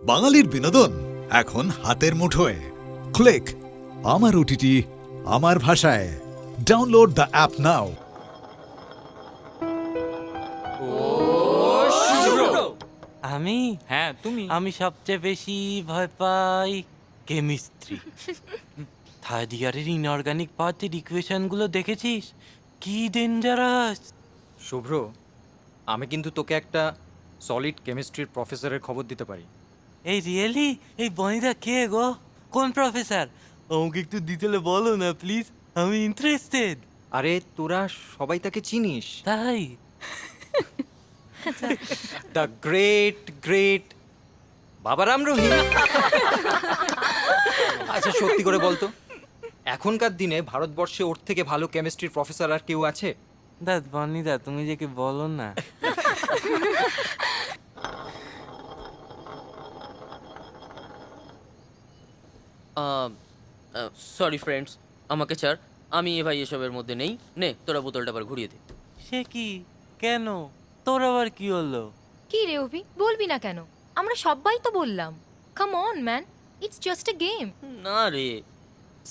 বাঙালির বিনোদন এখন হাতের মুঠোয়। ক্লিক আমার ওটিটি আমার ভাষায়। ডাউনলোড দ্য অ্যাপ নাও। আমি হ্যাঁ তুমি আমি সবচেয়ে বেশি ভয় পাই কেমিস্ট্রি। থার্ড ইয়ারের ইনঅর্গানিক পার্থের ইকুয়েশনগুলো দেখেছিস? কি ডেঞ্জারাস! শুভ্র, আমি কিন্তু তোকে একটা সলিড কেমিস্ট্রির প্রফেসরের খবর দিতে পারি। এই রিয়েলি? এই বনিদা কে গো? কোন প্রফেসর? আমাকে একটু ডিটেলে বলো না প্লিজ, আমি ইন্টারেস্টেড। আরে তোরা সবাই তাকে চিনিস, তাই? দ্য গ্রেট গ্রেট বাবারাম রহিম। আচ্ছা সত্যি করে বলতো, এখনকার দিনে ভারতবর্ষে ওর থেকে ভালো কেমিস্ট্রির প্রফেসর আর কেউ আছে? দাদ বনিদা, তুমি যে কি বলো না। সরি ফ্রেন্ডস, আমাকে ছাড়, আমি এ ভাই এসবের মধ্যে নেই। নে তোরা বোতলটা আবার ঘুরিয়ে দে। সে কি? কেন? তোর আবার কি হলো? কি রে অভি, বলবি না কেন? আমরা সবাই তো বললাম। Come on man, it's just a game. না রে,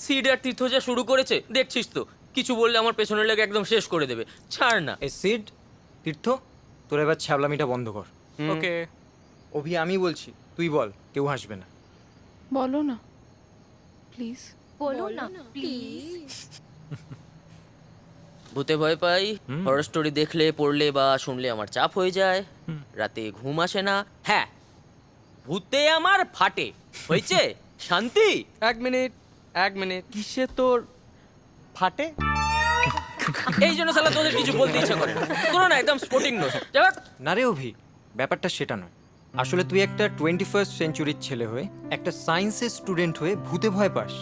সিড আর তীর্থ যা শুরু করেছে দেখছিস তো, কিছু বললে আমার পেছনে লেগে একদম শেষ করে দেবে। ছাড় না। এ সিড, তীর্থ, তোর এবার ছ্যাবলামিটা বন্ধ কর। ওকে। অভি আমি বলছি, তুই বল, কেউ হাসবে না। বলো না প্লিজ। বলো না প্লিজ। ভূতে ভয় পাই, হরর স্টোরি দেখলে পড়লে বা শুনলে আমার চাপ হয়ে যায়, রাতে ঘুম আসে না। হ্যাঁ, ভূতে আমার ফাটে। হয়েছে শান্তি। এক মিনিট কিসে তোর ফাটে? এই জন্য সালা তোদের কিছু বলতে ইচ্ছা করে না। তোরা না একদম স্পোর্টিং নোস। না রে অভি, ব্যাপারটা সেটা নয়। আসলে তুই একটা 21st সেঞ্চুরির ছেলে হয়ে, একটা সায়েন্সের স্টুডেন্ট হয়ে ভূতে ভয় পাস।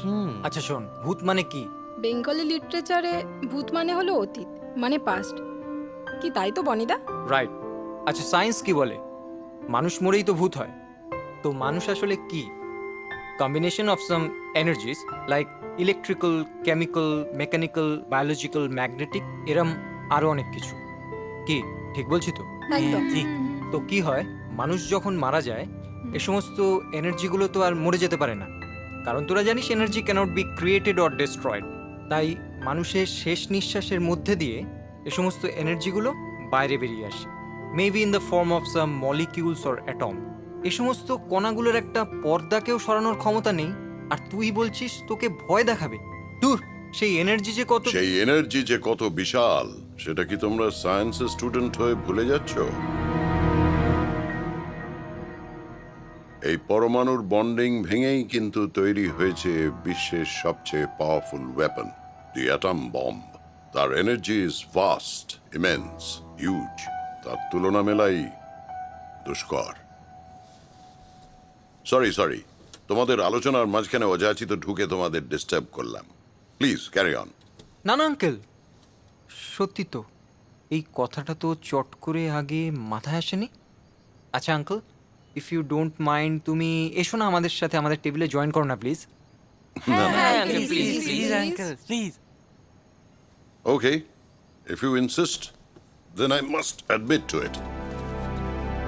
আচ্ছা শোন, ভূত মানে কি? বেঙ্গলি লিটারেচারে ভূত মানে হলো অতীত, মানে পাস্ট। কি তাই তো বনিদা? রাইট। আচ্ছা সায়েন্স কি বলে? মানুষ মরেই তো ভূত হয়। তো মানুষ আসলে কি? Combination of some energies like electrical, chemical, mechanical, biological, magnetic, এরম আরো অনেক কিছু। কি ঠিক বলছি তো? একদম ঠিক। তো কি হয়, মানুষ যখন মারা যায়, এ সমস্ত এনার্জিগুলো তো আর মরে যেতে পারে না, কারণ তোরা জানিস energy cannot be created or destroyed. তাই মানুষের শেষ নিঃশ্বাসের মধ্যে দিয়ে এ সমস্ত এনার্জিগুলো বাইরে বেরিয়ে আসে, maybe in the form of some molecules or atom. এ সমস্ত কণাগুলোর একটা পর্দাকেও সরানোর ক্ষমতা নেই, আর তুই বলছিস তোকে ভয় দেখাবে? দূর, সেই এনার্জি যে কত বিশাল সেটা কি তোমরা সায়েন্সের স্টুডেন্ট হয়ে ভুলে যাচ্ছ? এই পরমাণুর বন্ডিং ভেঙেই কিন্তু তৈরি হয়েছে বিশ্বের সবচেয়ে পাওয়ারফুল ওয়েপন, দি অ্যাটম বম্ব। তার energy is vast, immense, huge. তার তুলনা মেলাই দুষ্কর। সরি, তোমাদের আলোচনার মাঝখানে অযাচিত ঢুকে তোমাদের ডিস্টার্ব করলাম। Please carry on. না না আঙ্কেল, সত্যি তো এই কথাটা তো চট করে আগে মাথায় আসেনি। আচ্ছা uncle, if you don't mind, তুমি এসো না আমাদের সাথে, আমাদের টেবিলে জয়েন করো না প্লিজ। হ্যাঁ uncle, please please please. Uncle please. Okay, if you insist, then I must admit to it.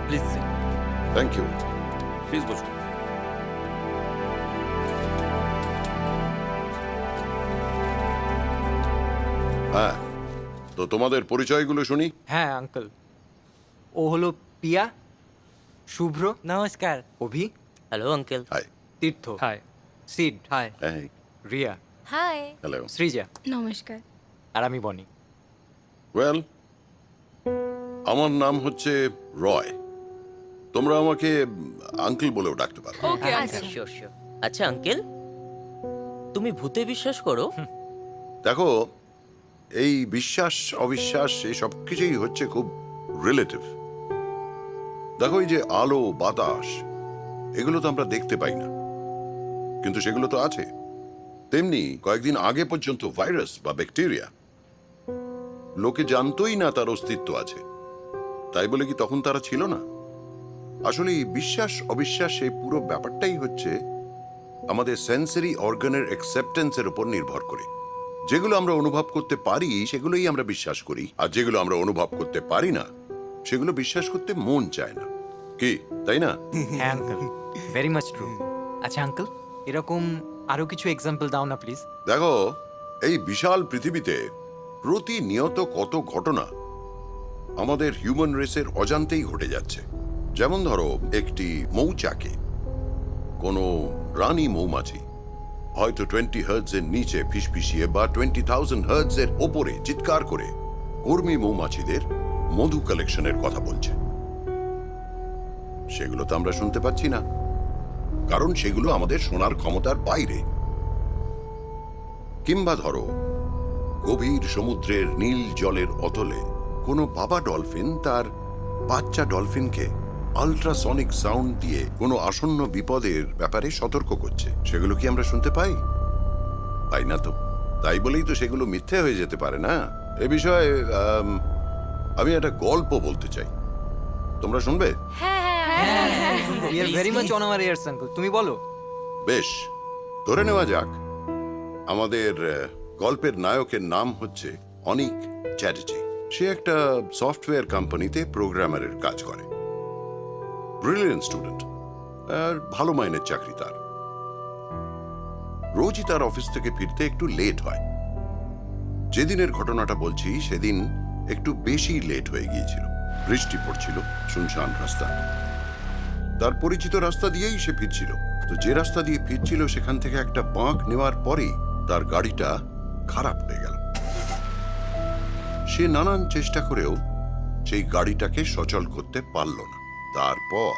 Please Thank you. Please বসো। হ্যাঁ, তো তোমাদের পরিচয়গুলো শুনি। হ্যাঁ আঙ্কেল, ও হলো পিয়া, শুভ্র, নমস্কার। Abhi, hello uncle. Hi. Tirtha, hi. Sid, hi. হ্যাঁ, রিয়া, হাই। হ্যালো। সৃজা, নমস্কার। আর আমি বনি। ওয়েল, আমার নাম হচ্ছে রয়। তোমরা আমাকে আঙ্কেল বলেও ডাকতে পারো। ওকে আচ্ছা। Sure sure. আচ্ছা আঙ্কেল, তুমি ভূতে বিশ্বাস করো? দেখো, এই বিশ্বাস অবিশ্বাস এই সব কিছুই হচ্ছে খুব রিলেটিভ। দেখো, এই যে আলো বাতাস, এগুলো তো আমরা দেখতে পাই না, কিন্তু সেগুলো তো আছে। তেমনি কয়েকদিন আগে পর্যন্ত ভাইরাস বা ব্যাকটেরিয়া লোকে জানতোই না তার অস্তিত্ব আছে। তাই বলে কি তখন তারা ছিল না? আসলে এই বিশ্বাস অবিশ্বাস এই পুরো ব্যাপারটাই হচ্ছে আমাদের সেন্সরি অর্গানের অ্যাকসেপ্টেন্সের উপর নির্ভর করে। যেগুলো আমরা অনুভব করতে পারি সেগুলোই আমরা বিশ্বাস করি, আর যেগুলো আমরা অনুভব করতে পারি না সেগুলো বিশ্বাস করতে মন চায় না। কি তাই না? হ্যাঁ আঙ্কেল। Very much true. আচ্ছা আঙ্কেল, এরকম আরো কিছু এক্সাম্পল দাও না প্লিজ। দেখো, এই বিশাল পৃথিবীতে প্রতিনিয়ত কত ঘটনা আমাদের হিউম্যান রেসের অজান্তেই ঘটে যাচ্ছে। যেমন ধরো, একটি মৌচাকে কোনো রানী মৌমাছি হয়তো 20 হার্টজের নিচে ফিসফিসিয়ে বা 20,000 হার্টজের ওপরে চিৎকার করে কর্মী মৌমাছিদের মধু কালেকশনের কথা বলছে। সেগুলো তো আমরা শুনতে পাচ্ছি না, কারণ সেগুলো আমাদের শোনার ক্ষমতার বাইরে। কিংবা ধরো, গভীর সমুদ্রের নীল জলের অতলে কোনো বাবা ডলফিন তার বাচ্চা ডলফিনকে আল্ট্রাসনিক সাউন্ড দিয়ে কোনো আসন্ন বিপদের ব্যাপারে সতর্ক করছে। সেগুলো কি আমরা শুনতে পাই? পাই না তো। তাই বলেই তো সেগুলো মিথ্যে হয়ে যেতে পারে না। এ বিষয়ে আমি একটা গল্প বলতে চাই, তোমরা শুনবে? We are very much on our ears uncle, তুমি বলো। বেশ, ধরে নেওয়া যাক আমাদের গল্পের নায়কের নাম হচ্ছে অনিক চ্যাটার্জি। সে একটা সফটওয়্যার কোম্পানিতে প্রোগ্রামারের কাজ করে। ব্রিলিয়েন্ট স্টুডেন্ট, আর ভালো মাইনের চাকরি তার। রোজই তার অফিস থেকে ফিরতে একটু লেট হয়। যেদিনের ঘটনাটা বলছি সেদিন একটু বেশি লেট হয়ে গিয়েছিল। বৃষ্টি পড়ছিল, শুনশান রাস্তা। তার পরিচিত রাস্তা দিয়েই সে ফিরছিল। তো যে রাস্তা দিয়ে ফিরছিল সেখান থেকে একটা বাঁক নেওয়ার পরেই তার গাড়িটা খারাপ হয়ে গেল। সে নানান চেষ্টা করেও সেই গাড়িটাকে সচল করতে পারল না। তারপর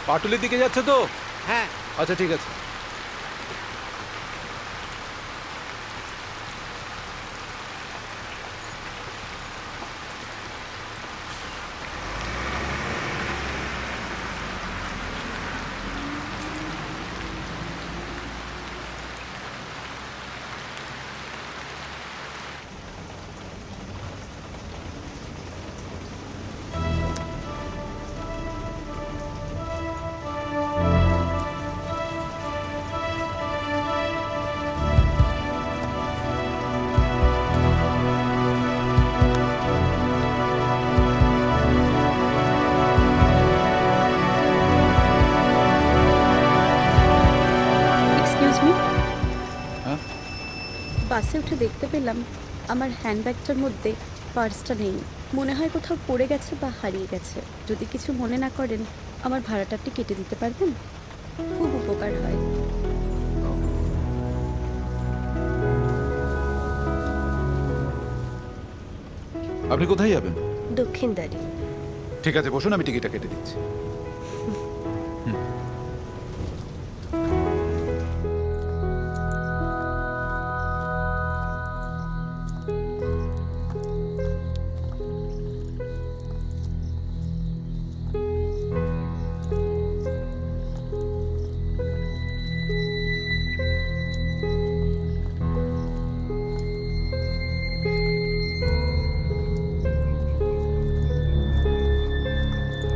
পাটুলির দিকে যাচ্ছে তো? হ্যাঁ। আচ্ছা ঠিক আছে। এক্সকিউজ মি, বাসে উঠে দেখতে পেলাম আমার হ্যান্ডব্যাগটার মধ্যে পার্সটা নেই। মনে হয় কোথাও পড়ে গেছে বা হারিয়ে গেছে। যদি কিছু মনে না করেন, আমার ভাড়াটা আপনি কেটে দিতে পারবেন? খুব উপকার হয়। আপনি কোথায় যাবেন? দক্ষিণদারি। ঠিক আছে, বসুন, আমি টিকিটটা কেটে দিচ্ছি।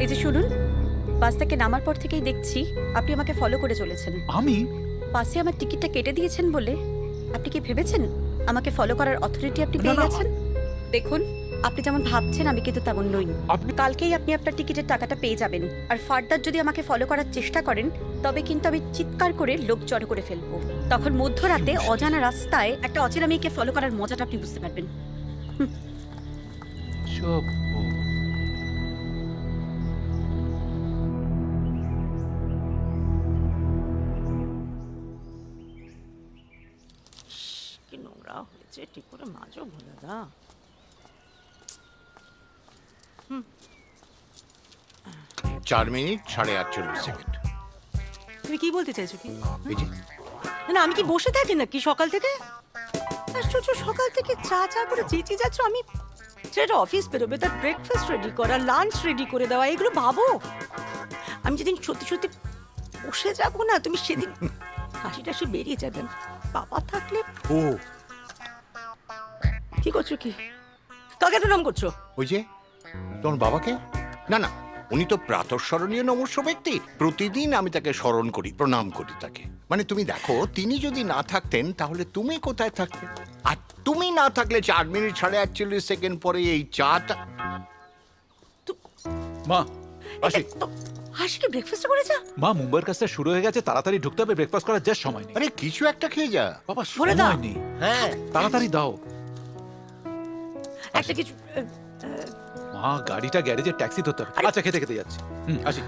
এই যে শুনুন, বাস থেকে নামার পর থেকেই দেখছি আপনি আমাকে ফলো করে চলেছেন। আমি? বাসে আমার টিকিটটা কেটে দিয়েছেন বলে আপনি কি ভেবেছেন আমাকে ফলো করার অথরিটি আপনি পেয়ে গেছেন? দেখুন, আপনি যেমন ভাবছেন আমি কিন্তু তেমন নই। কালকেই আপনি আপনার টিকিটের টাকাটা পেয়ে যাবেন। আর ফার্দার যদি আমাকে ফলো করার চেষ্টা করেন, তবে কিন্তু আমি চিৎকার করে লোক জড়ো করে ফেলবো। তখন মধ্যরাতে অজানা রাস্তায় একটা অচেনা মেয়েকে ফলো করার মজাটা আপনি বুঝতে পারবেন। কি নোংরা হয়েছে, ঠিক করে মাজো বলে দা। 4 মিনিট 48 সেকেন্ড। তুমি কি বলতে চাইছো কি? এই যে না আমি কি বসে থাকি নাকি সকাল থেকে? আশ্চর্য, সকাল থেকে চা চা করে চেঁচিয়ে যাচ্ছ। আমি সেটা অফিস বেরোবে, তার ব্রেকফাস্ট রেডি করা, লাঞ্চ রেডি করে দেওয়া, এগুলো ভাবো। আমি যেদিন সত্যি সত্যি বসে যাবো না, তুমি সেদিন হাসিটা সে বেরিয়ে যাবেন। বাবা থাকলে। ও কি করছো কি? কাকে তো নাম করছো? ওই যে তোমার বাবাকে। না না, উনি তো প্রাতঃস্মরণীয় নমস্য ব্যক্তি, প্রতিদিন আমি তাকে স্মরণ করি, প্রণাম করি তাকে। মানে তুমি দেখো, তিনি যদি না থাকতেন তাহলে তুমি কোথায় থাকতে? আর তুমি না থাকলে 4 মিনিট 48 সেকেন্ড পরে এই চাটা। মা আসি। হাসিকে ব্রেকফাস্ট করেছে? মা মুম্বাইয়ের কাজটা শুরু হয়ে গেছে, তাড়াতাড়ি ঢুকতে হবে, ব্রেকফাস্ট করার যা সময় নেই। আরে কিছু একটা খেয়ে যা বাবা, বলে দাও। সময় নেই। হ্যাঁ, তাড়াতাড়ি দাও। একটা কিছু মা গাড়িটা গ্যারেজে ট্যাক্সি ধরতে হবে। আচ্ছা, খেতে খেতে যাচ্ছি। আসি।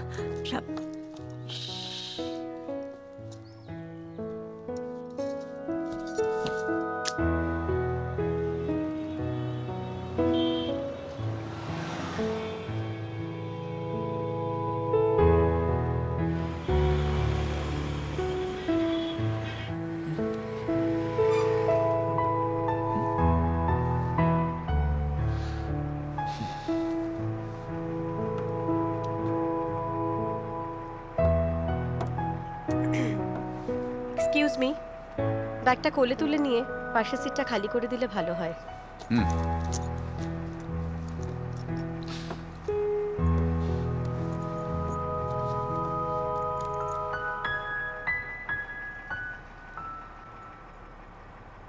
এক্সকিউজ মি, ব্যাগটা কোলে তুলে নিয়ে পাশের সিটটা খালি করে দিলে ভালো হয়।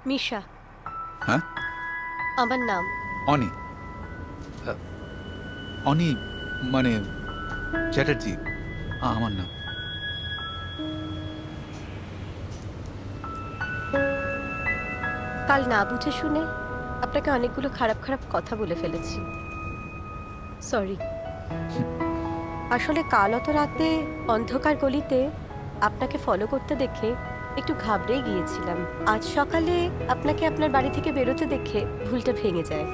মিশা। হ্যাঁ? আমার নাম। অনি। অনি মানে চ্যাটার্জি আমার নাম। কাল না বুঝে শুনে আপনাকে অনেকগুলো খারাপ খারাপ কথা বলে ফেলেছি, সরি। আসলে কাল অত রাতে অন্ধকার গলিতে আপনাকে ফলো করতে দেখে একটু ঘাবড়ে গিয়েছিলাম। আজ সকালে আপনাকে আপনার বাড়ি থেকে বেরোতে দেখে ভুলটা ভেঙে যায়।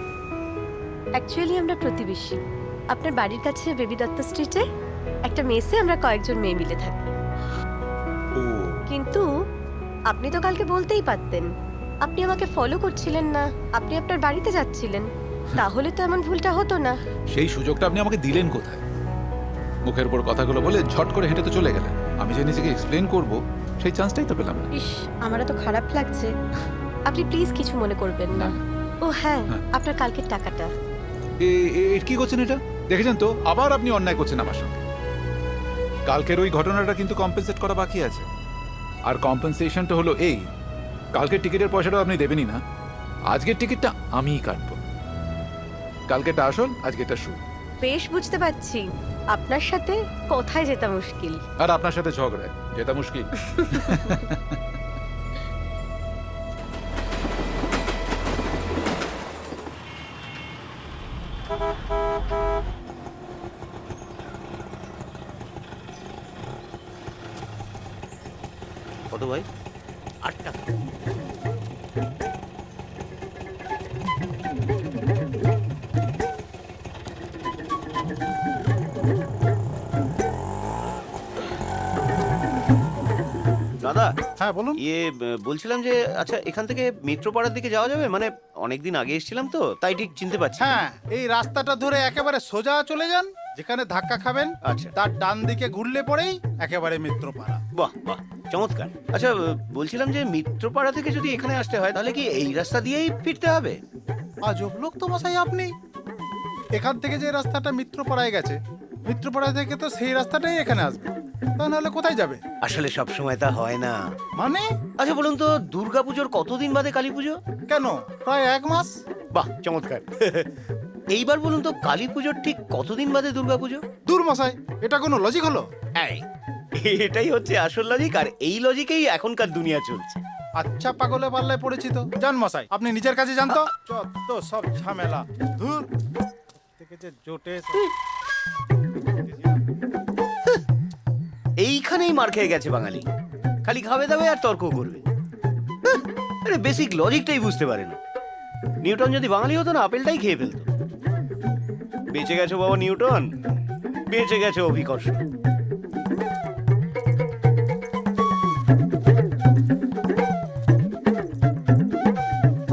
অ্যাকচুয়ালি আমরা প্রতিবেশী। আপনার বাড়ির কাছে বেবি দত্ত স্ট্রিটে একটা মেসে আমরা কয়েকজন মেয়ে মিলে থাকি। কিন্তু আপনি তো কালকে বলতেই পারতেন আপনি আমাকে ফলো করছিলেন না, আপনি আপনার বাড়িতে যাচ্ছিলেন। তাহলে তো এমন ভুলটা হতো না। সেই সুযোগটা আপনি আমাকে দিলেন কোথায়? মুখের উপর কথাগুলো বলে ঝট করে হেঁটে তো চলে গেলেন। আমি যে নিজেকে এক্সপ্লেন করব সেই চান্সটাই তো পেলাম না। ইস, আমারও তো খারাপ লাগছে। আপনি প্লিজ কিছু মনে করবেন না। ও হ্যাঁ, আপনার কালকের টাকাটা। কি করছেন এটা? দেখেছেন তো, আবার আপনি অন্যায় করছেন আমার সঙ্গে। কালকের ওই ঘটনাটা কিন্তু কম্পেনসেট করা বাকি আছে। আর কম্পেনসেশনটা হলো এই, কালকের টিকিটের পয়সাটা আপনি দেবেনই না, আজকের টিকিটটা আমিই কাটবো। কালকেটা আসল, আজকেটা সুদ। বেশ বুঝতে পারছি আপনার সাথে কোথায় যেতে মুশকিল। আর আপনার সাথে ঝগড়ায় যেটা মুশকিল। কত ভাই? 8 টাকা। দাদা, হ্যাঁ বলুন। বলছিলাম যে আচ্ছা, এখান থেকে মেট্রোপাড়ার দিকে যাওয়া যাবে? মানে অনেকদিন আগে এসেছিলাম তো, তাই ঠিক চিনতে পারছি না। হ্যাঁ, এই রাস্তাটা ধরে একেবারে সোজা চলে যান, যেখানে ধাক্কা খাবেন আচ্ছা, তার ডান দিকে ঘুরলে পরেই একেবারে মিত্রপাড়া। বাহ বাহ, চমৎকার। আচ্ছা, বলছিলাম যে মিত্রপাড়া থেকে যদি এখানে আসতে হয় তাহলে কি এই রাস্তা দিয়েই ফিরতে হবে? আজব লোক তো মশাই আপনি। এখান থেকে যে রাস্তাটা মিত্রপাড়ায় গেছে, মিত্রপাড়া থেকে তো সেই রাস্তাটাই এখানে আসবে। তা নাহলে কোথায় যাবে? আসলে সব সময় তা হয় না। মানে? আচ্ছা বলুন তো, দুর্গাপুজোর কতদিন বাদে কালী পুজো? কেন, প্রায় 1 মাস। বাহ, চমৎকার। এইবার বলুন তো, কালী পুজোর ঠিক কতদিন বাদে দুর্গাপুজো? দূর মশাই, এটা কোনো লজিক হলো? এটাই হচ্ছে আসল লজিক, আর এই লজিকেই এখনকার দুনিয়া চলছে। আচ্ছা, পাগলে পাল্লায় পড়েছি তো। জান মশাই, আপনি নিজের কাছে জানতো যত সব ঝামেলা। ধুর থেকে যে জোটে। এইখানেই মার খেয়ে গেছে বাঙালি, খালি খাবে দাবে আর তর্ক করবে। আরে বেসিক লজিকটাই বুঝতে পারে না। নিউটন যদি বাঙালি হতো না, আপেলটাই খেয়ে ফেলতো। বেঁচে গেছো বাবা নিউটন, বেঁচে গেছে অভিকর্ষ।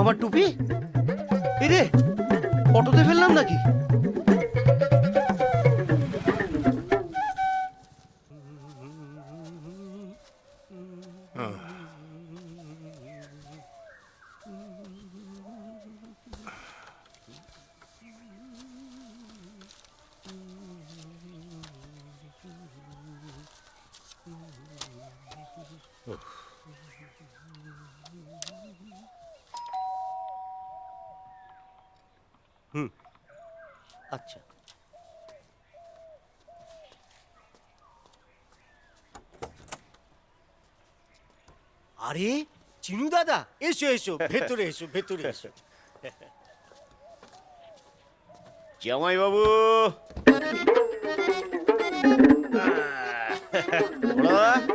আমার টুপি এরে অটোতে ফেললাম নাকি? আচ্ছা, আরে চিনু দাদা, এসো এসো, ভেতরে এসো, ভেতরে এসো। জামাই বাবু,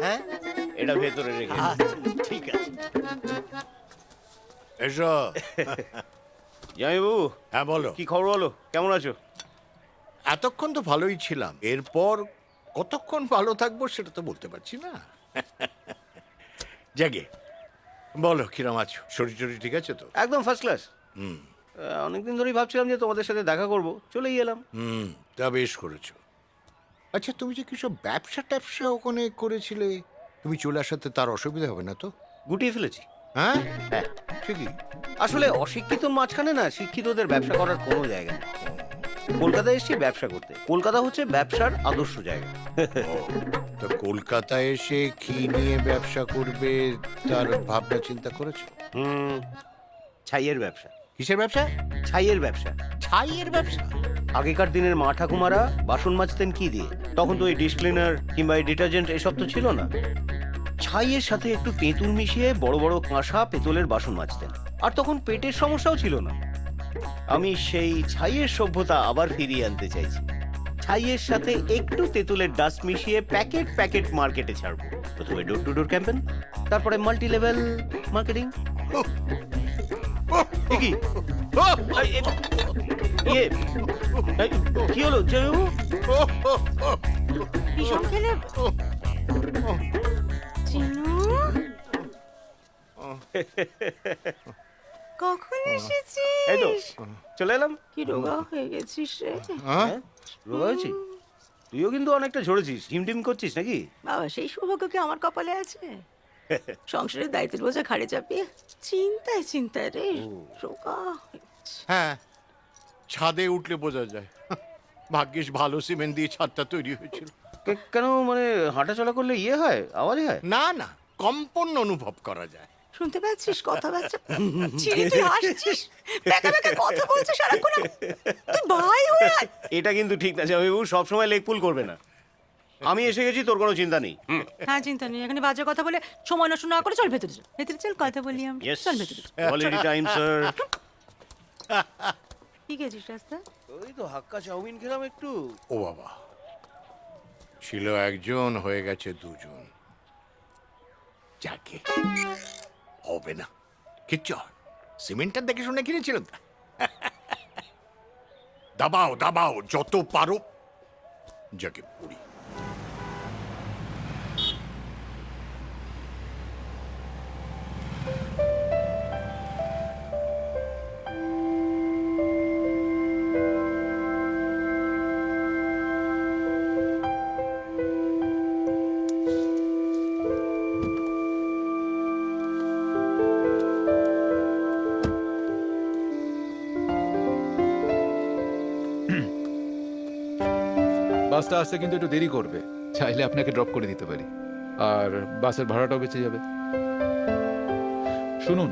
হ্যাঁ এটা ভেতরে রেখে আচ্ছা, ঠিক আছে। এসো। জামাই বাবু, হ্যাঁ বলো। কি খবর বলো, কেমন আছো? এতক্ষণ তো ভালোই ছিলাম, এরপর কতক্ষণ ভালো থাকবো সেটা তো বলতে পারছি না। জাগে বলো, কিরম আছো? শরীর টরীর ঠিক আছে তো? একদম ফার্স্ট ক্লাস। হুম অনেকদিন ধরেই ভাবছিলাম যে তোমাদের সাথে দেখা করব, চলেই এলাম। হুম, তা বেশ করেছো। আচ্ছা, তুমি যে কিছু ব্যবসা ট্যাবসা ওখানে করেছিলে, তুমি চলে আসাতে তার অসুবিধা হবে না তো? গুটিয়ে ফেলেছি। হ্যাঁ হ্যাঁ, ঠিকই। আসলে অশিক্ষিত মাঝখানে না শিক্ষিতদের ব্যবসা করার কোনো জায়গা নেই। কলকাতায় এসেছি ব্যবসা করতে। কলকাতা হচ্ছে ব্যবসার আদর্শ জায়গা। তো কলকাতায় এসে কি নিয়ে ব্যবসা করবে তার ভাবনা চিন্তা করেছো? ছাইয়ের ব্যবসা। কিসের ব্যবসা? ছাইয়ের ব্যবসা। ছাইয়ের ব্যবসা? আগেকার দিনের মা ঠাকুমারা বাসন মাজতেন কি দিয়ে? তখন তো এই ডিশ ক্লিনার কিংবা এই ডিটারজেন্ট এসব তো ছিল না। ছাইয়ের সাথে একটু তেঁতুল মিশিয়ে বড় বড় কাঁসা পেতলের বাসন মাজতেন, আর তখন পেটের সমস্যাও ছিল না। আমি সেই ছাইয়ের সভ্যতা আবার ফিরিয়ে আনতে চাইছি। ছাইয়ের সাথে একটু তেঁতুলের ডাস্ট মিশিয়ে প্যাকেট প্যাকেট মার্কেটে ছাড়বো। প্রথমে ডোর টু ডোর ক্যাম্পেন, তারপরে মাল্টি লেভেল মার্কেটিং। কি ইয়ে কি হলো জয়বাবু? ভীষণ খেলে চিনু, কখন এসেছিস? এই তো চলে এলাম। কি রোগা হয়ে গেছিস রে? হ্যাঁ, রোগা হয়েছি? তুইও কিন্তু অনেকটা ঝরেছিস, টিম টিম করছিস নাকি? বাবা, সেই সৌভাগ্য কি আমার কপালে আছে? সংসারের দায়িত্বের বোঝা ঘাড়ে চাপিয়ে চিন্তায় চিন্তায় রে রোগা হয়ে গেছি। হ্যাঁ, ছাদে উঠলে বোঝা যায়। ভাগ্যিস ভালো সিমেন্ট দিয়ে ছাদটা তৈরি হয়েছিল। কেন, মানে হাঁটা চলা করলে ইয়ে হয়, আওয়াজ হয়? না না, কম্পন অনুভব করা যায়। শুনতে পাচ্ছিস কথা বাচ্চা? চিনি, তুই আসছিস, বেকা বেকা কথা বলছিস সারাক্ষণ। তুই ভাই হয়ে আয়। এটা কিন্তু ঠিক না জামাইবাবু, সবসময় লেগ পুল করবে না। আমি এসে গেছি, তোর কোনো চিন্তা নেই। হ্যাঁ, চিন্তা নেই। এখানে বাজে কথা বলে সময় নষ্ট না করে চল ভেতরে চল, ভেতরে চল, কথা বলি আমরা। চল ভেতরে চল। Quality time sir. কি খেয়েছিস রাস্তা? ওই তো হাক্কা চাউমিন খেলাম একটু। ও বাবা, ছিল একজন, হয়ে গেছে দুজন। যাকে হবে না কিচ্ছু, সিমেন্টটা দেখে শুনে কিনেছিলাম। দাবাও দাবাও যত পারো, যাকে পড়ি। বাসটা আসতে কিন্তু একটু দেরি করবে, চাইলে আপনাকে ড্রপ করে দিতে পারি, আর বাসের ভাড়াটাও বেঁচে যাবে। শুনুন,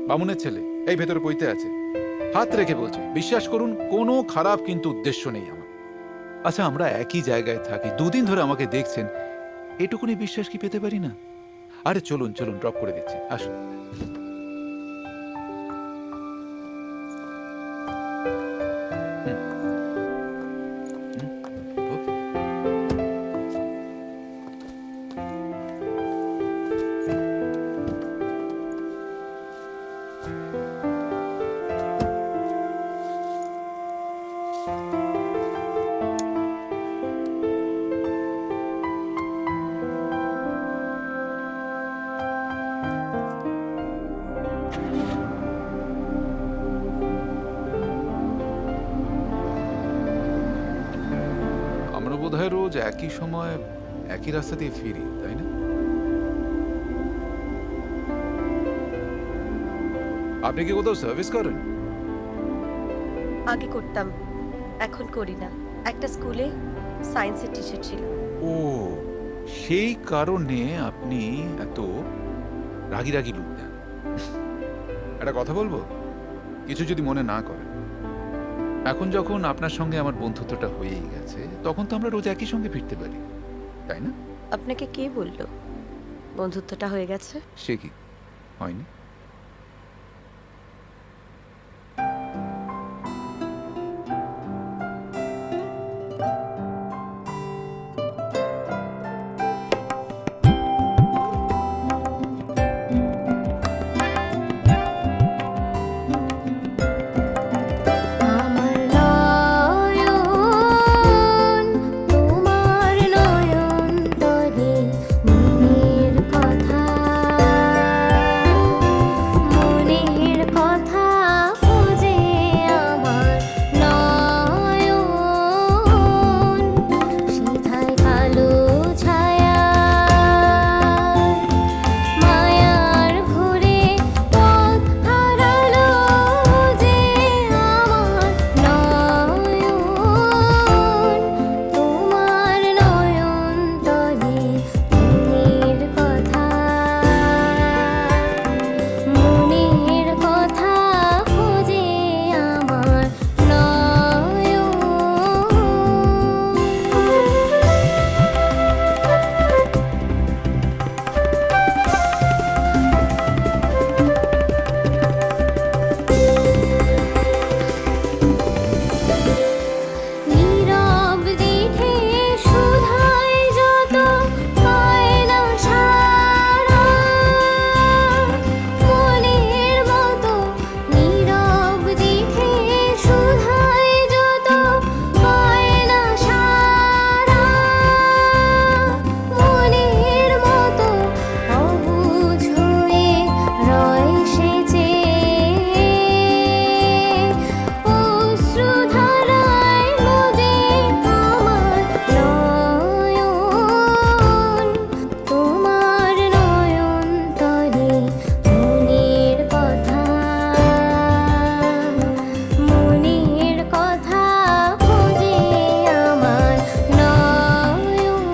বামুনের ছেলে এই ভেতরে পইতে আছে, হাত রেখে বলছে, বিশ্বাস করুন কোনো খারাপ কিন্তু উদ্দেশ্য নেই আমার। আচ্ছা, আমরা একই জায়গায় থাকি, দুদিন ধরে আমাকে দেখছেন, এটুকুনি বিশ্বাস কি পেতে পারি না? আরে চলুন চলুন, ড্রপ করে দিচ্ছি, আসুন। হয় রোজ একই সময় একই রাস্তা দিয়ে ফিরি, তাই না? আপনি কি কোথাও সার্ভিস করেন? আগে করতাম, এখন করি না। একটা স্কুলে সায়েন্সের টিচার ছিল। ও, সেই কারণে আপনি এত রাগি রাগি লুক দেন। একটা কথা বলবো, কিছু যদি মনে না করেন। এখন যখন আপনার সঙ্গে আমার বন্ধুত্বটা হয়েই গেছে, তখন তো আমরা রোজ একই সঙ্গে ফিরতে পারি, তাই না? আপনাকে কে বললো বন্ধুত্বটা হয়ে গেছে? সে কি হয়নি? আমার নয়ন তোমার নয়ন তরে মনের কথা খুঁজে আমার নয়ন সিধায় কালো ছায়া মায়ার ঘুরে পথ হারালো যে আমার নয়ন তোমার নয়ন তরে মনের কথা খুঁজে আমার নয়ন নীরব দেখে সুধায় যত পায় না সারা মনের মতো নীরব দেখে সুধায় যত পায় না সারা মনের মতো অবুঝ হয়ে রয় সেচে অশ্রুধারায় মজে আমার নয়ন তোমার নয়ন তরে মনের কথা খুঁজে আমার নয়ন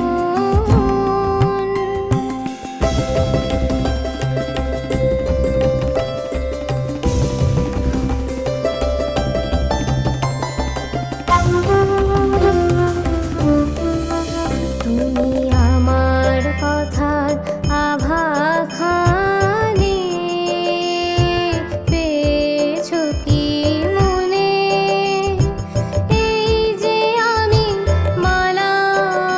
তুমি আমার কথার আভাখানে পেয়েছো কি মনে এই যে আমি মালানি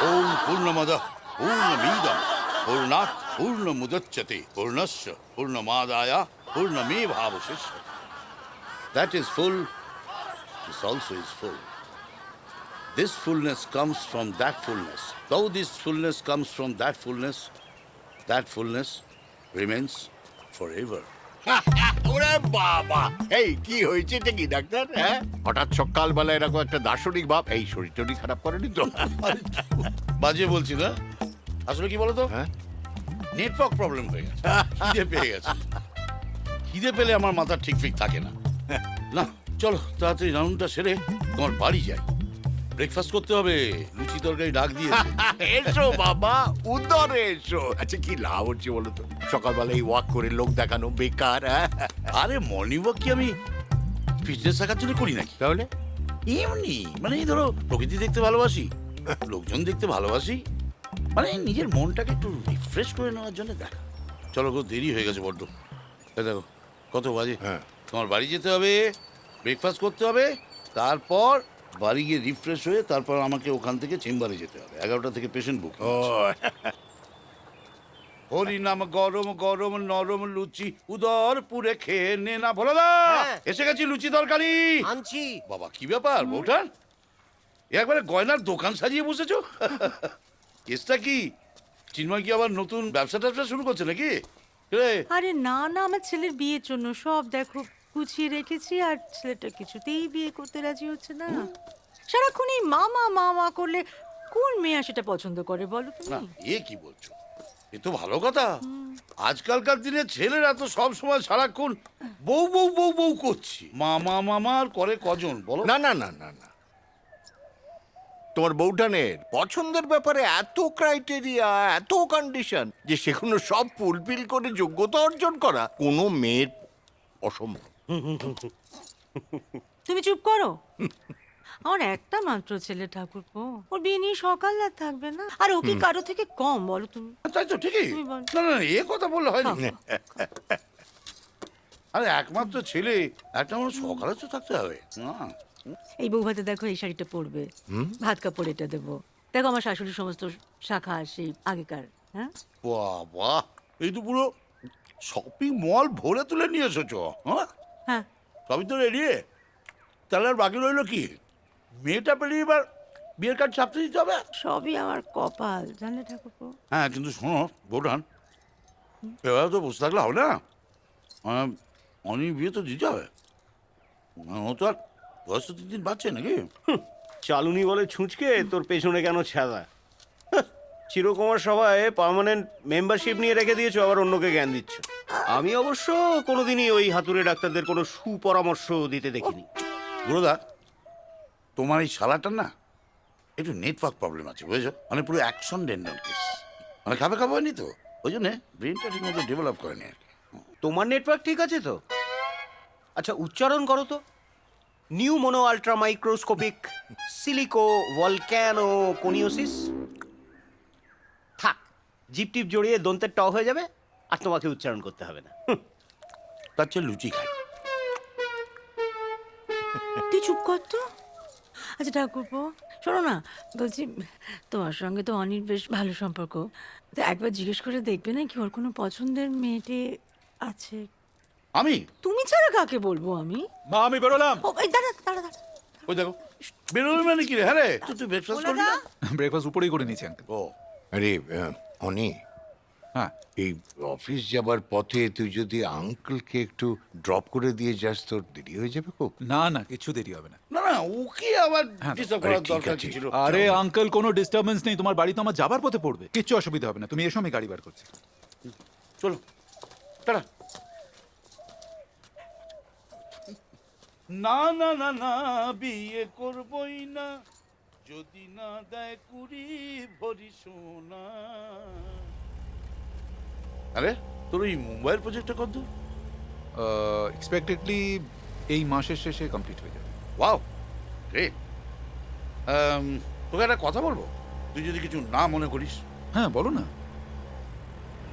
ওম পূর্ণমদ পূর্ণমিদম পূর্ণাৎ পূর্ণমুদচ্যতে পূর্ণস্য পূর্ণমাদায় পূর্ণমেভাবশিষ্যতে। That is full. This also is full. This fullness comes from that fullness. Though this fullness comes from that fullness remains forever. ওরে বাবা, এই কি হয়েছে এটা কি ডাক্তার? হ্যাঁ, হঠাৎ সকালবেলা এরকম একটা দার্শনিক ভাব, এই শরীর টরীর খারাপ করেনি তো? বাজে বলছি না, আসলে কি বলতো, হ্যাঁ, নেটওয়ার্ক প্রবলেম হয়ে গেছে, খিদে পেয়ে গেছে। খিদে পেলে আমার মাথা ঠিক থাকে না। না, চলো তাড়াতাড়ি রাউন্ডটা সেরে তোমার বাড়ি যাই, ব্রেকফাস্ট করতে হবে, লুচি তরকারি ডাক দিয়েছে। এসো বাবা, উদরে এসো। আচ্ছা, কি লাভ হচ্ছে বলো তো? সকালবেলা এই ওয়াক করে লোক দেখানো বেকার। আরে মর্নিং ওয়াক কি আমি ফিটনেস রাখার জন্য করি নাকি? তাহলে এমনি, মানে এই ধরো প্রকৃতি দেখতে ভালোবাসি, লোকজন দেখতে ভালোবাসি, মানে নিজের মনটাকে একটু রিফ্রেশ করে নেওয়ার জন্য দেখা। চলো গো, দেরি হয়ে গেছে বড্ড। এই দেখো কত বাজে, তোমার বাড়ি যেতে হবে, ব্রেকফাস্ট করতে হবে, তারপর বাড়ি গিয়ে রিফ্রেশ হয়ে তারপর আমাকে ওখান থেকে চেম্বারে যেতে হবে। 11টা থেকে পেশেন্ট বুক। হরি নাম গরম গরম নরম লুচি উদর পুরে খেয়ে নে না। ভোলাদা, এসে গেছি, লুচি তরকারি আনছি। বাবা, কি ব্যাপার বউটার? একবারে গয়নার দোকান সাজিয়ে বসেছো? কেসটা কি? চিন্ময় কি আবার নতুন ব্যবসা ট্যাবসা শুরু করছে নাকি রে? আরে না না, আমার ছেলের বিয়ের জন্য সব দেখো গুছিয়ে রেখেছি, আর ছেলেটা কিছুতেই বিয়ে করতে রাজি হচ্ছে না। সারাক্ষণ এই মামা মামা করলে কোন মেয়ে সেটা পছন্দ করে বলো না তুমি? এ কি বলছো, এ তো ভালো কথা। আজকালকার দিনে ছেলেরা তো সব সময় সারাক্ষণ বউ বউ বউ বউ করছি, মামা মামা আর করে কজন বলো? না না না না না, তোমার বউটানের পছন্দের ব্যাপারে এত ক্রাইটেরিয়া, এত কন্ডিশন যে সেগুলো সব ফুলফিল করে যোগ্যতা অর্জন করা কোনো মেয়ের অসম্ভব। তুমি চুপ করো। আমার একটা মাত্র ছেলে ঠাকুরপো, ওর বিয়ে নিয়ে সকাল রাত থাকবে না, আর ও কি কারো থেকে কম বলো তুমি? তাই তো ঠিকই। তুমি বলো। না না এ কথা বললে হয় না। আরে একমাত্র ছেলে, একটা মানুষ সকালে তো থাকতে হবে না। এই বউ ভাতে দেখো এই শাড়িটা পরবে, ভাত কাপড় এটা দেবো। দেখো আমার শাশুড়ির সমস্ত শাখা সেই আগেকার। হ্যাঁ বাহ বাহ, এই তো পুরো শপিং মল ভরে তুলে নিয়ে এসেছো। হ্যাঁ হ্যাঁ, সবই তো রেডি। তাহলে আর বাকি রইলো কি? মেয়েটা পেরিয়ে এবার বিয়ের কার্ড ছাপতে দিতে হবে। সবই আমার কপাল জানলে ঠাকুরপো। হ্যাঁ কিন্তু শোনো বৌঠান, এবার তো বসে থাকলে হবে না, অনেক বিয়ে তো দিতে হবে। ও তো আর বয়স তো 3 দিন বাচ্চা নাকি? চালুনি বলে ছুঁচকে, তোর পেছনে কেন ছাদা? চিরকুমার সভায় পার্মানেন্ট মেম্বারশিপ নিয়ে রেখে দিয়েছো, আবার অন্যকে জ্ঞান দিচ্ছ। আমি অবশ্য কোনোদিনই ওই হাতুড়ে ডাক্তারদের কোনো সুপরামর্শ দিতে দেখিনি। গুরুদা, তোমার এই শালাটার না একটু নেটওয়ার্ক প্রবলেম আছে বুঝেছো, মানে পুরো অ্যাকশন ডেন্ডন কেস, মানে খাবে খাবে হয়নি তো, ওই জন্যে ব্রেনটা ঠিক মতো ডেভেলপ করেনি আর কি। তোমার নেটওয়ার্ক ঠিক আছে তো? আচ্ছা উচ্চারণ করো তো। Pneumonoultramicroscopicsilicovolcanoconiosis. থাক, জিপ টিপ জড়িয়ে দন্তের ট হয়ে যাবে, আর তোমাকে উচ্চারণ করতে হবে না। তার চেয়ে লুচি খাই। তুই চুপ কর তো। আচ্ছা ঠাকুরপো শোনো না, বলছি তোমার সঙ্গে তো অনির বেশ ভালো সম্পর্ক, তো একবার জিজ্ঞেস করে দেখবে না কি ওর কোনো পছন্দের মেয়েটে আছে? আমি? তুমি ছাড়া কাকে বলবো আমি? মা আমি বেরোলাম। ও এই দাঁড়া দাঁড়া দাঁড়া। ওই দেখো বেরোবে মানে কি রে? হ্যাঁ রে, তুই ব্রেকফাস্ট করবি না? ব্রেকফাস্ট উপরেই করে নিয়েছি আঙ্কেল। ও আরে অনি, হ্যাঁ এই অফিস যাবার পথে তুই যদি আঙ্কেলকে একটু ড্রপ করে দিয়ে যাস, তোর দেরি হয়ে যাবে খুব। না না কিছু দেরি হবে না। না না ওকে আবার ডিস্টার্ব আরে, করার ঠিক দরকার আছে। কি ছিল? আরে আঙ্কেল কোনো ডিস্টারবেন্স নেই, তোমার বাড়ি তো আমার যাবার পথে পড়বে, কিচ্ছু অসুবিধা হবে না। তুমি এসো, আমি গাড়ি বার করছি। চলো টাটা। না না না না বিয়ে করবই না, যদি না দেয় কুড়ি ভরি সোনা। আরে তোর ওই মুম্বাইয়ের প্রজেক্টটা কত? এক্সপেক্টেডলি এই মাসের শেষে কমপ্লিট হয়ে যাবে। Wow great. তোকে একটা কথা বলবো, তুই যদি কিছু না মনে করিস। হ্যাঁ বলো না।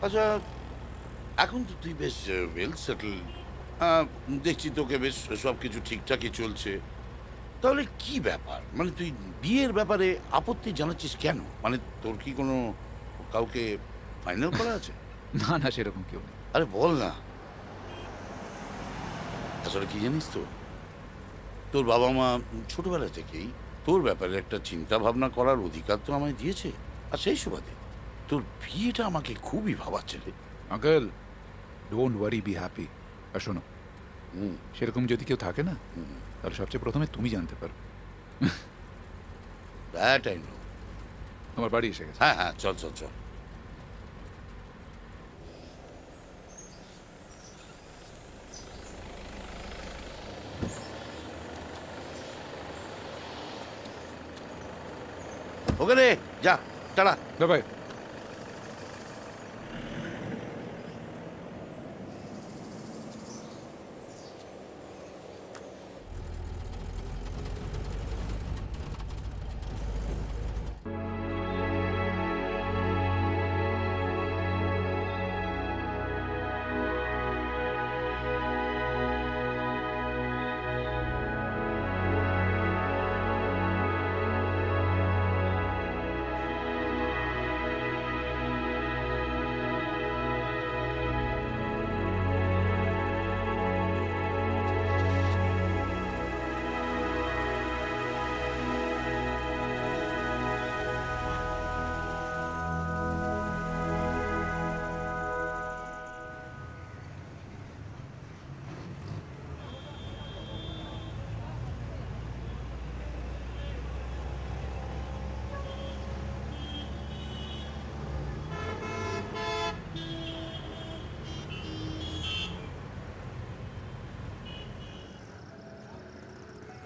আচ্ছা এখন তো তুই বেশ ওয়েল সেটেল, দেখছি তোকে বেশ সব কিছু ঠিকঠাকই চলছে, তাহলে কি ব্যাপার, মানে তুই বিয়ের ব্যাপারে আপত্তি জানাচ্ছিস কেন? মানে তোর কি কোনো কাউকে ফাইনাল করা আছে? না না সেরকম কেউ নেই। আরে বল না। আসলে কি জানিস তো, তোর বাবা মা ছোটবেলা থেকেই তোর ব্যাপারে একটা চিন্তা ভাবনা করার অধিকার তো আমায় দিয়েছে, আর সেই সুবাদে তোর বিয়েটা আমাকে খুবই ভাবাচ্ছে রে। Uncle don't worry, be happy. আর শোনো, সেরকম যদি কেউ থাকে না, তাহলে সবচেয়ে প্রথমে তুমি জানতে পারো। That I know. আমার বাড়ি এসে গেছে। হ্যাঁ হ্যাঁ চল চল চল। ওকে রে, যা টাটা। বাই।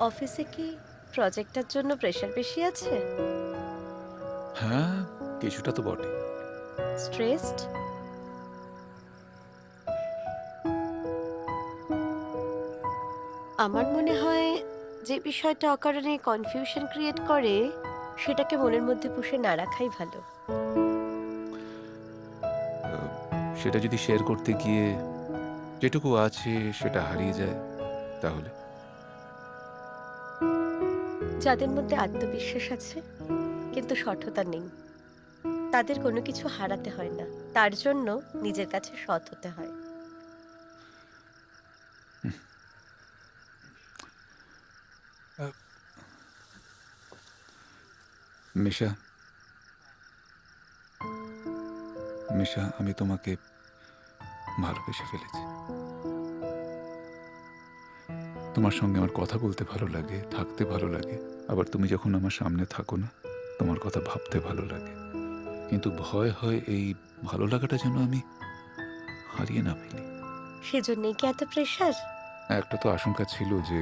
অফিসে কি প্রজেক্টটার জন্য প্রেশার বেশি আছে? হ্যাঁ, কিছুটা তো বটে। স্ট্রেসড? আমার মনে হয় যে বিষয়টা অকারণে কনফিউশন ক্রিয়েট করে সেটাকে মনের মধ্যে পুষে না রাখাই ভালো। সেটা যদি শেয়ার করতে গিয়ে যেটুকু আছে সেটা হারিয়ে যায় তাহলে? যাদের মধ্যে আত্মবিশ্বাস আছে কিন্তু সঠতা নেই, তাদের কোনো কিছু হারাতে হয় না, তার জন্য নিজের কাছে সৎ হতে হয়। মিশা, মিশা, আমি তোমাকে ভালোবেসে ফেলেছি। তোমার সঙ্গে আমার কথা বলতে ভালো লাগে, থাকতে ভালো লাগে, আবার তুমি যখন আমার সামনে থাকো না, তোমার কথা ভাবতে ভালো লাগে। কিন্তু ভয় হয় এই ভালো লাগাটা যেন আমি হারিয়ে না ফেলি। সেজন্যই কি এত প্রেশার? একটা তো আশঙ্কা ছিল যে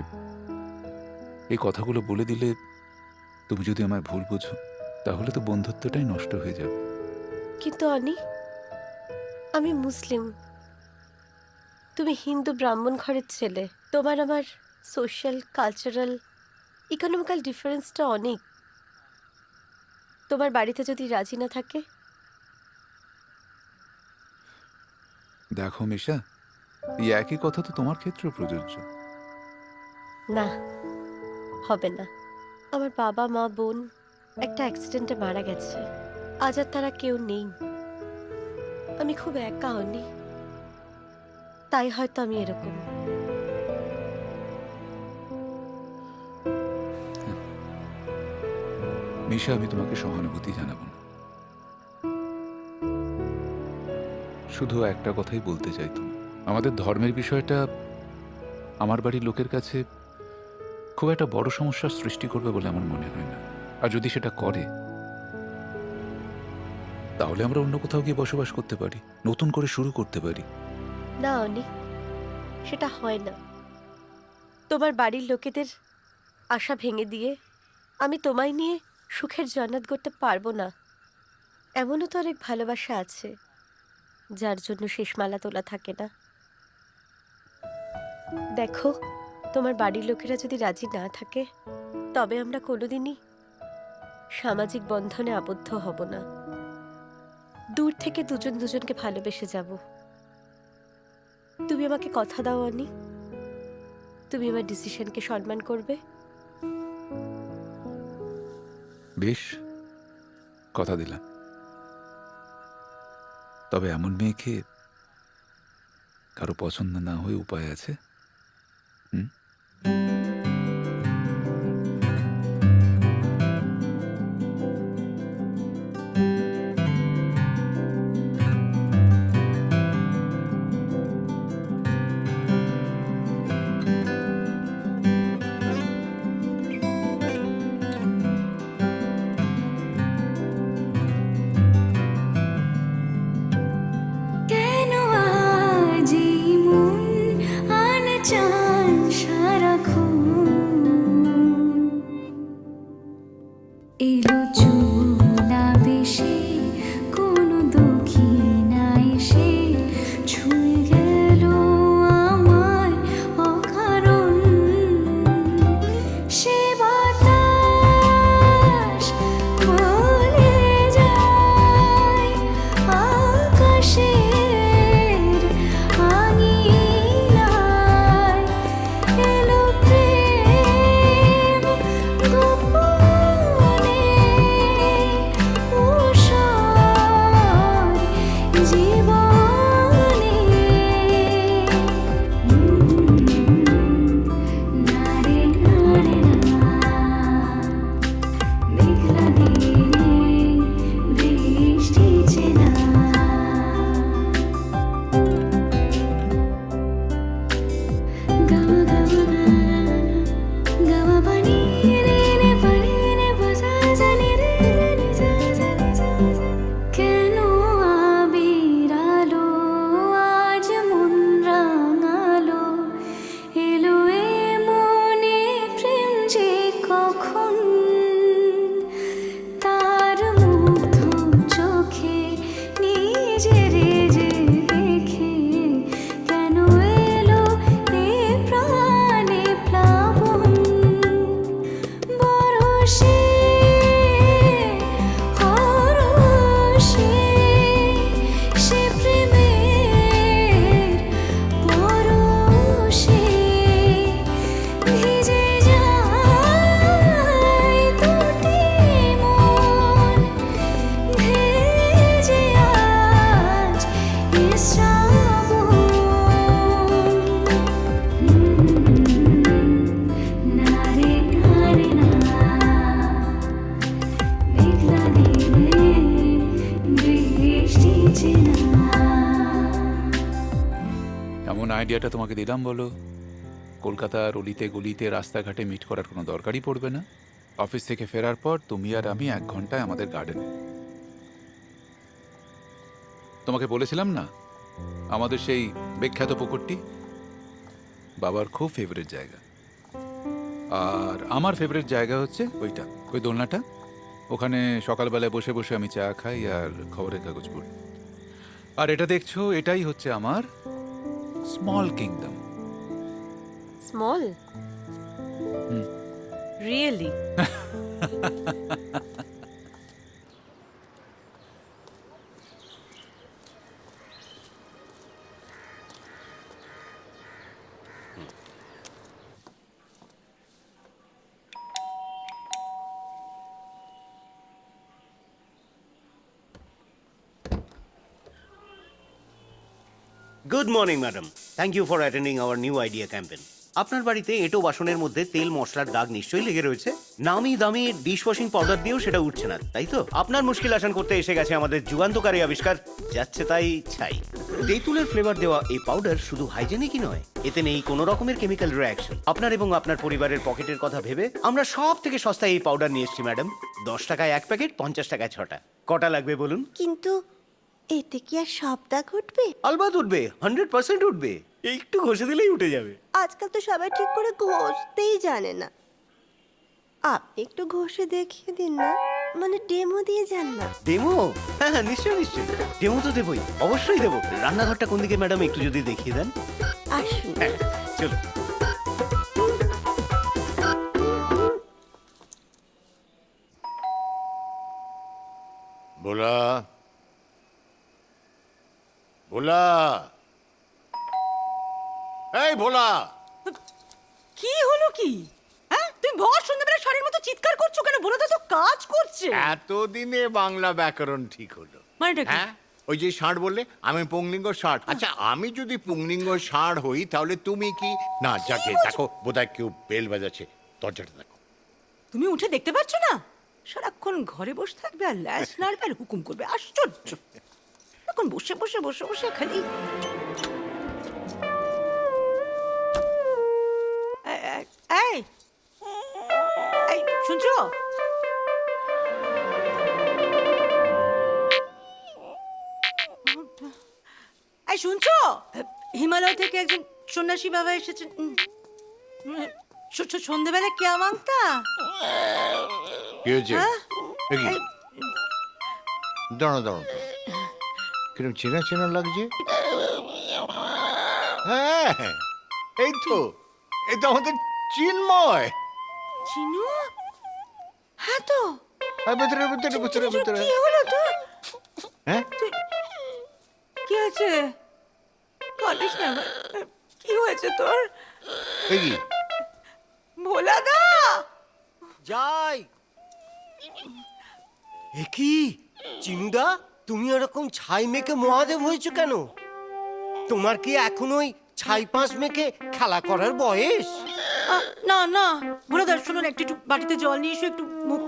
এই কথাগুলো বলে দিলে তুমি যদি আমায় ভুল বোঝো, তাহলে তো বন্ধুত্বটাই নষ্ট হয়ে যাবে। কিন্তু অনি, আমি মুসলিম, তুমি হিন্দু ব্রাহ্মণ ঘরের ছেলে, তোমার আমার সোশ্যাল, কালচারাল, ইকোনমিক্যাল ডিফারেন্সটা অনেক। তোমার বাড়িতে যদি রাজি না থাকে? দেখো মিশা, এই একই কথা তো তোমার ক্ষেত্রেও প্রযোজ্য। না, হবে না। আমার বাবা, মা, বোন একটা অ্যাক্সিডেন্টে মারা গেছে, আজ আর তারা কেউ নেই। আমি খুব একা অনি, তাই হয়তো আমি এরকম। মিশা, আমি তোমাকে সহানুভূতি জানাবো না, শুধু একটা কথাই বলতে চাই। তুমি আমাদের ধর্মের বিষয়টা আমার বাড়ির লোকের কাছে খুব একটা বড় সমস্যার সৃষ্টি করবে বলে আমার মনে হয় না। আর যদি সেটা করে, তাহলে আমরা অন্য কোথাও গিয়ে বসবাস করতে পারি, নতুন করে শুরু করতে পারি। না অনি, সেটা হয় না। তোমার বাড়ির লোকেদের আশা ভেঙে দিয়ে আমি তোমায় নিয়ে সুখের জান্নাত করতে পারবো না। এমনও তো অনেক ভালোবাসা আছে যার জন্য শেষমালা তোলা থাকে না। দেখো, তোমার বাড়ির লোকেরা যদি রাজি না থাকে, তবে আমরা কোনোদিনই সামাজিক বন্ধনে আবদ্ধ হব না। দূর থেকে দুজন দুজনকে ভালোবেসে যাব। তুমি আমাকে কথা দাও অনি, তুমি আমার ডিসিশনকে সম্মান করবে? বেশ, কথা দিলাম। তবে এমন মেয়েকে কারো পছন্দ না হয়ে উপায় আছে? কেন আজ এই মন আনচান সারাক্ষণ এমন আইডিয়াটা তোমাকে দিলাম বলো, কলকাতার অলিতে গলিতে রাস্তাঘাটে মিট করার কোনো দরকারই পড়বে না। অফিস থেকে ফেরার পর তুমি আর আমি 1 ঘন্টায় আমাদের গার্ডেনে। তোমাকে বলেছিলাম না আমাদের সেই বিখ্যাত পুকুরটি বাবার খুব ফেভারিট জায়গা, আর আমার ফেভারিট জায়গা হচ্ছে ওইটা, ওই দোলনাটা। ওখানে সকালবেলায় বসে বসে আমি চা খাই আর খবরের কাগজ পড়ি। আর এটা দেখছো, এটাই হচ্ছে আমার small kingdom. Small really? Good morning madam, thank you for attending our new idea campaign. আপনার বাড়িতে এঁটো বাসনের মধ্যে তেল মশলার দাগ নিশ্চয়ই লেগে রয়েছে। নামি দামি ডিশ ওয়াশিং পাউডার দিয়েও সেটা উঠছে না, তাই তো? আপনার মুশকিল আসান করতে এসে গেছে আমাদের যুগান্তকারী আবিষ্কার, যাচ্ছে তাই ছাই। তেঁতুলের ফ্লেভার দেওয়া এই পাউডার শুধু হাইজেনিকই নয়, এতে নেই কোনো রকমের কেমিক্যাল রিঅ্যাকশন। আপনার এবং আপনার পরিবারের পকেটের কথা ভেবে আমরা সব থেকে সস্তায় এই পাউডার নিয়ে এসেছি ম্যাডাম। 10 টাকায় 1 প্যাকেট, 50 টাকায় 6টা। কটা লাগবে বলুন? কিন্তু এতে কি আর সব দাগ উঠবে? আলবাত উঠবে, 100% উঠবে। একটু ঘষে দিলেই উঠে যাবে। আজকাল তো সবাই ঠিক করে ঘষতেই জানে না। আপনি একটু ঘষে দেখিয়ে দিন না, মানে ডেমো দিয়ে যান না। ডেমো? হ্যাঁ হ্যাঁ, নিশ্চয়ই নিশ্চয়ই, ডেমো তো দেবই, অবশ্যই দেবো। রান্নাঘরটা কোন দিকে ম্যাডাম, একটু যদি দেখিয়ে দেন। আসুন। হ্যাঁ, চলো। ভোলা, ভোলা, এই ভোলা, কি হলো কি? হ্যাঁ, তুমি ভর সন্ধ্যাবেলা শাড়ির মতো চিৎকার করছো কেন? বলো তো, কাজ করছে। এতদিনে বাংলা ব্যাকরণ ঠিক হলো। মানেটা কি? হ্যাঁ, ওই যে ষাঁড় বললে, আমি পুংলিঙ্গ ষাঁড়। আচ্ছা, আমি যদি পুংলিঙ্গ ষাঁড় হই তাহলে তুমি কি? না, যাকে দেখো বোধহয় কেউ বেল বাজাচ্ছে, দরজাটা দেখো। তুমি উঠে দেখতে পাচ্ছ না? সারাক্ষণ ঘরে বসে থাকবে আর ল্যাস নাড়বে আর হুকুম করবে। আশ্চর্য! এখন বসে বসে বসে বসে খালি এই এই শুনছো? এই শুনছো? হিমালয় থেকে একজন সন্ন্যাসী বাবা এসেছেন। সন্ধ্যেবেলা কে মাংতা? কি হয়েছে? দাঁড়ো দাঁড়ো, কিরম চেনা চেনা লাগছে। হ্যাঁ, এই তো আমাদের চিন্ময়। চিনু? হ্যাঁ তো। ভেতরে ভেতরে ভেতরে ভেতরে। কি হলো তো? হ্যাঁ, কি হয়েছে? কাঁদিস না। কি হয়েছে তোর? এই কি? ভোলা দা যাই। এ কি চিনুদা, তুমি এরকম ছাই মেখে মহাদেব হয়েছো কেন? তোমার কি এখন ওই ছাই পাঁচ মেখে খেলা করার বয়স? না না ভোলা দা, শুনুন, একটু বাটিতে জল নিয়ে এসো, একটু মুখ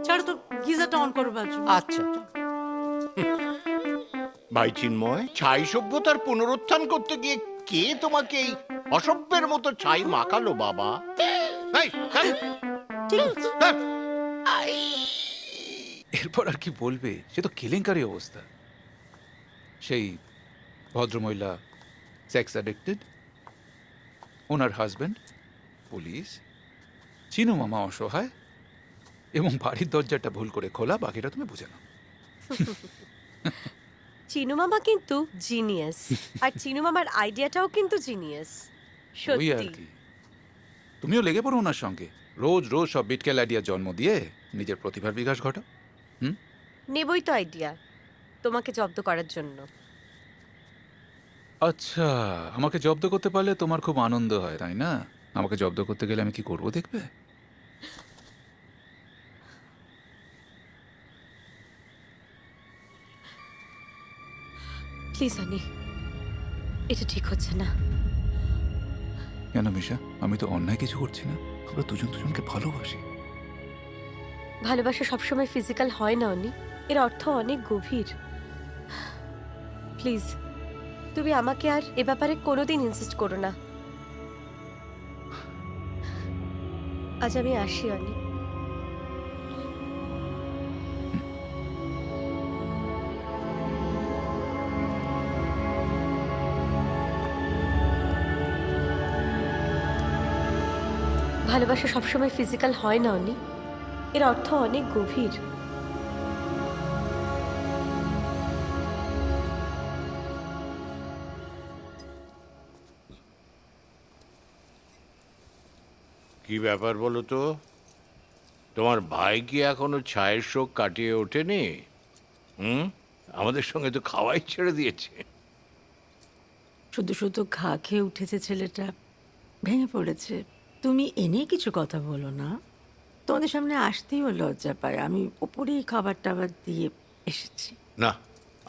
ছাড়ো তো, গিজারটা অন করো বাজু। আচ্ছা। ভাই চিন্ময়, ছাই সভ্যতার পুনরুত্থান করতে গিয়ে কে তোমাকে এই অসভ্যের মতো ছাই মাখালো বাবা? এরপর আর কি বলবে, সে তো কেলেঙ্কারি অবস্থা। সেই ভদ্রমহিলা সেক্স অ্যাডিক্টেড, ওনার হাজব্যান্ড পুলিশ, চিনু মামা অসহায়, এবং বাড়ির দরজাটা ভুল করে খোলা। বাকিটা তুমি বুঝে নাও। চিনু মামা কিন্তু জিনিয়াস, আর চিনু মামার আইডিয়াটাও কিন্তু জিনিয়াস। ওই আর কি, তুমিও লেগে পড়ো ওনার সঙ্গে, রোজ রোজ সব বিটকেল আইডিয়া জন্ম দিয়ে নিজের প্রতিভার বিকাশ ঘটাও। নেবই তো আইডিয়া তোমাকে জব্দ করার জন্য। আচ্ছা, আমাকে জব্দ করতে পারলে তোমার খুব আনন্দ হয়, তাই না? আমাকে জব্দ করতে গেলে আমি কি করবো দেখবে? প্লিজ অনি, এটা ঠিক হচ্ছে না। কেন মিশা, আমি তো অন্যায় কিছু করছি না। আমরা দুজন দুজনকে ভালোবাসি। ভালোবাসা সবসময় ফিজিক্যাল হয় না অনি, এর অর্থ অনেক গভীর। প্লিজ তুমি আমাকে আর এ ব্যাপারে কোনোদিন ইনসিস্ট করো না। আজ আমি আসি অনি। ভালোবাসা সবসময় ফিজিক্যাল হয় না অনি, এর অর্থ অনেক গভীর। কি ব্যাপার বলো তো? তোমার ভাই কি এখনো ছায়ের শোক কাটিয়ে ওঠেনি? আমাদের সঙ্গে তো খাওয়াই ছেড়ে দিয়েছে। শুধু শুধু ঘা খেয়ে উঠেছে ছেলেটা, ভেঙে পড়েছে। তুমি এ নিয়ে কিছু কথা বলো না। তোমাদের সামনে আসতেই ও লজ্জা পায়। আমি ওপরেই খাবার টাবার দিয়ে এসেছি। না,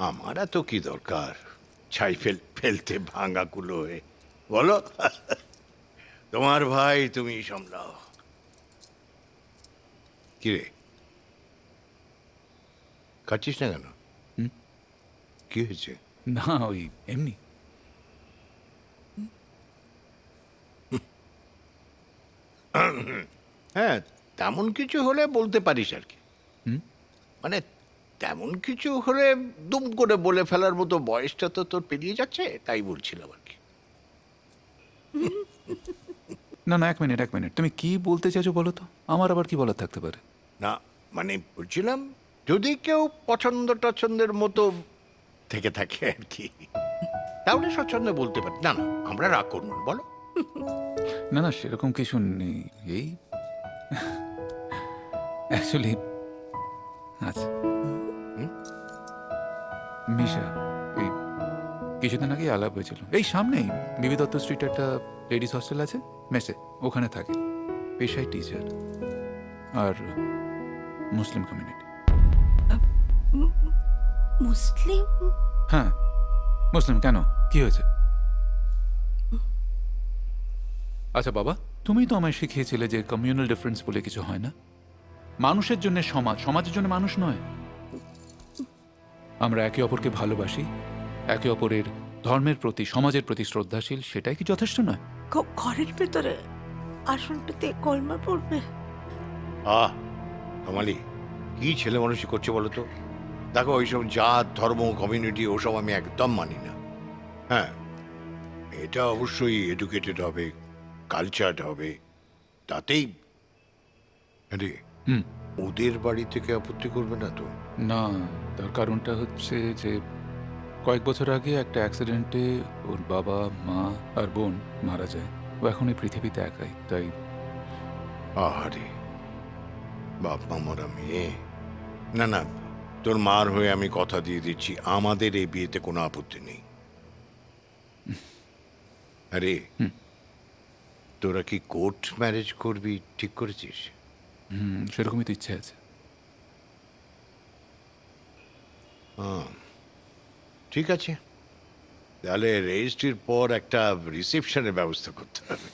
আমার তো কি দরকার ছাই ফেলতে ভাঙা কুলো হয়ে। বলো, তোমার ভাই তুমি সামলাও। কিরে, খাচ্ছিস না কেন? কি হয়েছে? না, ওই এমনি। হ্যাঁ, তেমন কিছু হলে বলতে পারিস আর কি। মানে তেমন কিছু হলে দুম করে বলে ফেলার মতো বয়সটা তো তোর পেরিয়ে যাচ্ছে, তাই বলছিলাম আর কি। না না, এক মিনিট। তুমি কি বলতে চাইছো বলো তো? আমার আবার কি বলার থাকতে পারে? না মানে বলছিলাম, যদি কেউ পছন্দের মতো থেকে থাকে আর কি, তাহলে স্বচ্ছন্দে বলতে পারি। না না, আমরা রাগ করবো না, বলো। না না, সেরকম কিছু নেই। এই অ্যাকচুয়ালি আচ্ছা মিশা, এই কিছুদিন আগে আলাপ হয়েছিল। এই সামনেই বিবি দত্ত স্ট্রিটে একটা লেডিস হস্টেল আছে, মেসে, ওখানে থাকে। পেশায় টিচার, আর মুসলিম কমিউনিটি। মুসলিম? হ্যাঁ মুসলিম। কেন, কি হয়েছে? আচ্ছা বাবা, তুমি তো আমায় শিখিয়েছিলে যে কমিউনাল ডিফারেন্স বলে কিছু হয় না। মানুষের জন্য সমাজ, সমাজের জন্য মানুষ নয়। আমরা একে অপরকে ভালোবাসি, একে অপরের ধর্মের প্রতি, সমাজের প্রতি শ্রদ্ধাশীল, সেটাই কি যথেষ্ট নয়? ঘরের ভেতরে আসনটাতে কলমা পড়বে? কমালি, কি ছেলে মানুষই করছে বলো তো? দেখো, ওইসব জাত, ধর্ম, কমিউনিটি ওসব আমি একদম মানি না। হ্যাঁ, এটা অবশ্যই এডুকেটেড হবে, কালচার্ড হবে, তাতেই। আরে ওদের বাড়ি থেকে আপত্তি করবে না তো? না, তার কারণটা হচ্ছে যে কয়েক বছর আগে একটা অ্যাক্সিডেন্টে ওর বাবা, মা আর বোন মারা যায়। ও এখন এই পৃথিবীতে একাই, তাই। আরে বাপ মা মরা মেয়ে। না না, তোর মার হয়ে আমি কথা দিয়ে দিচ্ছি, আমাদের এই বিয়েতে কোনো আপত্তি নেই। আরে তোরা কি কোর্ট ম্যারেজ করবি ঠিক করেছিস? সেরকমই তো ইচ্ছে আছে। ঠিক আছে, তাহলে রেজিস্ট্রির পর একটা রিসেপশনের ব্যবস্থা করতে হবে।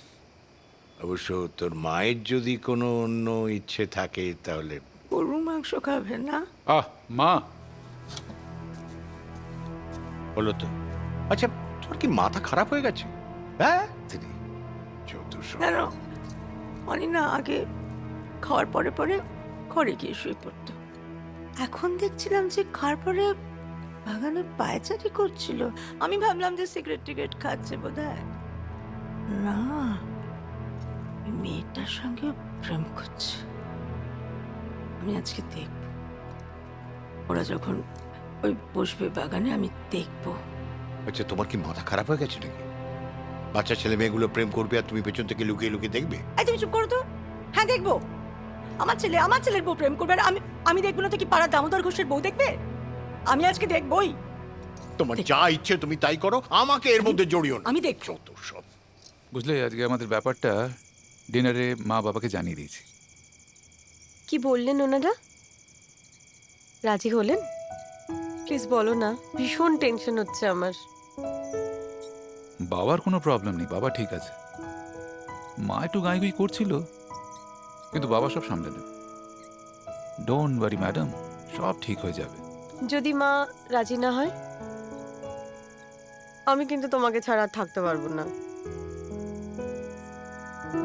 অবশ্য তোর মায়ের যদি কোনো অন্য ইচ্ছে থাকে তাহলে। গরুর মাংস খাবে না? মা বলো তো। আচ্ছা, তোর কি মাথা খারাপ হয়ে গেছে? হ্যাঁ, কেন? অনি না আগে খাওয়ার পরে পরে ঘরে গিয়ে শুয়ে পড়তো। এখন দেখছিলাম যে খাওয়ার পরে বাগানে পায়চারি করছিল। আমি ভাবলাম যে সিগারেট খাচ্ছে বোধহয়। না, মেয়েটার সঙ্গে প্রেম করছে। আমি আজকে দেখব, ওরা যখন ওই বসবে বাগানে, আমি দেখব। আচ্ছা, তোমার কি মাথা খারাপ হয়ে গেছে নাকি? বাচ্চা ছেলে মেয়েগুলো প্রেম করবে আর তুমি পেছন থেকে লুকিয়ে লুকিয়ে দেখবে? এই তুমি চুপ করো তো। হ্যাঁ দেখবো, আমার ছেলের বউ প্রেম করবে আর আমি দেখবো না তো কি পাড়া দামোদর ঘোষের বউ দেখবে? আমি আজকে দেখবই। তোমার যা ইচ্ছে তুমি তাই করো, আমাকে এর মধ্যে জড়িও না। আমি দেখছো তো সব। বুঝলে, আজকে আমাদের ব্যাপারটা ডিনারে মা বাবাকে জানিয়ে দিয়েছি। কি বললেন ওনারা? রাজি হলেন? প্লিজ বলো না, ভীষণ টেনশন হচ্ছে আমার। বাবার কোনো প্রবলেম নেই, বাবা ঠিক আছে। মা একটু গাঁই করছিল, কিন্তু বাবা সব সামলে নেবে। ডোন্ট ওয়ারি ম্যাডাম, সব ঠিক হয়ে যাবে। যদি মা রাজি না হয়, আমি কিন্তু তোমাকে ছাড়া আর থাকতে পারবো না।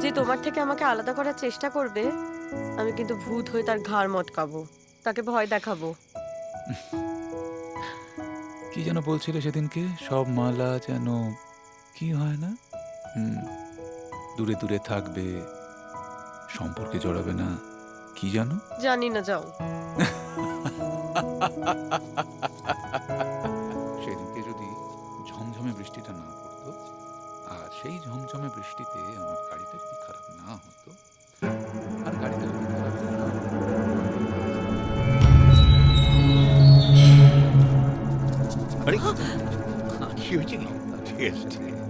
যে তোমার থেকে আমাকে আলাদা করার চেষ্টা করবে, আমি কিন্তু ভূত হয়ে তার ঘাড় মটকাবো, তাকে ভয় দেখাবো। কি যেন বলছিলে সেদিনকে, সব মালা যেন কি হয় না, দূরে দূরে থাকবে, সম্পর্কে জড়াবে না, কি জানো? জানি না, যাও। সেদিনকে যদি ঝমঝমে বৃষ্টিটা না পড়তো, আর সেই ঝমঝমে বৃষ্টিতে আমার গাড়িটা যদি খারাপ না হতো, আর গাড়িটা যদি খারাপ না হতো, আরে কি হয়েছে কি? ঠিক আছে, ঠিক আছে।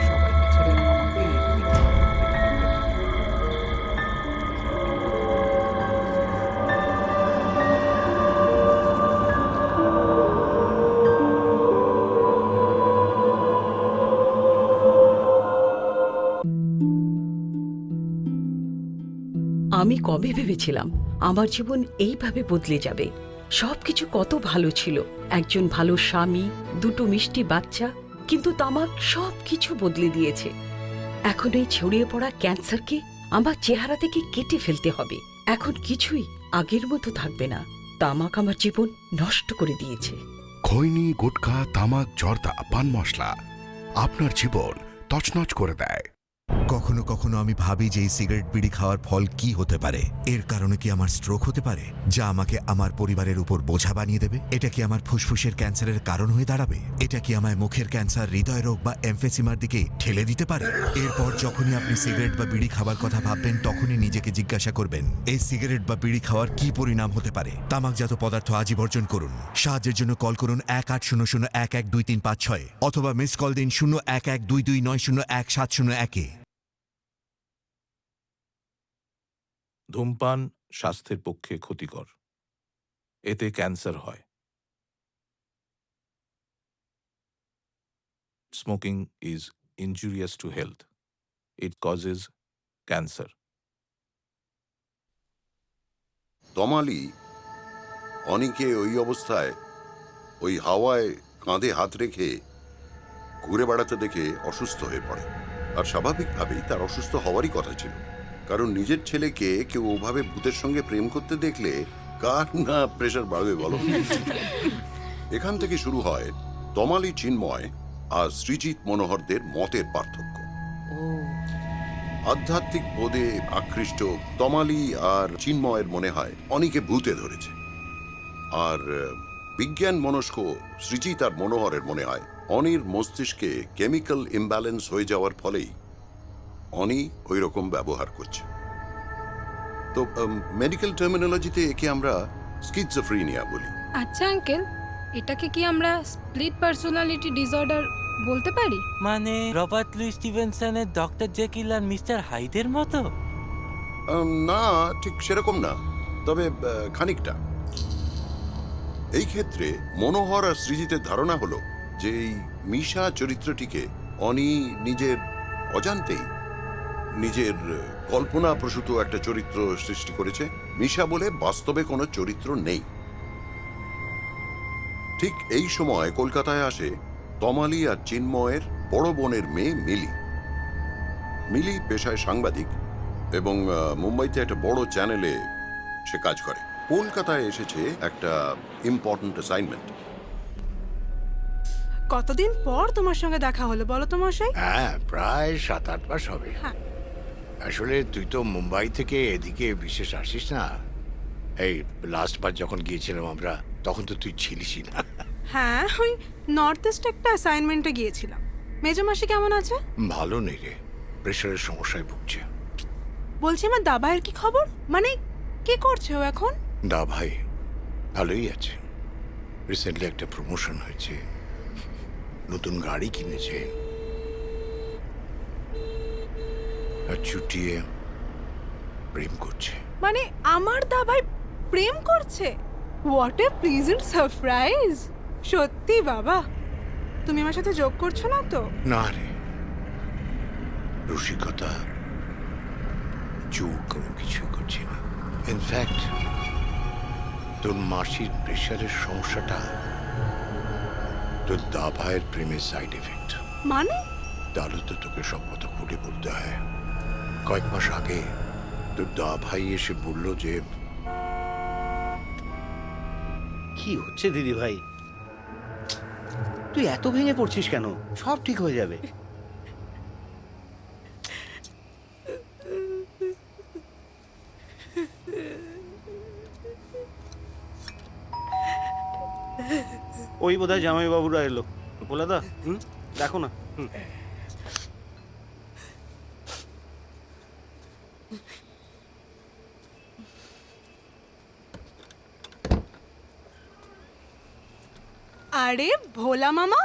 সবাইকে ছেড়ে আমাকে যদি আমি কবে ভেবেছিলাম আমার জীবন এইভাবে বদলে যাবে। সবকিছু কত ভালো ছিল, একজন ভালো স্বামী, দুটো মিষ্টি বাচ্চা, কিন্তু তামাক সবকিছু বদলে দিয়েছে। এখন এই ছড়িয়ে পড়া ক্যান্সারকে আমার চেহারা থেকে কেটে ফেলতে হবে। এখন কিছুই আগের মতো থাকবে না। তামাক আমার জীবন নষ্ট করে দিয়েছে। খৈনি, গুটখা, তামাক, জর্দা, পান মশলা আপনার জীবন তছনছ করে দেয়। কখনো কখনো আমি ভাবি যে এই সিগারেট বিড়ি খাওয়ার ফল কি হতে পারে। এর কারণে কি আমার স্ট্রোক হতে পারে, যা আমাকে আমার পরিবারের উপর বোঝা বানিয়ে দেবে? এটা কি আমার ফুসফুসের ক্যান্সারের কারণ হয়ে দাঁড়াবে? এটা কি আমায় মুখের ক্যান্সার, হৃদয় রোগ বা এমফেসিমার দিকে ঠেলে দিতে পারে? এরপর যখনই আপনি সিগারেট বা বিড়ি খাওয়ার কথা ভাববেন, তখনই নিজেকে জিজ্ঞাসা করবেন, এই সিগারেট বা বিড়ি খাওয়ার কি পরিণাম হতে পারে। তামাকজাত পদার্থ আজই বর্জন করুন। সাহায্যের জন্য কল করুন 1800-112356 অথবা মিস কল দিন 0112290170 ধূমপান স্বাস্থ্যের পক্ষে ক্ষতিকর, এতে ক্যান্সার হয়। Smoking is injurious to health, it causes cancer. Tamali অনেকে ওই অবস্থায় ওই হাওয়ায় কাঁধে হাত রেখে ঘুরে বেড়াতে দেখে অসুস্থ হয়ে পড়ে। আর স্বাভাবিকভাবেই তার অসুস্থ হওয়ারই কথা ছিল, কারণ নিজের ছেলেকে কেউ ওভাবে ভূতের সঙ্গে প্রেম করতে দেখলে কার না প্রেশার বাড়বে বলো। এখান থেকে শুরু হয় তমালি, চিন্ময় আর সৃজিত মনোহরদের মতের পার্থক্য। আধ্যাত্মিক বোধে আকৃষ্ট তমালি আর চিন্ময়ের মনে হয় অনেকে ভূতে ধরেছে, আর বিজ্ঞান মনস্ক সৃজিত আর মনোহরের মনে হয় অনির মস্তিষ্কে কেমিক্যাল ইমব্যালেন্স হয়ে যাওয়ার ফলেই অনি ওই রকম ব্যবহার করছে। তো মেডিকেল টার্মিনোলজিতে একে আমরা স্কিজোফ্রেনিয়া বলি। আচ্ছা আঙ্কেল, এটাকে কি আমরা স্প্লিট পার্সোনালিটি ডিসঅর্ডার বলতে পারি? মানে রবার্ট লুই স্টিভেনসনের ডক্টর জেকিল আর মিস্টার হাইডের মতো? না, ঠিক সেরকম না, তবে খানিকটা। এই ক্ষেত্রে মনোহর আর সৃজিতের ধারণা হলো যে এই মিশা চরিত্রটিকে অনি নিজের অজান্তেই নিজের কল্পনাপ্রসূত একটা চরিত্র সৃষ্টি করেছে। মিশা বলে বাস্তবে কোনো চরিত্র নেই। ঠিক এই সময় কলকাতায় আসে তমালি আর চিন্ময়ের বড় বোনের মেয়ে মিলি। মিলি পেশায় সাংবাদিক এবং মুম্বাইতে একটা বড় চ্যানেলে সে কাজ করে। কলকাতায় এসেছে একটা ইম্পর্ট্যান্ট অ্যাসাইনমেন্ট। কতদিন পর তোমার সঙ্গে দেখা হলো বলো তো মশাই? হ্যাঁ, প্রায় 7-8 মাস হবে। হ্যাঁ। আসলে তুই তো মুম্বাই থেকে এদিকে বিশেষ আসিস না। এই লাস্ট বার যখন গিয়েছিলাম আমরা, তখন তো তুই ছিলিসই না। হ্যাঁ, ওই নর্থ ইস্ট একটা অ্যাসাইনমেন্টে গিয়েছিলাম। মেজো মাসি কেমন আছে? ভালো নেই রে, প্রেশারের সমস্যায় ভুগছে। বলছি আমার দাবাইয়ের কি খবর? মানে কি করছে ও এখন? দা ভাই ভালোই আছে। রিসেন্টলি একটা প্রমোশন হয়েছে, নতুন গাড়ি কিনেছে, আর চুটিয়ে প্রেম করছে। মানে আমার দাভাই প্রেম করছে? What a pleasant surprise! সত্যি বাবা, তুমি আমার সাথে যোগ করছো না তো? না রে, রসিকতা যোগ কোনো কিছু করছি না। ইনফ্যাক্ট তোর মাসির প্রেশারের সমস্যাটা তোর দাভাইয়ের প্রেমের সাইড এফেক্ট। মানে? তাহলে তো তোকে সব কথা খুলে বলতে হয়। কয়েক মাস আগে তোর দাভাই এসে বলল যে কি হচ্ছে দিদি ভাই? তুই এত ভেঙে পড়ছিস কেন? সব ঠিক হয়ে যাবে। ওই বোধহয় জামাই বাবুরা এলো। বলে দা, দেখো না। আরে ভোলা মামা,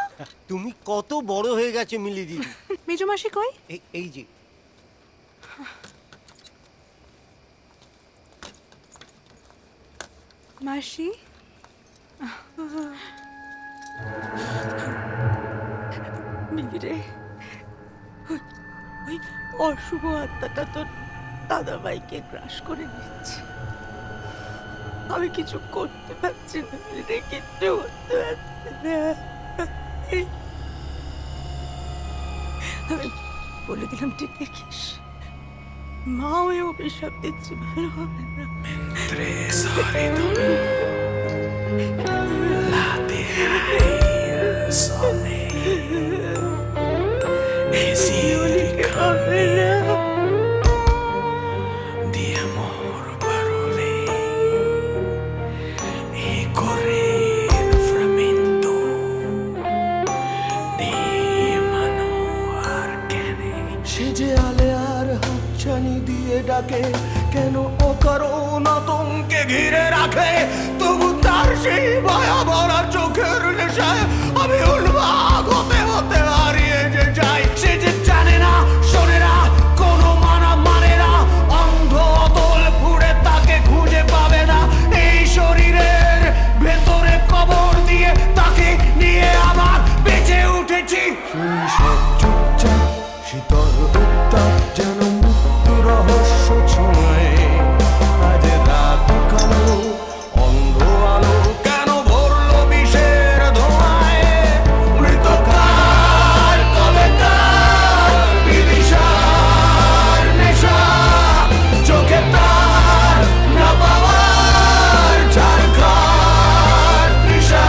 তুমি কত বড় হয়ে গেছে মিলি দিদি। মেজো মাসি কই? এই যে মাসি, মিলি রে, ওই অশুভ আত্মাটা তোর দাদা ভাইকে গ্রাস করে নিচ্ছে। আমি কিছু করতে পারছি না মিলি রে, কিচ্ছু করতে পারছি না। আমি বলে দিলাম, ঠিক দেখিস, মা ওই অভিশাপ দিচ্ছি, ভালো হবে না। ডাকে কেন অকারণ আতঙ্কে ঘিরে রাখে, তবু তার সেই মায়া ভরা চোখের নেশায় আমি উন্মাদ হতে হতে হারিয়ে যে যাই। সে যে জানে না, শোনে না, কোনো মানা মানে না, অন্ধ অতল পুড়ে তাকে খুঁজে পাবে না। এই শরীরের ভেতরে কবর দিয়ে তাকে নিয়ে আবার বেঁচে উঠেছি। সব চুপচাপ শীতল উত্তাপ যেন রহস্য ছুঁয়ে আজ রাত কালো অন্ধ আলো কেন ভরলো বিষের ধোঁয়ায়। মৃতকার কবে তার বিদিশার নেশা, চোখে তার না পাওয়ার ঝাড়খার তৃষা।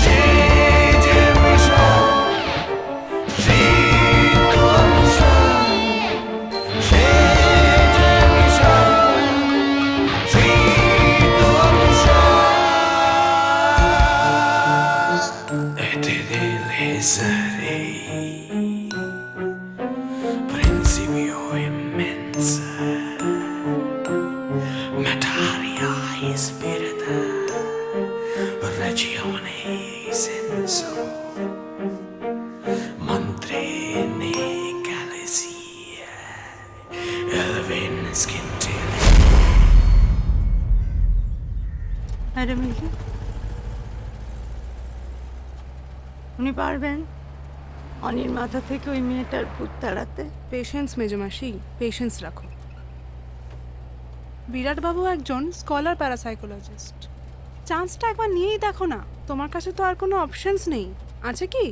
সেই যে মিশা, সেই principio immensa, materia spirita, regione senso, mantre ne galaxia, elven scintilla. আরে মিলি, উনি পারবেন অনির মাথা থেকে ওই মেয়েটার ভূত তাড়াতে? পেশেন্স মেজো মাসি, পেশেন্স রাখো। বিরাট বাবু একজন স্কলার প্যারাসাইকোলজিস্ট। চান্সটা একবার নিয়েই দেখো না, তোমার কাছে তো আর কোনো অপশনস নেই, আছে কি?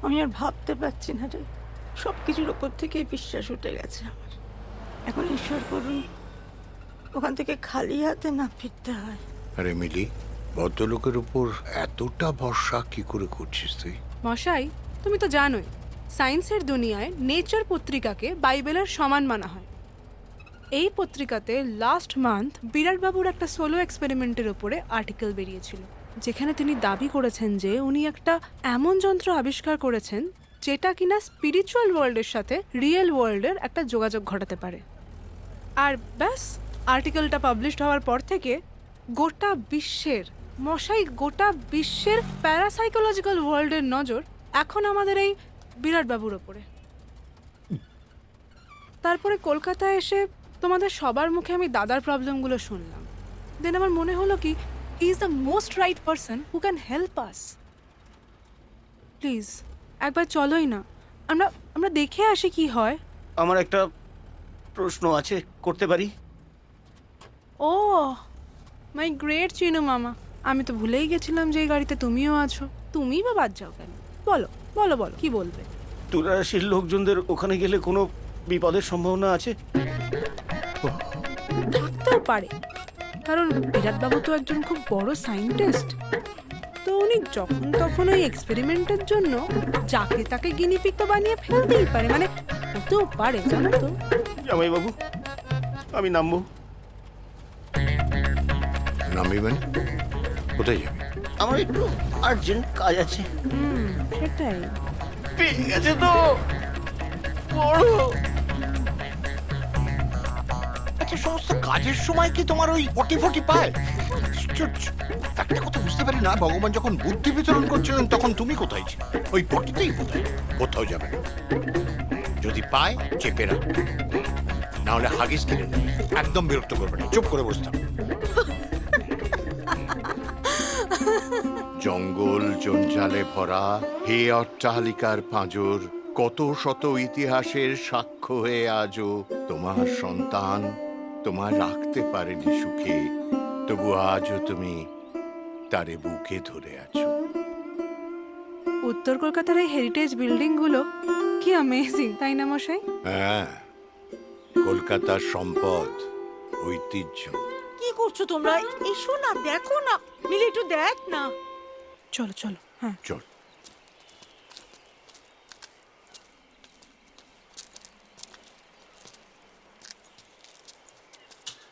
আমি আর ভাবতে পারছি না রে, সব কিছুর ওপর থেকে বিশ্বাস উঠে গেছে আমার। এখন ঈশ্বর করুন ওখান থেকে খালি হাতে না ফিরতে হয়। আরে মিলি, ভদ্রলোকের উপর এতটা ভরসা কি করে করছিস তুই? মশাই, তুমি তো জানোই সায়েন্সের দুনিয়ায় নেচার পত্রিকাকে বাইবেলের সমান মানা হয়। এই পত্রিকাতে লাস্ট মান্থ বিরাটবাবুর একটা সোলো এক্সপেরিমেন্টের উপরে আর্টিকেল বেরিয়েছিল, যেখানে তিনি দাবি করেছেন যে উনি একটা এমন যন্ত্র আবিষ্কার করেছেন যেটা কিনা স্পিরিচুয়াল ওয়ার্ল্ডের সাথে রিয়েল ওয়ার্ল্ডের একটা যোগাযোগ ঘটাতে পারে। আর ব্যাস, আর্টিকেলটা পাবলিশড হওয়ার পর থেকে গোটা বিশ্বের, মশাই গোটা বিশ্বের প্যারাসাইকোলজিক্যাল ওয়ার্ল্ডের নজর এখন আমাদের এই বিরাটবাবুর ওপরে। তারপরে কলকাতায় এসে তোমাদের সবার মুখে আমি দাদার প্রবলেমগুলো শুনলাম। দেন আমার মনে হলো কি he is the most right person who can help us. Please একবার চলোই না, আমরা আমরা দেখে আসি কি হয়। আমার একটা প্রশ্ন আছে, করতে পারি? ও মাই গ্রেট চিনু মামা, আমি তো ভুলেই গেছিলাম যে এই গাড়িতে তুমিও আছো। তুমিই বা বাদ যাও কেন? বলো বলো বলো, কি বলবে? তুলারাশির লোকজনদের ওখানে গেলে কোনো বিপদের সম্ভাবনা আছে? থাকতেও পারে, কারণ বিরাটবাবু তো একজন খুব বড় সায়েন্টিস্ট। তো উনি যখন তখন ওই এক্সপেরিমেন্টের জন্য যাকে তাকে গিনিপিগ তো বানিয়ে ফেলতেই পারে, মানে হতেও পারে, জানো তো। জামাইবাবু, আমি নামবো? নামবি মানে? কোথায় যাবি? আমার একটু আর্জেন্ট কাজ আছে। সেটাই। পেয়ে গেছে তো বড়। আচ্ছা, সমস্ত কাজের সময় কি তোমার ওই পটি পায়? একটা কথা বুঝতে পারি না, ভগবান যখন বুদ্ধি বিতরণ করছিলেন তখন তুমি কোথায় ছিলে? ওই পটিতেই কোথায়, কোথাও যাবে না। যদি পায় চেপে রাখ, না হলে হাগিস কিনে নেয়। একদম বিরক্ত করবে না, চুপ করে বসতাম। জঙ্গল জঞ্জালে ভরা হে অট্টালিকার পাঁজর, কত শত ইতিহাসের সাক্ষ্য হয়ে আজও তোমার সন্তান তোমার রাখতে পারেনি সুখে, তবু আজও তুমি তারে বুকে ধরে আছো। উত্তর কলকাতার এই হেরিটেজ বিল্ডিং গুলো কি অ্যামেজিং, তাই না মশাই? হ্যাঁ, কলকাতার সম্পদ, ঐতিহ্য। কি করছো তোমরা? এসো না, দেখো না, মিলে একটু দেখ না। চলো চলো, হ্যাঁ চল।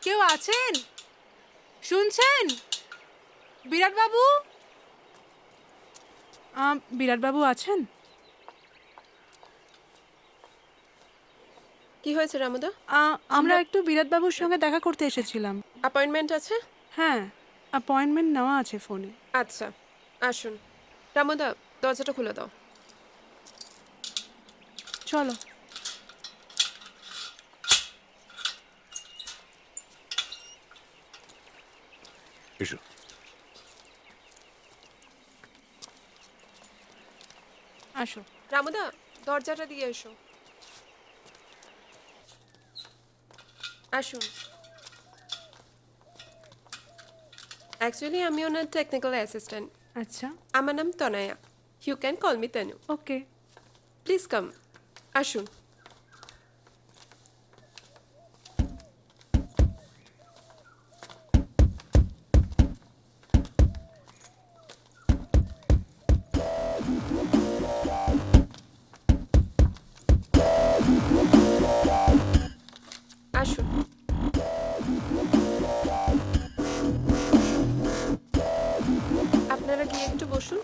কেউ আছেন? শুনছেন? বিরাটবাবু, বিরাটবাবু আছেন? কি হয়েছে রামুদা? আমরা একটু বিরাটবাবুর সঙ্গে দেখা করতে এসেছিলাম। অ্যাপয়েন্টমেন্ট আছে? হ্যাঁ, অ্যাপয়েন্টমেন্ট নেওয়া আছে ফোনে। আচ্ছা আসুন। রামুদা, দরজাটা খুলে দাও। চলো। এসো। আসো। রামুদা, দরজাটা দিয়ে এসো। আসুন। অ্যাকচুয়ালি আমি ওনার টেকনিক্যাল অ্যাসিস্ট্যান্ট। আচ্ছা। আমার নাম Tanaya. You can call me Tanu. Okay. Please come. আসুন। আসুন। আপনারা গিয়ে একটু বসুন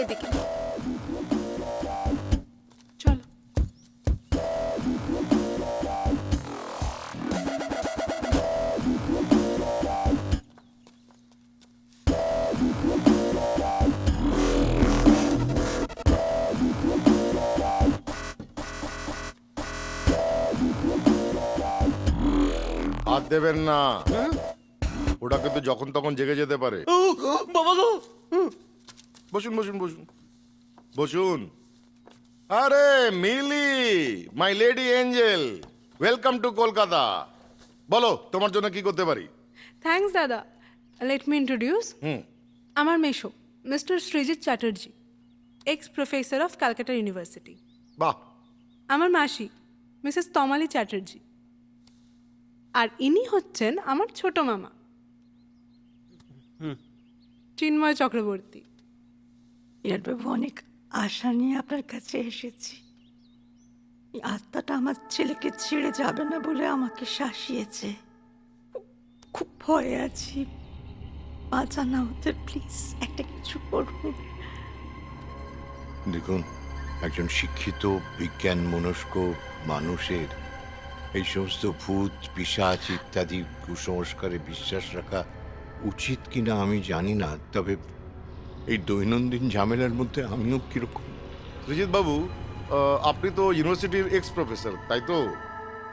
এদিকে। চলো। হাত দেবেন না, ওটা কিন্তু যখন তখন জেগে যেতে পারে। বাবা গো, বসুন বসুন বসুন বসুন। আরে Mili, my lady angel, welcome to Kolkata. বলো তোমার জন্য কি করতে পারি? থ্যাঙ্কস দাদা। Let me introduce. আমার মেশো mister Srijit Chatterjee, ex professor of Calcutta university. বাহ। আমার মাসি মিসেস তমালি চ্যাটার্জি, আর ইনি হচ্ছেন আমার ছোট মামা চিন্ময় চক্রবর্তী। বিরাটবাবু, অনেক আশা নিয়ে আপনার কাছে এসেছি। এই আত্মাটা আমার ছেলেকে ছেড়ে যাবে না বলে আমাকে শাসিয়েছে। খুব ভয়ে আছি, বাঁচান আমাদের প্লিজ, একটা কিছু করুন। দেখুন, একজন শিক্ষিত বিজ্ঞান মনস্ক মানুষের এই সমস্ত ভূত পিশাচ ইত্যাদি কুসংস্কারে বিশ্বাস রাখা উচিত কিনা আমি জানি না, তবে এই দৈনন্দিন ঝামেলার মধ্যে আমিও কিরকম। সৃজিত বাবু, আপনি তো ইউনিভার্সিটির এক্স প্রফেসর তাই তো?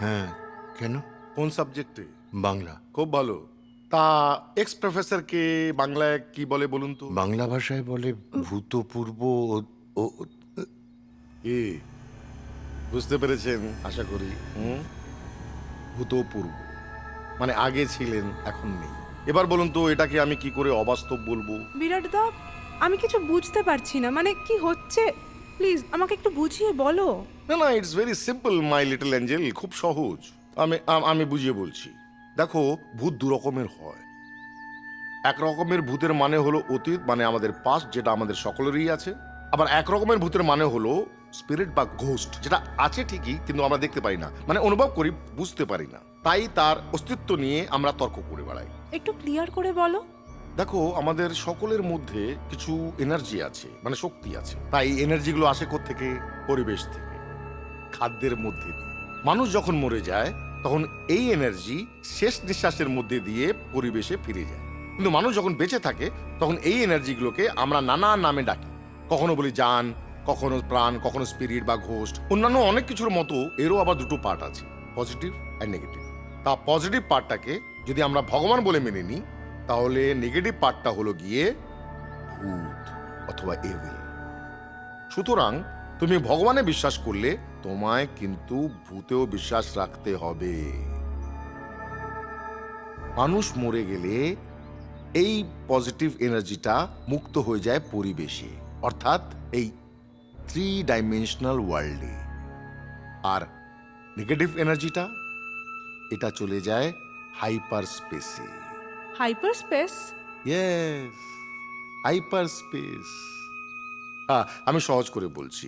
হ্যাঁ, কেন? কোন সাবজেক্টে? বাংলা। খুব ভালো। তা এক্স প্রফেসরকে বাংলায় কি বলে বলুন তো? বাংলা ভাষায় বলে ভূতপূর্ব কি বুঝতে পেরেছেন আশা করি? ভূতপূর্ব মানে আগে ছিলেন এখন নেই। এবার বলুন তো এটাকে আমি কি করে অবাস্তব বলবো? বিরাট দা, আমি কিছু বুঝতে পারছি না, মানে কি হচ্ছে, প্লিজ আমাকে একটু বুঝিয়ে বলো। না না, it's very simple my little Angel, খুব সহজ। আমি বুঝিয়ে বলছি। দেখো, ভূত দু রকমের হয়। এক রকমের ভূতের মানে হলো অতীত, মানে আমাদের পাস্ট, যেটা আমাদের সকলেরই আছে। আবার এক রকমের ভূতের মানে হলো স্পিরিট বা ঘোস্ট, যেটা আছে ঠিকই কিন্তু আমরা দেখতে পারি না, মানে অনুভব করি, বুঝতে পারি না। তাই তার অস্তিত্ব নিয়ে আমরা তর্ক করে বেড়াই। একটু ক্লিয়ার করে বলো। দেখো, আমাদের সকলের মধ্যে কিছু এনার্জি আছে, মানে শক্তি আছে। তাই এনার্জিগুলো আসে কোত্থেকে? পরিবেশ থেকে, খাদ্যের মধ্যে দিয়ে। মানুষ যখন মরে যায় তখন এই এনার্জি শেষ নিঃশ্বাসের মধ্যে দিয়ে পরিবেশে ফিরে যায়। কিন্তু মানুষ যখন বেঁচে থাকে তখন এই এনার্জিগুলোকে আমরা নানা নামে ডাকি। কখনো বলি জান, কখনো প্রাণ, কখনো স্পিরিট বা ঘোস্ট। অন্যান্য অনেক কিছুর মতো এরও আবার দুটো পার্ট আছে, পজিটিভ অ্যান্ড নেগেটিভ। তা পজিটিভ পার্টটাকে যদি আমরা ভগবান বলে মেনে নিই, তাহলে নেগেটিভ পার্টটা হলো গিয়ে ভূত অথবা এভিল। সুতরাং তুমি ভগবানে বিশ্বাস করলে তোমায় কিন্তু ভূতেও বিশ্বাস রাখতে হবে। মানুষ মরে গেলে এই পজিটিভ এনার্জিটা মুক্ত হয়ে যায় পরিবেশে, অর্থাৎ এই 3 ডাইমেনশনাল ওয়ার্ল্ডে। আর নেগেটিভ এনার্জিটা এটা চলে যায় হাইপার স্পেসে। Hyper space? Yes, hyper space. আমি সহজ করে বলছি।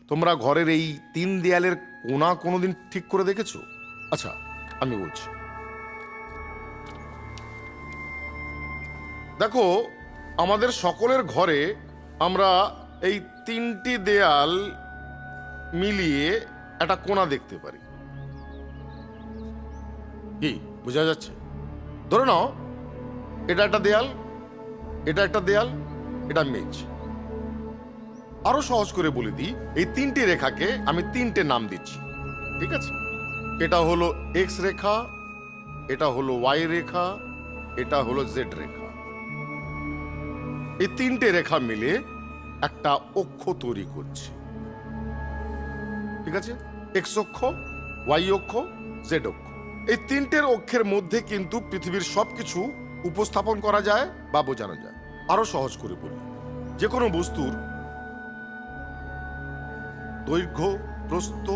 তোমরা ঘরের এই 3 দেয়ালের কোণা কোনোদিন ঠিক করে দেখেছো? আচ্ছা, আমি বলছি। দেখো, আমাদের সকলের ঘরে আমরা এই 3টি দেয়াল মিলিয়ে একটা কোণা দেখতে পারি। কি বোঝা যাচ্ছে? ধরে নাও, এটা একটা দেয়াল, এটা একটা দেয়াল, এটা মেঝ। আরো সহজ করে বলে দিই, এই 3টি রেখাকে আমি 3টে নাম দিচ্ছি, ঠিক আছে? এটা হলো এক্স রেখা, এটা হলো ওয়াই রেখা, এটা হলো জেড রেখা। এই 3টে রেখা মিলে একটা অক্ষ তৈরি করছে, ঠিক আছে? এক্স অক্ষ, ওয়াই অক্ষ, জেড অক্ষ। এই 3টের অক্ষের মধ্যে কিন্তু পৃথিবীর সবকিছু উপস্থাপন করা যায় বা বোঝানো যায়। আরো সহজ করে বলি, যে কোনো বস্তুর দৈর্ঘ্য, প্রস্থ,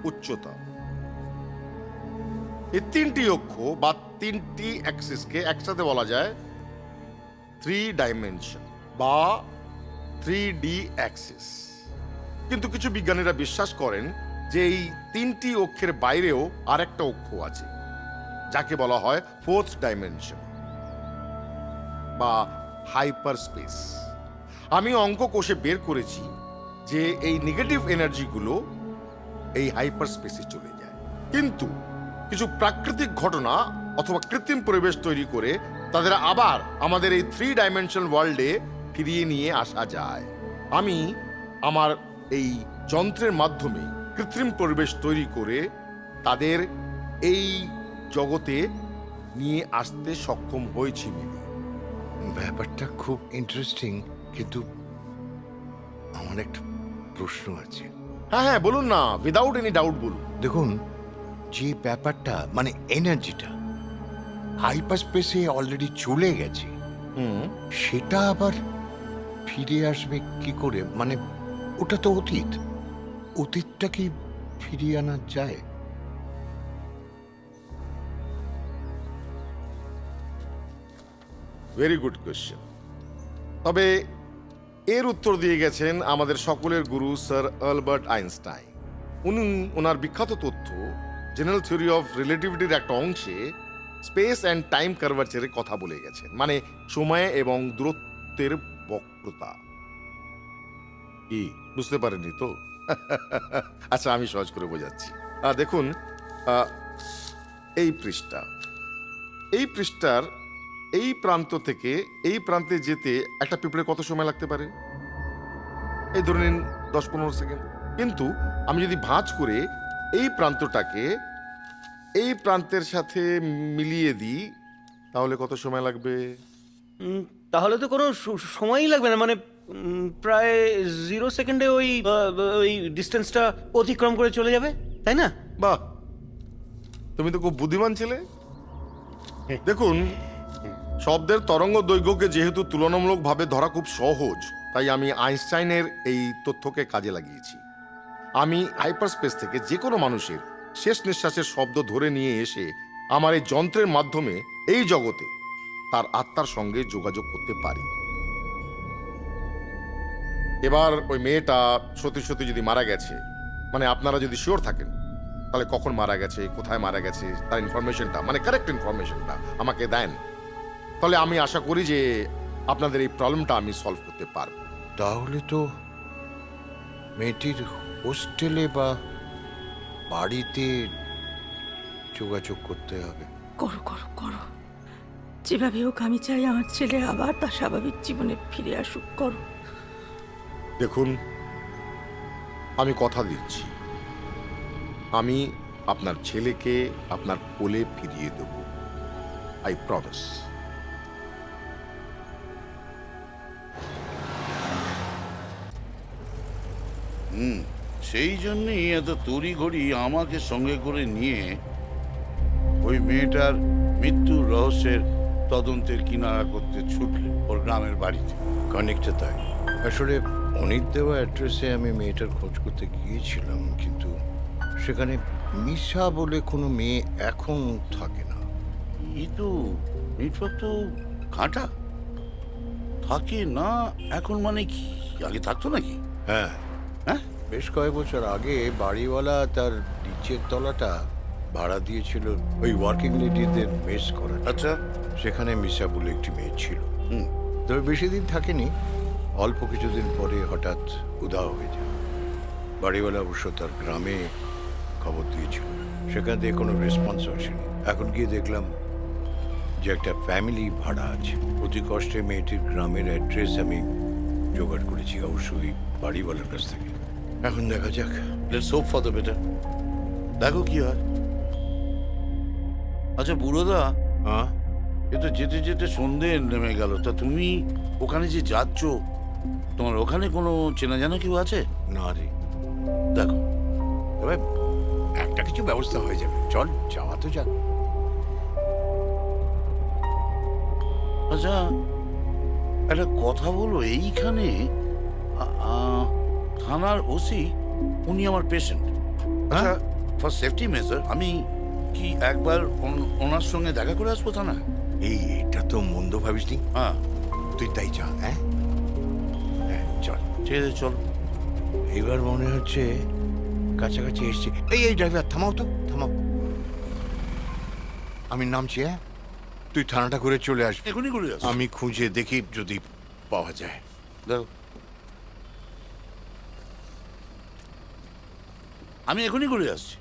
উচ্চতা, এই 3টি অক্ষ বা 3টি অ্যাক্সিসকে একসাথে বলা যায় 3 ডাইমেনশন বা 3D অ্যাক্সিস। কিন্তু কিছু বিজ্ঞানীরা বিশ্বাস করেন যে এই 3টি অক্ষের বাইরেও আরেকটা অক্ষ আছে, যাকে বলা হয় 4th ডাইমেনশন বা হাইপার স্পেস। আমি অঙ্ক কষে বের করেছি যে এই নেগেটিভ এনার্জিগুলো এই হাইপার স্পেসে চলে যায়, কিন্তু কিছু প্রাকৃতিক ঘটনা অথবা কৃত্রিম পরিবেশ তৈরি করে তাদের আবার আমাদের এই 3 ডাইমেনশন ওয়ার্ল্ডে ফিরিয়ে নিয়ে আসা যায়। আমি আমার এই যন্ত্রের মাধ্যমে কৃত্রিম পরিবেশ তৈরি করে তাদের এই জগতে নিয়ে আসতে সক্ষম হয়েছি। ব্যাপারটা খুব ইন্টারেস্টিং, কিন্তু আমার একটা প্রশ্ন আছে। হ্যাঁ হ্যাঁ, বলুন না, উইদাউট এনি ডাউট বলুন। দেখুন, যে ব্যাপারটা মানে এনার্জিটা হাইপার স্পেসে অলরেডি চলে গেছে, সেটা আবার ফিরে আসবে কি করে? মানে ওটা তো অতীত, অতীতটা কি ফিরিয়ে আনা যায়? Very good question. তবে এর উত্তর দিয়ে গেছেন আমাদের সকলের গুরু স্যার আলবার্ট আইনস্টাইন। উনি ওনার বিখ্যাত তথ্য জেনারেল থিওরি অফ রিলেটিভিটির একটা অংশে স্পেস অ্যান্ড টাইম কার্ভারচারের কথা বলে গেছেন, মানে সময় এবং দূরত্বের বক্রতা। কি বুঝতে পারেননি তো? আচ্ছা, আমি সহজ করে বোঝাচ্ছি। দেখুন, এই পৃষ্ঠার এই প্রান্ত থেকে এই প্রান্তে যেতে একটা পিঁপড়ে কত সময় লাগতে পারে? এই ধরে নিন 10-15 সেকেন্ড। কিন্তু আমি যদি ভাঁজ করে এই প্রান্তটাকে এই প্রান্তের সাথে মিলিয়ে দিই তাহলে কত সময় লাগবে? তাহলে তো কোনো সময়ই লাগবে না, মানে প্রায় 0 সেকেন্ডে ওই ডিস্টেন্সটা অতিক্রম করে চলে যাবে, তাই না? বাহ, তুমি তো খুব বুদ্ধিমান ছেলে। দেখুন, শব্দের তরঙ্গ দৈর্ঘ্যকে যেহেতু তুলনামূলকভাবে ধরা খুব সহজ, তাই আমি আইনস্টাইনের এই তথ্যকে কাজে লাগিয়েছি। আমি হাইপারস্পেস থেকে যে কোনো মানুষের শেষ নিঃশ্বাসের শব্দ ধরে নিয়ে এসে আমার এই যন্ত্রের মাধ্যমে এই জগতে তার আত্মার সঙ্গে যোগাযোগ করতে পারি। এবার ওই মেয়েটা সত্যি সত্যি যদি মারা গেছে, মানে আপনারা যদি শিওর থাকেন, তাহলে কখন মারা গেছে, কোথায় মারা গেছে, তার ইনফরমেশনটা, মানে কারেক্ট ইনফরমেশনটা আমাকে দেন, তাহলে আমি আশা করি যে আপনাদের এই প্রবলেমটা আমি সলভ করতে পারবো। তাহলে তো মেয়েটির হোস্টেলে বা বাড়িতে যোগাযোগ করতে হবে। করো করো করো, যেভাবে হোক আমি চাই আমার ছেলে আবার তার স্বাভাবিক জীবনে ফিরে আসুক। করো। দেখুন, আমি কথা দিচ্ছি, আমি আপনার ছেলেকে আপনার কোলে ফিরিয়ে দেব। I promise. সেই জন্যই এত তড়িঘড়ি আমাকে সঙ্গে করে নিয়ে ওই মেয়েটার মৃত্যুর রহস্যের তদন্তের কিনারা করতে ছুটলে ওর গ্রামের বাড়িতে। খানিকটা তাই। আসলে অনিত দেওয়া অ্যাড্রেসে আমি মেয়েটার খোঁজ করতে গিয়েছিলাম, কিন্তু সেখানে মিশা বলে কোনো মেয়ে এখন থাকে না। এই তো নেটওয়ার্ক তো ঘাঁটা থাকে না এখন, মানে কি আগে থাকতো নাকি? হ্যাঁ হ্যাঁ, বেশ কয়েক বছর আগে বাড়িওয়ালা তার নিচের তলাটা ভাড়া দিয়েছিল ওই ওয়ার্কিং লেডিদের মেস করার। আচ্ছা, সেখানে মিশা বলে একটি মেয়ে ছিল। তবে বেশি দিন থাকেনি, অল্প কিছুদিন পরে হঠাৎ উধাও হয়ে যায়। বাড়িওয়ালা অবশ্য তার গ্রামে খবর দিয়েছিল, সেখান থেকে কোনো রেসপন্স আসেনি। এখন গিয়ে দেখলাম যে একটা ফ্যামিলি ভাড়া আছে। অতি কষ্টে মেয়েটির গ্রামের অ্যাড্রেস আমি জোগাড় করেছি, অবশ্যই বাড়িওয়ালার কাছ থেকে। এখন দেখা যাক। Let's hope for the better. দেখো কি হয়। আচ্ছা বুড়োদা, হ্যাঁ, এ তো যেতে যেতে সন্ধে নেমে গেল, তা তুমি ওখানে যে যাচ্ছ, তোমার ওখানে কোনো চেনা জানা কেউ আছে? না রে, দেখো তবে একটা কিছু ব্যবস্থা হয়ে যাবে। চল, যাওয়া তো যাক। আচ্ছা একটা কথা বলো, এইখানে থানার ওসি উনি আমার পেশেন্ট। আচ্ছা, ফর সেফটি মেজার আমি কি একবার ওনার সঙ্গে দেখা করে আসবো থানায়? এটা তো মন্দ ভাবিসনি। হ্যাঁ, তুই তাই যা। হ্যাঁ হ্যাঁ, চল। ঠিক আছে, চল। এবার মনে হচ্ছে কাছাকাছি এসছি। এই এই ড্রাইভার, থামাও তো, থামাও। আমি নামছি। হ্যাঁ, তুই থানাটা করে চলে আসবি। এখনই করে আসবি। আমি খুঁজে দেখি যদি পাওয়া যায়। দেখো, আমি এখনই করে আসছি।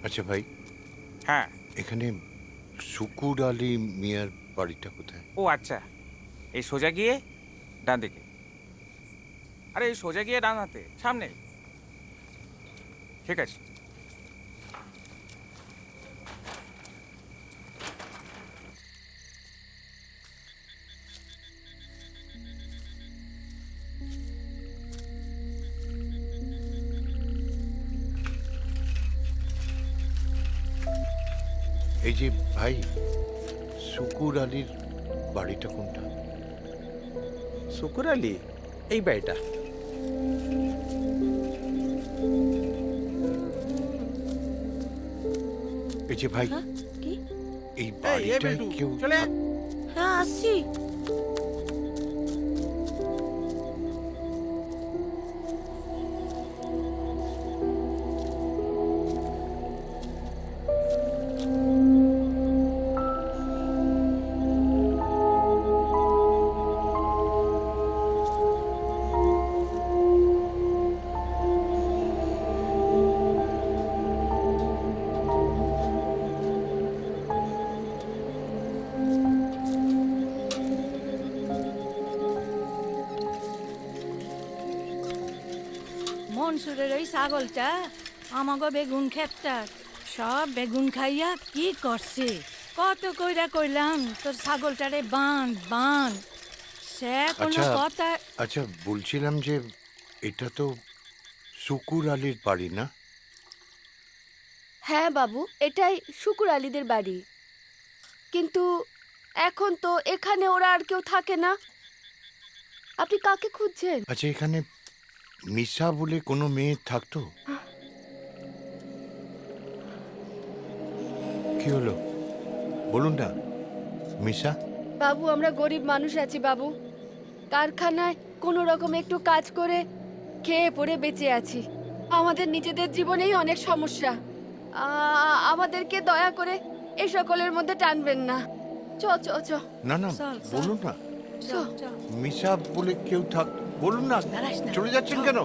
আচ্ছা ভাই, হ্যাঁ, এখানে শুকুর আলী মিয়ার বাড়িটা কোথায়? ও আচ্ছা, এই সোজা গিয়ে ডান দিকে। আরে এই সোজা গিয়ে ডান হাতে সামনে। ঠিক আছে। এই যে ভাই, শুকুর আলীর বাড়িটা কোনটা? শুকুর আলী এই বাড়িটা। এই যে ভাই, এই বাড়িটায় কেউ চলে হ্যাঁ, আসছি। ভাঙসুরের ওই ছাগলটা আমাগো বেগুন ক্ষেতটার সব বেগুন খাইয়া কি করছে। কত কইরা কইলাম তোর ছাগলটারে বাঁধ বাঁধ, সে কোনো কথা। আচ্ছা, বলছিলাম যে এটা তো শুকুর আলীর বাড়ি না? হ্যাঁ বাবু, এটাই শুকুর আলীদের বাড়ি, কিন্তু এখন তো এখানে ওরা আর কেউ থাকে না। আপনি কাকে খুঁজছেন? আচ্ছা, এখানে মিশা বলে কোনো মেয়ে থাকতো? কি হলো বলুন না মিশা। বাবু, আমরা গরিব মানুষ আছি বাবু, কারখানায় কোনো রকম একটু কাজ করে খেয়ে পড়ে বেঁচে আছি। আমাদের নিজেদের জীবনেই অনেক সমস্যা, আমাদেরকে দয়া করে এই সকলের মধ্যে টানবেন না। চ চ চ। না না, বলুন না মিশা বলে কেউ থাক, বলুন না, চলে যাচ্ছেন কেন?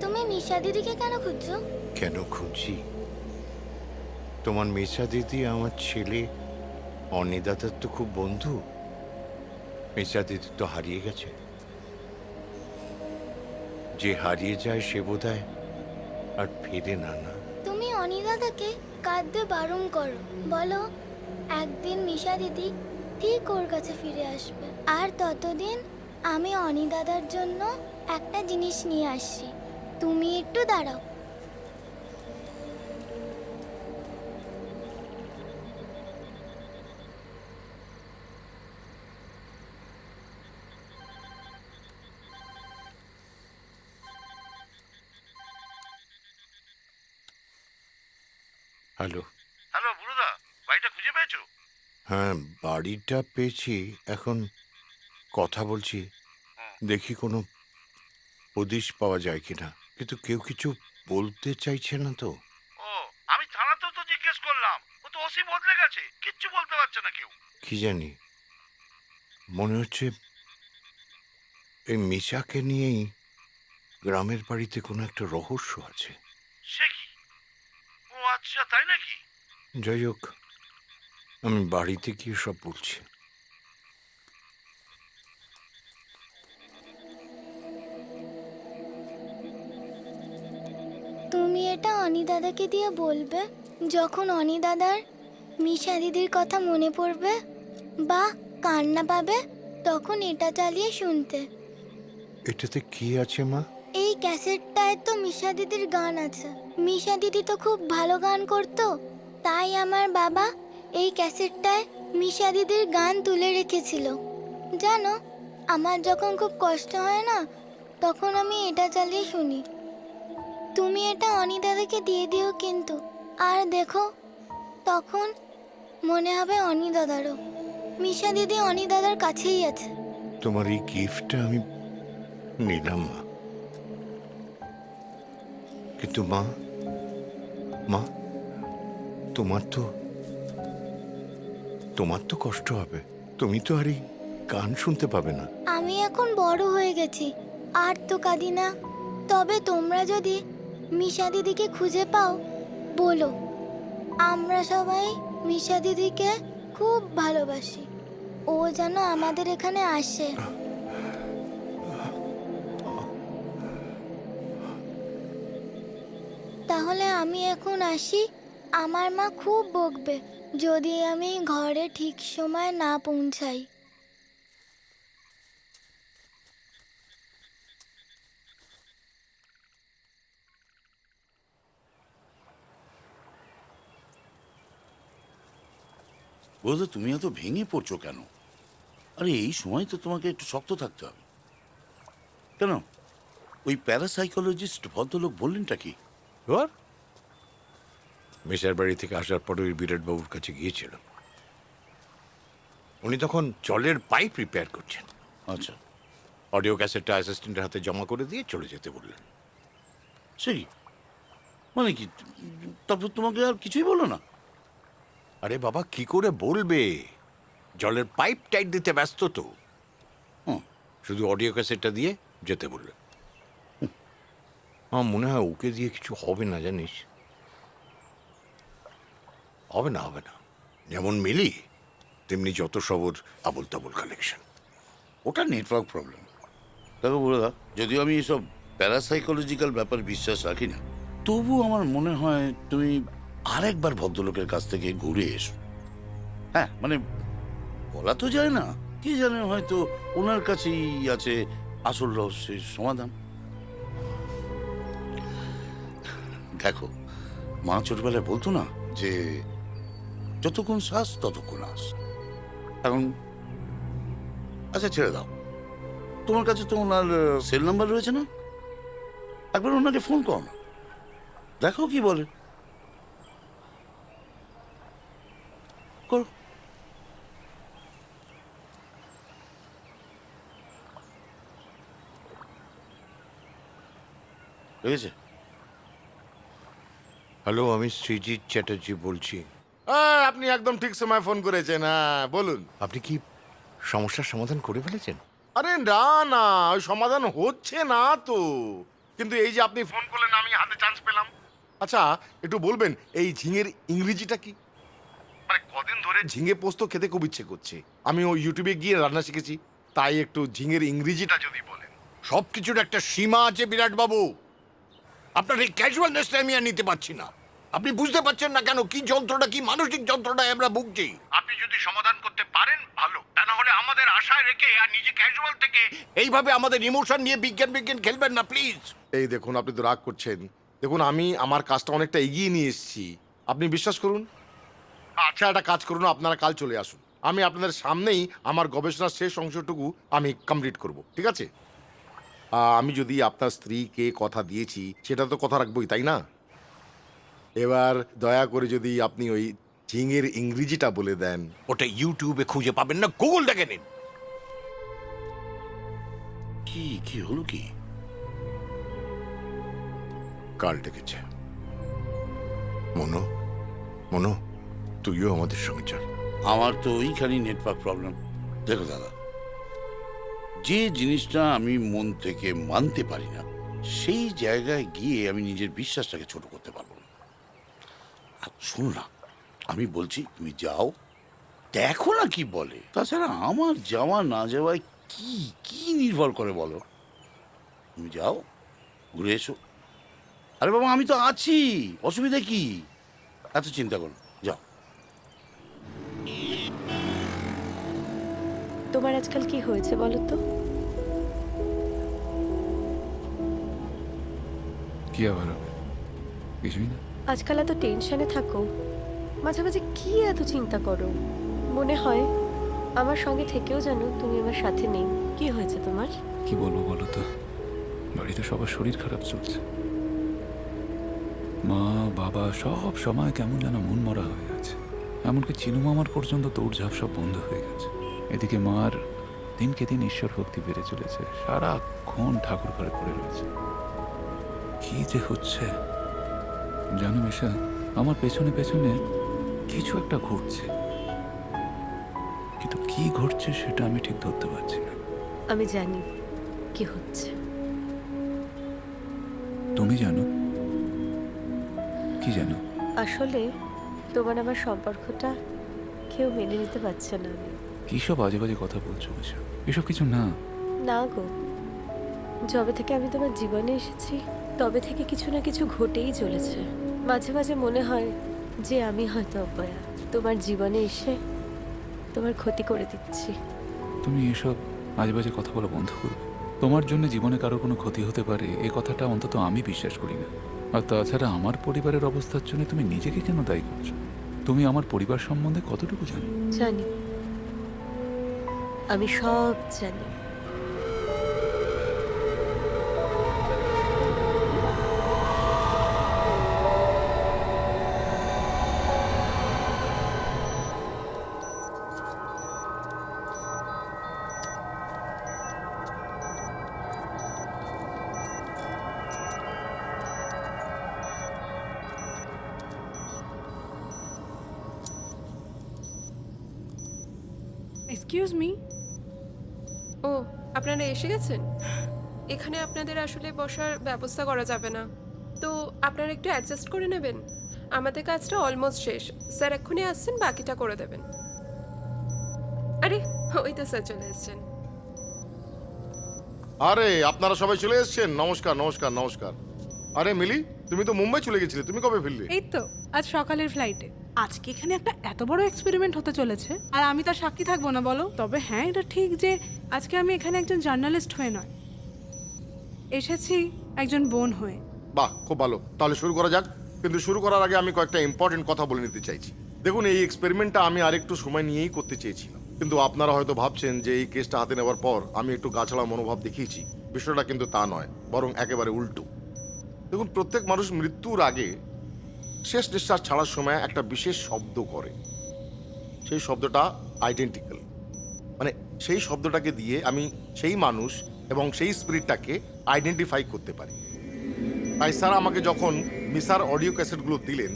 তুমি মিশা দিদিকে কেন খুঁজছো? কেন খুঁজছি? তোমার মিশা দিদি আমার ছেলে অনিদাতার তো খুব বন্ধু। মিশা দিদি তো হারিয়ে গেছে। যে হারিয়ে যায় সে বোধহয় আর ফিরে না। না, তুমি অনিদাদাকে কাঁদতে বারণ করো, বলো একদিন মিশা দিদি ঠিক ওর কাছে ফিরে আসবে। আর ততদিন আমি অনিদাদার জন্য একটা জিনিস নিয়ে আসছি, তুমি একটু দাঁড়াও। হ্যালো। হ্যালো বুড়োদা, বাড়িটা খুঁজে পেয়েছো? হ্যাঁ, বাড়িটা পেয়েছি। এখন কথা বলছি, দেখি কোনো হদিশ পাওয়া যায় কিনা, কিন্তু কেউ কিছু বলতে চাইছে না তো। ও, আমি থানাতেও তো জিজ্ঞেস করলাম, ও তো ওসি বদলে গেছে, কিচ্ছু বলতে পারছে না কেউ। কি জানি, মনে হচ্ছে এই মিশাকে নিয়েই গ্রামের বাড়িতে কোনো একটা রহস্য আছে। সে কি? ও আচ্ছা, তাই নাকি? যাই হোক, আমি বাড়িতে গিয়ে সব বলছি। তুমি এটা অনিদাদাকে দিয়ে বলবে, যখন অনিদাদার মিশা দিদির কথা মনে পড়বে বা কান্না পাবে, তখন এটা চালিয়ে শুনতে। এটাতে কি আছে মা? এই ক্যাসেটটায় তো মিশা দিদির গান আছে। মিশা দিদি তো খুব ভালো গান করতো, তাই আমার বাবা এই ক্যাসেটটায় মিশা দিদির গান তুলে রেখেছিল। জানো, আমার যখন খুব কষ্ট হয় না, তখন আমি এটা চালিয়ে শুনি। তুমি এটা অনিদাদাকে দিয়ে দিও কিন্তু, আর দেখো তখন মনে হবে অনিদাদারও। মিশা দিদি অনিদাদার কাছেই আছে। তোমার এই গিফটটা আমি নিলাম মা, কিন্তু মা মা তোমার তো কষ্ট হবে। তুমি তো আর এই গান শুনতে পাবে না। আমি এখন বড় হয়ে গেছি, আর তো কাঁদি না। তবে তোমরা যদি মিশা দিদিকে খুঁজে পাও, বলো আমরা সবাই মিশা দিদিকে খুব ভালোবাসি, ও যেন আমাদের এখানে আসে। তাহলে আমি এখন আসি। আমার মা খুব বকবে যদি আমি ঘরে ঠিক সময় না পৌঁছাই। বলতো তুমি এত ভেঙে পড়ছো কেন? আরে এই সময় তো তোমাকে একটু শক্ত থাকতে হবে। কেন, ওই প্যারাসাইকোলজিস্ট ভদ্রলোক বললেনটা কি? মিশার বাড়ি থেকে আসার পরে ওই বিরাটবাবুর কাছে গিয়েছিলাম। উনি তখন জলের পাইপ রিপেয়ার করছেন। আচ্ছা, অডিও ক্যাসেটটা অ্যাসিস্ট্যান্টের হাতে জমা করে দিয়ে চলে যেতে বললেন। সেই মানে কি? তারপর তোমাকে আর কিছুই বলো না? আরে বাবা, কি করে বলবে? জলের পাইপ টাইট দিতে ব্যস্ত তো। শুধু অডিও ক্যাসেটটা দিয়ে যেতে বললেন। আমার মনে হয় ওকে দিয়ে কিছু হবে না, জানিস? হবে না। যেমন মিলি তেমনি যত সবর আবল তাবল কালেকশন। ওটা নেটওয়ার্ক প্রবলেম। দেখো বড়দা, যদিও আমি এসব প্যারাসাইকোলজিক্যাল ব্যাপার বিশ্বাস রাখি না, তবু আমার মনে হয় তুমি আরেকবার ভদ্রলোকের কাছ থেকে ঘুরে এসো। হ্যাঁ, মানে বলা তো যায় না, কি জানে হয়তো ওনার কাছেই আছে আসল রহস্যের সমাধান। দেখো, মা ছোটবেলায় বলতো না যে যতক্ষণ শ্বাস ততক্ষণ আস। এখন আচ্ছা ছেড়ে দাও, তোমার কাছে তো ওনার সেল নাম্বার রয়েছে না? একবার ওনাকে ফোন করো না, দেখো কি বলে। করো। লেগেছে? হ্যালো, আমি সৃজিৎ চ্যাটার্জি বলছি। আপনি একদম ঠিক সময় ফোন করেছেন। হ্যাঁ বলুন। আপনি কি সমস্যার সমাধান করে ফেলেছেন? আরে না না, ওই সমাধান হচ্ছে না তো, কিন্তু এই যে আপনি ফোন করলেন আমি হাতে চান্স পেলাম। আচ্ছা একটু বলবেন এই ঝিঙের ইংরেজিটা কি? মানে কদিন ধরে ঝিঙে পোস্ত খেতে খুব ইচ্ছে করছে। আমি ওই ইউটিউবে গিয়ে রান্না শিখেছি, তাই একটু ঝিঙের ইংরেজিটা যদি বলেন। সব কিছুর একটা সীমা আছে বিরাট বাবু। আপনার এই ক্যাজুয়ালনেসটা আমি আর নিতে পারছি না। আপনি বুঝতে পারছেন না কেন কি যন্ত্রণা, কি মানসিক যন্ত্রণায় আমরা ভুগছি। আপনি যদি সমাধান করতে পারেন ভালো, তা না হলে আমাদের আশায় রেখে আর নিজে ক্যাজুয়াল থেকে এইভাবে আমাদের ইমোশন নিয়ে বিজ্ঞান বিজ্ঞান খেলবেন না প্লিজ। এই দেখুন, আপনি তো রাগ করছেন। দেখুন, আমি আমার কাজটা অনেকটা এগিয়ে নিয়ে এসেছি, আপনি বিশ্বাস করুন। আচ্ছা একটা কাজ করুন, আপনারা কাল চলে আসুন, আমি আপনাদের সামনেই আমার গবেষণার শেষ অংশটুকু আমি কমপ্লিট করব, ঠিক আছে? আমি যদি আপনার স্ত্রীকে কথা দিয়েছি সেটা তো কথা রাখবই, তাই না? এবার দয়া করে যদি আপনি ওই ঝিঙের ইংরেজিটা বলে দেন। ওটা ইউটিউবে খুঁজে পাবেন না, গুগল দেখে নিন। কি কি হলো কি? কাল ডেকেছে। মনো, মনো তুইও আমাদের সঙ্গে চল। আমার তো ওইখানেই নেটওয়ার্ক প্রবলেম। দেখো দাদা, যে জিনিসটা আমি মন থেকে মানতে পারি না সেই জায়গায় গিয়ে আমি নিজের বিশ্বাসটাকে ছোট করতে পারবো না। আর শোনো না, আমি বলছি তুমি যাও, দেখো না কি বলে। তাছাড়া আমার যাওয়া না যাওয়ায় কি কি নির্ভর করে বলো? তুমি যাও, ঘুরে এসো। আরে বাবা, আমি তো আছি, অসুবিধা কি? এত চিন্তা করো, যাও। তোমার আজকাল কি হয়েছে বলো তো? কি আবার হবে? কিছুই না। আজকাল এত টেনশনে থাকো, মাঝে মাঝে কি এত চিন্তা করো? মনে হয় আমার সঙ্গে থেকেও জানো তুমি আমার সাথে নেই। কি হয়েছে তোমার? কি বলবো বলো তো, বাড়িতে সবার শরীর খারাপ চলছে। মা বাবা সব সময় কেমন যেন মন মরা হয়ে আছে। এমনকি চিনু মামার পর্যন্ত দৌড়ঝাঁপ সব বন্ধ হয়ে গেছে। এদিকে মার দিনকে দিন ঈশ্বর ভক্তি বেড়ে চলেছে, সারাক্ষণ ঠাকুর ঘরে পড়ে রয়েছে। কি যে হচ্ছে জানো মেশা, আমার পেছনে পেছনে কিছু একটা ঘটছে, কিন্তু কি ঘটছে সেটা আমি ঠিক ধরতে পারছি না। আমি জানি কি হচ্ছে। তুমি জানো? কি জানো? আসলে তোমার আমার সম্পর্কটা কেউ মেনে নিতে পারছে না। কি সব আজে বাজে কথা বলছো মেশা? এসব কিছু না। না গো, যবে থেকে আমি তোমার জীবনে এসেছি তবে থেকে কিছু না কিছু ঘটেই চলেছে। মাঝে মাঝে মনে হয় যে আমি হয়তো অপয়া, তোমার জীবনে এসে তোমার ক্ষতি করে দিচ্ছি। তুমি এসব আজে বাজে কথা বলা বন্ধ করবে। তোমার জন্য জীবনে কারো কোনো ক্ষতি হতে পারে এই কথাটা অন্তত আমি বিশ্বাস করি না। আর তাছাড়া আমার পরিবারের অবস্থার জন্য তুমি নিজেকে কেন দায়ী করছো? তুমি আমার পরিবার সম্বন্ধে কতটুকু জানো? জানি, আমি সব জানি। Excuse me. ও, আপনারা এসে গেছেন? এখানে আপনাদের আসলে বসার ব্যবস্থা করা যাবে না, তো আপনারা একটু অ্যাডজাস্ট করে নেবেন। আমাদের কাজটা অলমোস্ট শেষ। স্যার এক্ষুনি আসছেন, বাকিটা করে দেবেন। আরে ওই তো স্যার চলে এসছেন। আরে আপনারা সবাই চলে এসেছেন। নমস্কার নমস্কার নমস্কার। আরে মিলি, তুমি তো মুম্বাই চলে গেছিলে, তুমি কবে ফিরলে? এই তো আজ সকালের ফ্লাইটে। আজকে এখানে একটা এত বড় এক্সপেরিমেন্ট হতে চলেছে, আর আমি তার সাক্ষী থাকবো না বলো? তবে হ্যাঁ, এটা ঠিক যে আজকে আমি এখানে একজন জার্নালিস্ট হয়ে নয়, এসেছি একজন বোন হয়ে। বাহ, খুব ভালো। তাহলে শুরু করা যাক। কিন্তু শুরু করার আগে আমি কয়েকটা ইম্পর্টেন্ট কথা বলে নিতে চাইছি। দেখুন, এই এক্সপেরিমেন্টটা আমি আরেকটু সময় নিয়েই করতে চেয়েছিলাম, কিন্তু আপনারা হয়তো ভাবছেন যে এই কেসটা হাতে নেওয়ার পর আমি একটু গাছড়া মনোভাব দেখিয়েছি। বিষয়টা কিন্তু তা নয়, বরং একেবারে উল্টো। দেখুন, প্রত্যেক মানুষ মৃত্যুর আগে শেষ নিঃশ্বাস ছাড়ার সময় একটা বিশেষ শব্দ করে। সেই শব্দটা আইডেন্টিক্যাল, মানে সেই শব্দটাকে দিয়ে আমি সেই মানুষ এবং সেই স্পিরিটটাকে আইডেন্টিফাই করতে পারি। তাই স্যার আমাকে যখন মিসার অডিও ক্যাসেটগুলো দিলেন,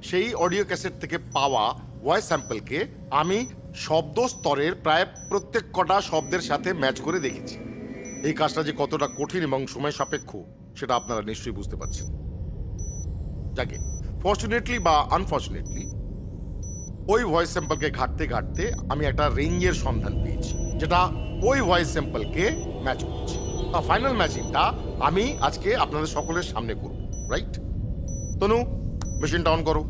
সেই অডিও ক্যাসেট থেকে পাওয়া ভয়েস স্যাম্পলকে আমি শব্দ স্তরের প্রায় প্রত্যেক কটা শব্দের সাথে ম্যাচ করে দেখেছি। এই কাজটা যে কতটা কঠিন এবং সময় সাপেক্ষ সেটা আপনারা নিশ্চয়ই বুঝতে পারছেন। যাকে ফর্চুনেটলি বা আনফর্চুনেটলি ওই ভয়েস স্যাম্পলকে ঘাটতে ঘাটতে আমি একটা রেঞ্জের সন্ধান পেয়েছি, যেটা ওই ভয়েস স্যাম্পলকে ম্যাচ করছে। ফাইনাল ম্যাচিংটা আমি আজকে আপনাদের সকলের সামনে করব, রাইট? তনু, মেশিনটা অন করো।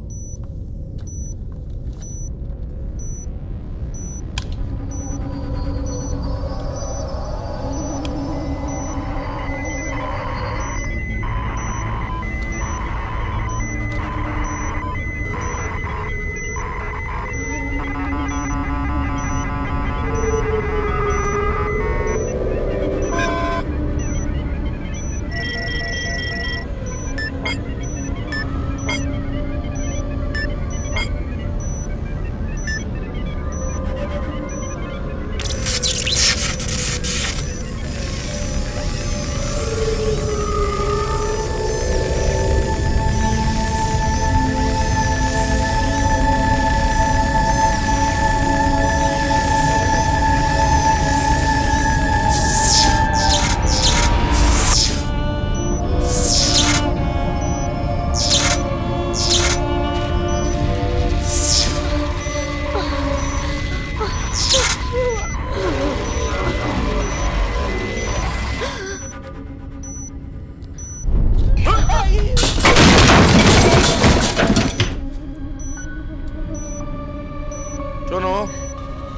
শোনো,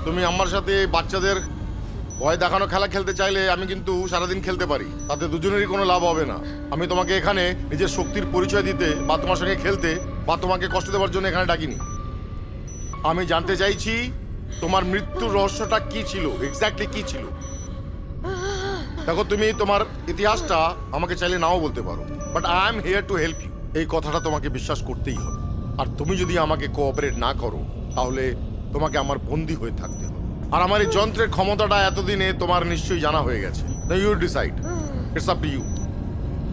তুমি আমার সাথে বাচ্চাদের ভয় দেখানো খেলা খেলতে চাইলে আমি কিন্তু সারাদিন খেলতে পারি, তাতে দুজনেরই কোনো লাভ হবে না। আমি তোমাকে এখানে নিজের শক্তির পরিচয় দিতে বা তোমার সঙ্গে খেলতে বা তোমাকে কষ্ট দেওয়ার জন্য এখানে ডাকিনি। আমি জানতে চাইছি তোমার মৃত্যুর রহস্যটা কি ছিল, এক্স্যাক্টলি কি ছিল। দেখো, তুমি তোমার ইতিহাসটা আমাকে চাইলে নাও বলতে পারো, but I am here to help you. এই কথাটা তোমাকে বিশ্বাস করতেই হবে। আর তুমি যদি আমাকে কোঅপারেট না করো, তাহলে তোমাকে আমার বন্দী হয়ে থাকতে হবে। আর আমার এই যন্ত্রের ক্ষমতাটা এতদিনে তোমার নিশ্চয়ই জানা হয়ে গেছে। You decide, it's up to you.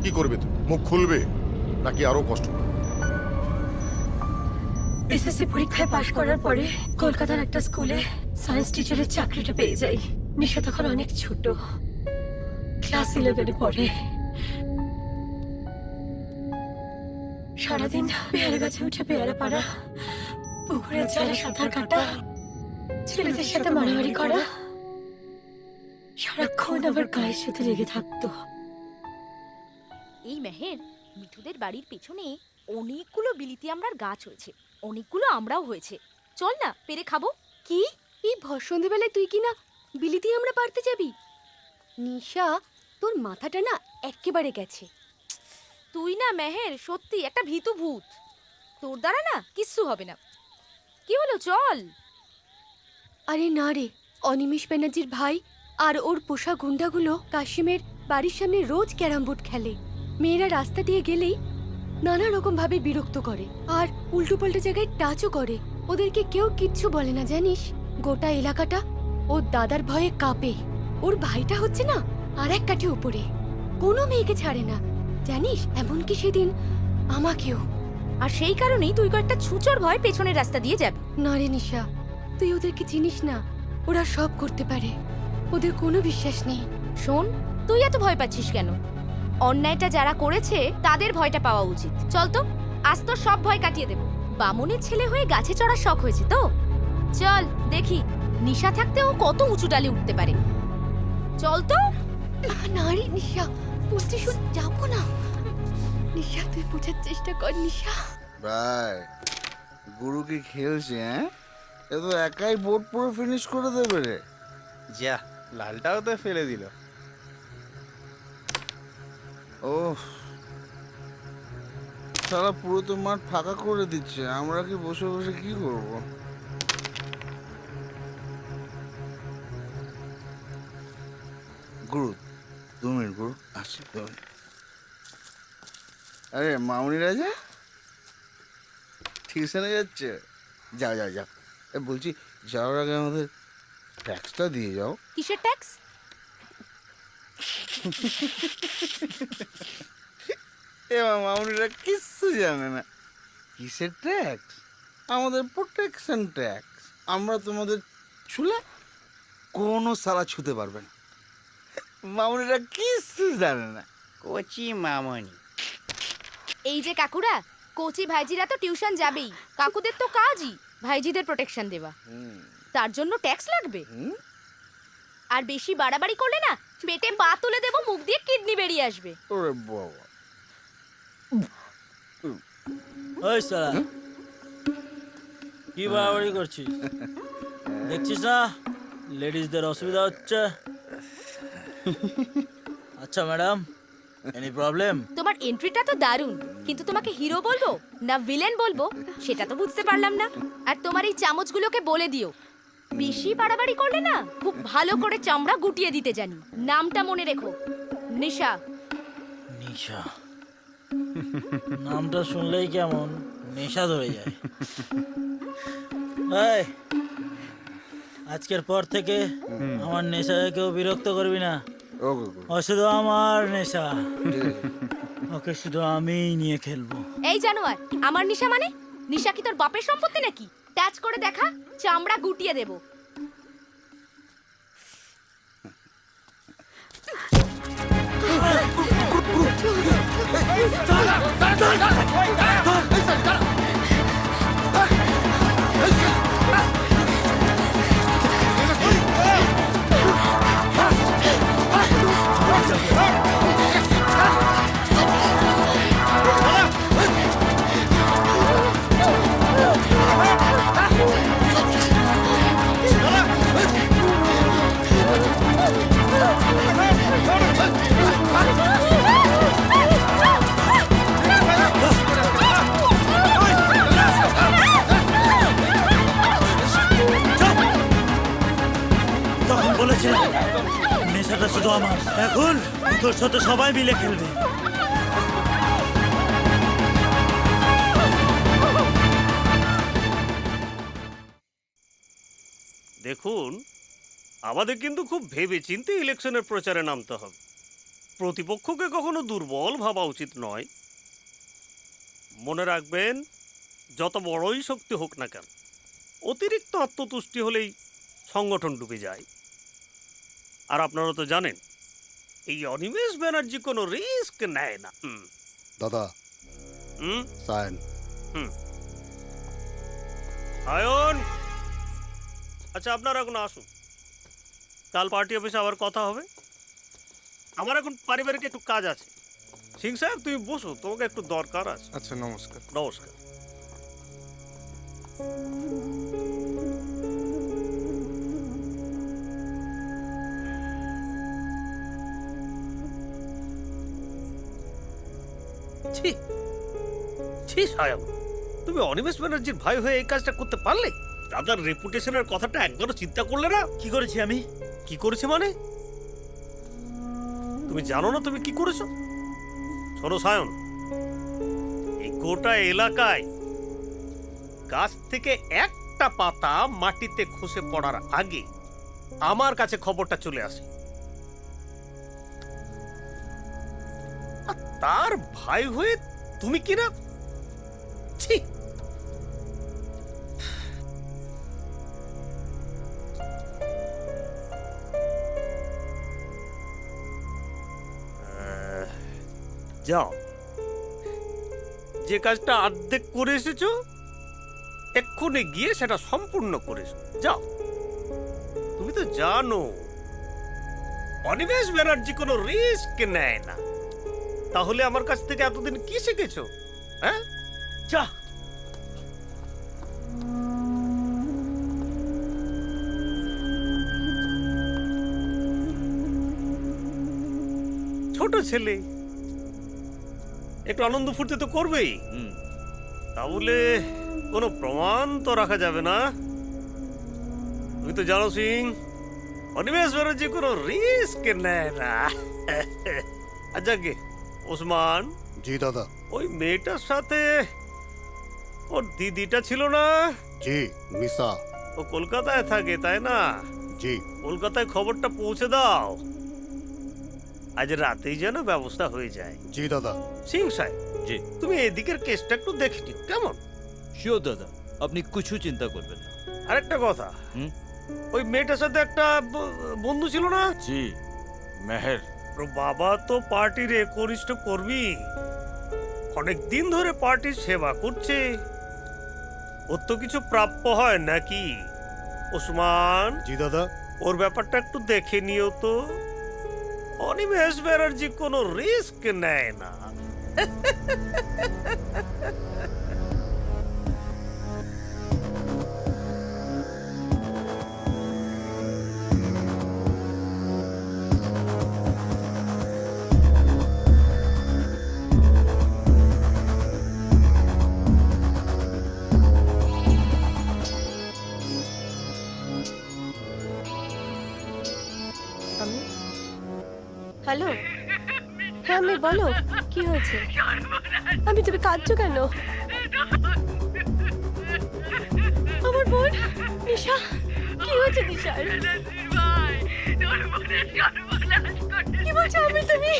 কি করবে তুমি? মুখ খুলবে নাকি আরো কষ্ট করবে? এসএসসি পরীক্ষায় পাশ করার পরে কলকাতার একটা স্কুলে সায়েন্স টিচারের চাকরিটা পেয়ে যাই। নিশা তখন অনেক ছোট, ক্লাস 11-এ পড়ে। সারাদিন পেয়ারা গাছে উঠে পেয়ারা পাড়া, পুকুরের জলে সাঁতার কাটা, ছেলেদের সাথে মারামারি করা, সারাক্ষণ আবার গায়ের সাথে লেগে থাকতো। এই মেহের, মিঠুদের বাড়ির পেছনে অনেকগুলো বিলিতি আমড়ার গাছ হয়েছে, অনেকগুলো আমরাও হয়েছে। চল না, পেরে খাবো। কি? এই সন্ধ্যেবেলায় তুই কি না বিলিতি আমরা পারতে যাবি? নিশা, তোর মাথাটা না একেবারে গেছে। তুই না মেহের সত্যি একটা ভীতু ভূত, তোর দ্বারা না কিচ্ছু হবে না। কি হলো, চল। আরে না রে, অনিমেষ ব্যানার্জির ভাই আর ওর পোষা গুন্ডাগুলো কাশিমের বাড়ির সামনে রোজ ক্যারাম বোর্ড খেলে। মেয়েরা রাস্তা দিয়ে গেলেই নানা রকম ভাবে বিরক্ত করে আর উল্টো পাল্টা জায়গায় টাচও করে। ওদেরকে কেউ কিচ্ছু বলে না, জানিস? গোটা এলাকাটা ওর দাদার ভয়ে কাঁপে। ওর ভাইটা হচ্ছে না আর এক কাঠি উপরে, কোনো মেয়েকে ছাড়ে না, জানিস? এমনকি সেদিন আমাকেও। আর সেই কারণেই তুই কয়েকটা ছুচোর ভয় পেছনের রাস্তা দিয়ে যাবি। না রে নিশা, তুই ওদেরকে চিনিস না। ওরা সব করতে পারে, ওদের কোনো বিশ্বাস নেই। শোন, তুই এত ভয় পাচ্ছিস কেন? অন্যায়টা যারা করেছে তাদের ভয়টা পাওয়া উচিত। চল তো, আজ তো সব ভয় কাটিয়ে দেব। বামুনের ছেলে হয়ে গাছে চড়ার শখ হয়েছে তো? চল দেখি নিশা থাকতে ও কত উঁচু ডালে উঠতে পারে। চল তো। না রে নিশা, বলছি শুন, যাবো না। নিশা তুই বোঝার চেষ্টা কর নিশা। ভাই গুরু কি খেলছে? হ্যাঁ, এ তো একাই বোর্ড পুরো ফিনিশ করে দেবে রে। যা, লালটাও তো ফেলে দিল। ও সারা পুরো তো মাঠ ফাঁকা করে দিচ্ছে, আমরা কি বসে বসে কি করব? গুরু 2 মিনিট গুরু, আসছি 2 মিনিট। আরে মামনি রাজা টিউশনে যাচ্ছে? যাও যাও যাও। বলছি যাওয়ার আগে আমাদের ট্যাক্সটা দিয়ে যাও। কিসের ট্যাক্স? মামনিরা কিচ্ছু জানে না। কিসের ট্যাক্স? আমাদের প্রোটেকশন ট্যাক্স। আমরা তোমাদের ছুলে কোনো সালা ছুতে পারবে না। মামনিরা কিচ্ছু জানে না। কচি মামনি। এই যে কাকুরা, কোচি ভাইজিরা তো টিউশন যাবেই। কাকুদের তো কাজই ভাইজিদের প্রোটেকশন দেওয়া। তার জন্য ট্যাক্স লাগবে? আর বেশি বাড়াবাড়ি করলে না পেটে পা তুলে দেবো, মুখ দিয়ে কিডনি বেরিয়ে আসবে। ওরে বাবা। ওই সালা কি বাড়াবাড়ি করছিস? দেখছিস না লেডিসদের অসুবিধা হচ্ছে। আচ্ছা ম্যাডাম, এনি প্রবলেম? তোমার এন্ট্রিটা তো দারুণ, কিন্তু তোমাকে হিরো বলবো না ভিলেন বলবো সেটা তো বুঝতে পারলাম না। আর তোমার এই চামচগুলোকে বলে দিও, বেশি বাড়াবাড়ি করলে না খুব ভালো করে চামড়া গুটিয়ে দিতে জানি। নামটা মনে রেখো, নিশা। নিশা নামটা শুনলেই কেমন নেশা ধরে যায়। এই, আজকের পর থেকে আমার নেশাকে কেউ বিরক্ত করবি না। ও শুধু আমার নেশা, ওকে শুধু আমিই নিয়ে খেলবো। এই জানোয়ার, আমার নিশা মানে? নিশা কি তোর বাপের সম্পত্তি নাকি? টাচ করে দেখা, চামড়া গুটিয়ে দেবো। তখন বলেছিলাম নেশাটা শুধু আমার, এখন তোর সাথে সবাই মিলে খেলবে। দেখুন, আমাদের কিন্তু খুব ভেবেচিন্তে ইলেকশনের প্রচারে নামতে হবে। প্রতিপক্ষকে কখনো দুর্বল ভাবা উচিত নয়। মনে রাখবেন, যত বড়ই শক্তি হোক না কেন, অতিরিক্ত আত্মতুষ্টি হলেই সংগঠন ডুবে যায়। আর আপনারা তো জানেন, এই অনিমেষ ব্যানার্জি কোনো রিস্ক নেয় না। দাদা সাইন। আয়ন, আচ্ছা আপনারা এখন আসুন, কাল পার্টি অফিসে আবার কথা হবে। আমার এখন পারিবারিক একটু কাজ আছে। সিং সাহেব তুমি বসো, তোমাকে একটু দরকার আছে। আচ্ছা নমস্কার। নমস্কার। ছি ছি সায়ন, তুমি অনিমেষ ব্যানার্জির ভাই হয়ে এই কাজটা করতে পারলে? দাদার রেপুটেশনের কথাটা একবারও চিন্তা করলে না? কি করেছি আমি? কি করেছে মানে? তুমি জানো না তুমি কি করেছো? শোনো সায়ন, এই গোটা এলাকায় গাছ থেকে একটা পাতা মাটিতে খসে পড়ার আগে আমার কাছে খবরটা চলে আসে। আর তার ভাই হয়ে তুমি কিনা? ছি! যাও যে কাজটা অর্ধেক করে এসেছো এক্ষুনি গিয়ে সেটা সম্পূর্ণ করে এসো। যাও। তুমি তো জানো অনিমেষ ব্যানার্জি কোনো রিস্ক নেয় না। তাহলে আমার কাছ থেকে এতদিন কি শিখেছো? হ্যাঁ, যা। ছোট ছেলে, একটু আনন্দ ফুর্তি তো করবেই। তাহলে কোনো প্রমাণ তো রাখা যাবে না। তুমি তো জানো সিং, অনিমেষ ব্যানার্জি কোনো রিস্ক নেয় না। আচ্ছা গে ওসমান। জি দাদা। ওই মেয়েটার সাথে ওর দিদিটা ছিল না? জি মিসা। ও কলকাতায় থাকে তাই না? জি। কলকাতায় খবরটা পৌঁছে দাও, আজ রাতেই যেন ব্যবস্থা হয়ে যায়। জি দাদা। সিং সাহেব, জি তুমি এদিকের কেসটা একটু দেখে নিও, কেমন? শিওর দাদা, আপনি কিছু চিন্তা করবেন না। আরেকটা কথা, ওই মেয়েটার সাথে একটা বন্ধু ছিল না? জি, মেহের। ওর বাবা তো পার্টির একনিষ্ঠ কর্মী, অনেক দিন ধরে পার্টির সেবা করছে। ওর তো কিছু প্রাপ্য হয় নাকি ওসমান? জি দাদা। ওর ব্যাপারটা একটু দেখে নিও তো। অনিমেষ ব্যানার্জি কোনো রিস্ক নেয় না। হ্যালো, হ্যাঁ আমি, বলো কি হয়েছে? আমি, তুমি কাঁদছো কেন? আমার বোন নিশা, কি হয়েছে নিশার? কি বলছো আমি, তুমি?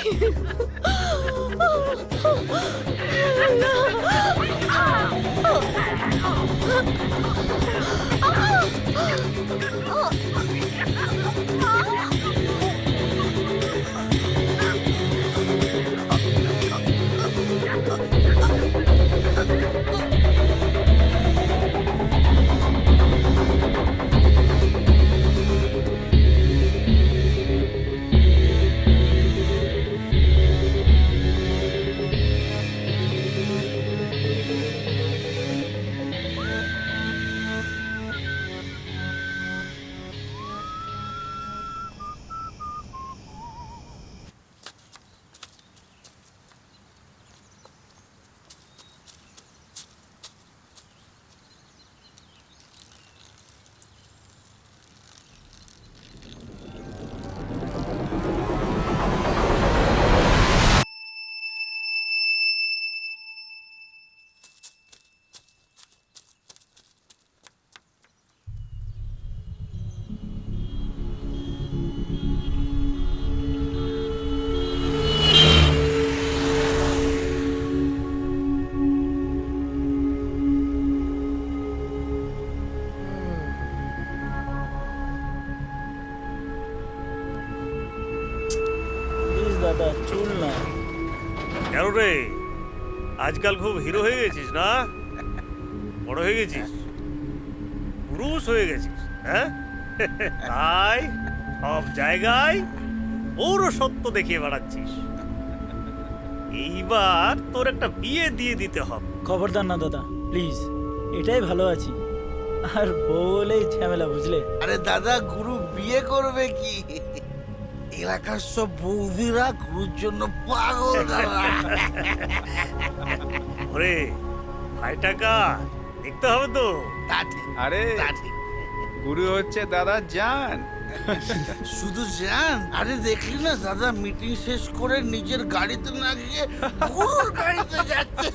দাদা চুল না। কেন রে, আজকাল খুব হিরো হয়ে গেছিস না? বড় হয়ে গেছিস, পুরুষ হয়ে গেছিস, হ্যাঁ? তাই সব জায়গায় পৌরসত্ব দেখিয়ে বেড়াচ্ছিস। এইবার তোর একটা বিয়ে দিয়ে দিতে হবে। খবরদার না দাদা, প্লিজ, এটাই ভালো আছি। আর বউ বলেই ঝামেলা, বুঝলে? আরে দাদা, গুরু বিয়ে করবে কি? এলাকার সব বৌদিরা গুরুর জন্য পাগল দাদা। ওরে ভাইটা কার দেখতে হবে তো। আরে গুরু হচ্ছে দাদা জান। শুধু জান? আরে দেখলি না দাদা, মিটিং শেষ করে নিজের গাড়িতে না গিয়ে গুরুর গাড়িতে যাচ্ছে।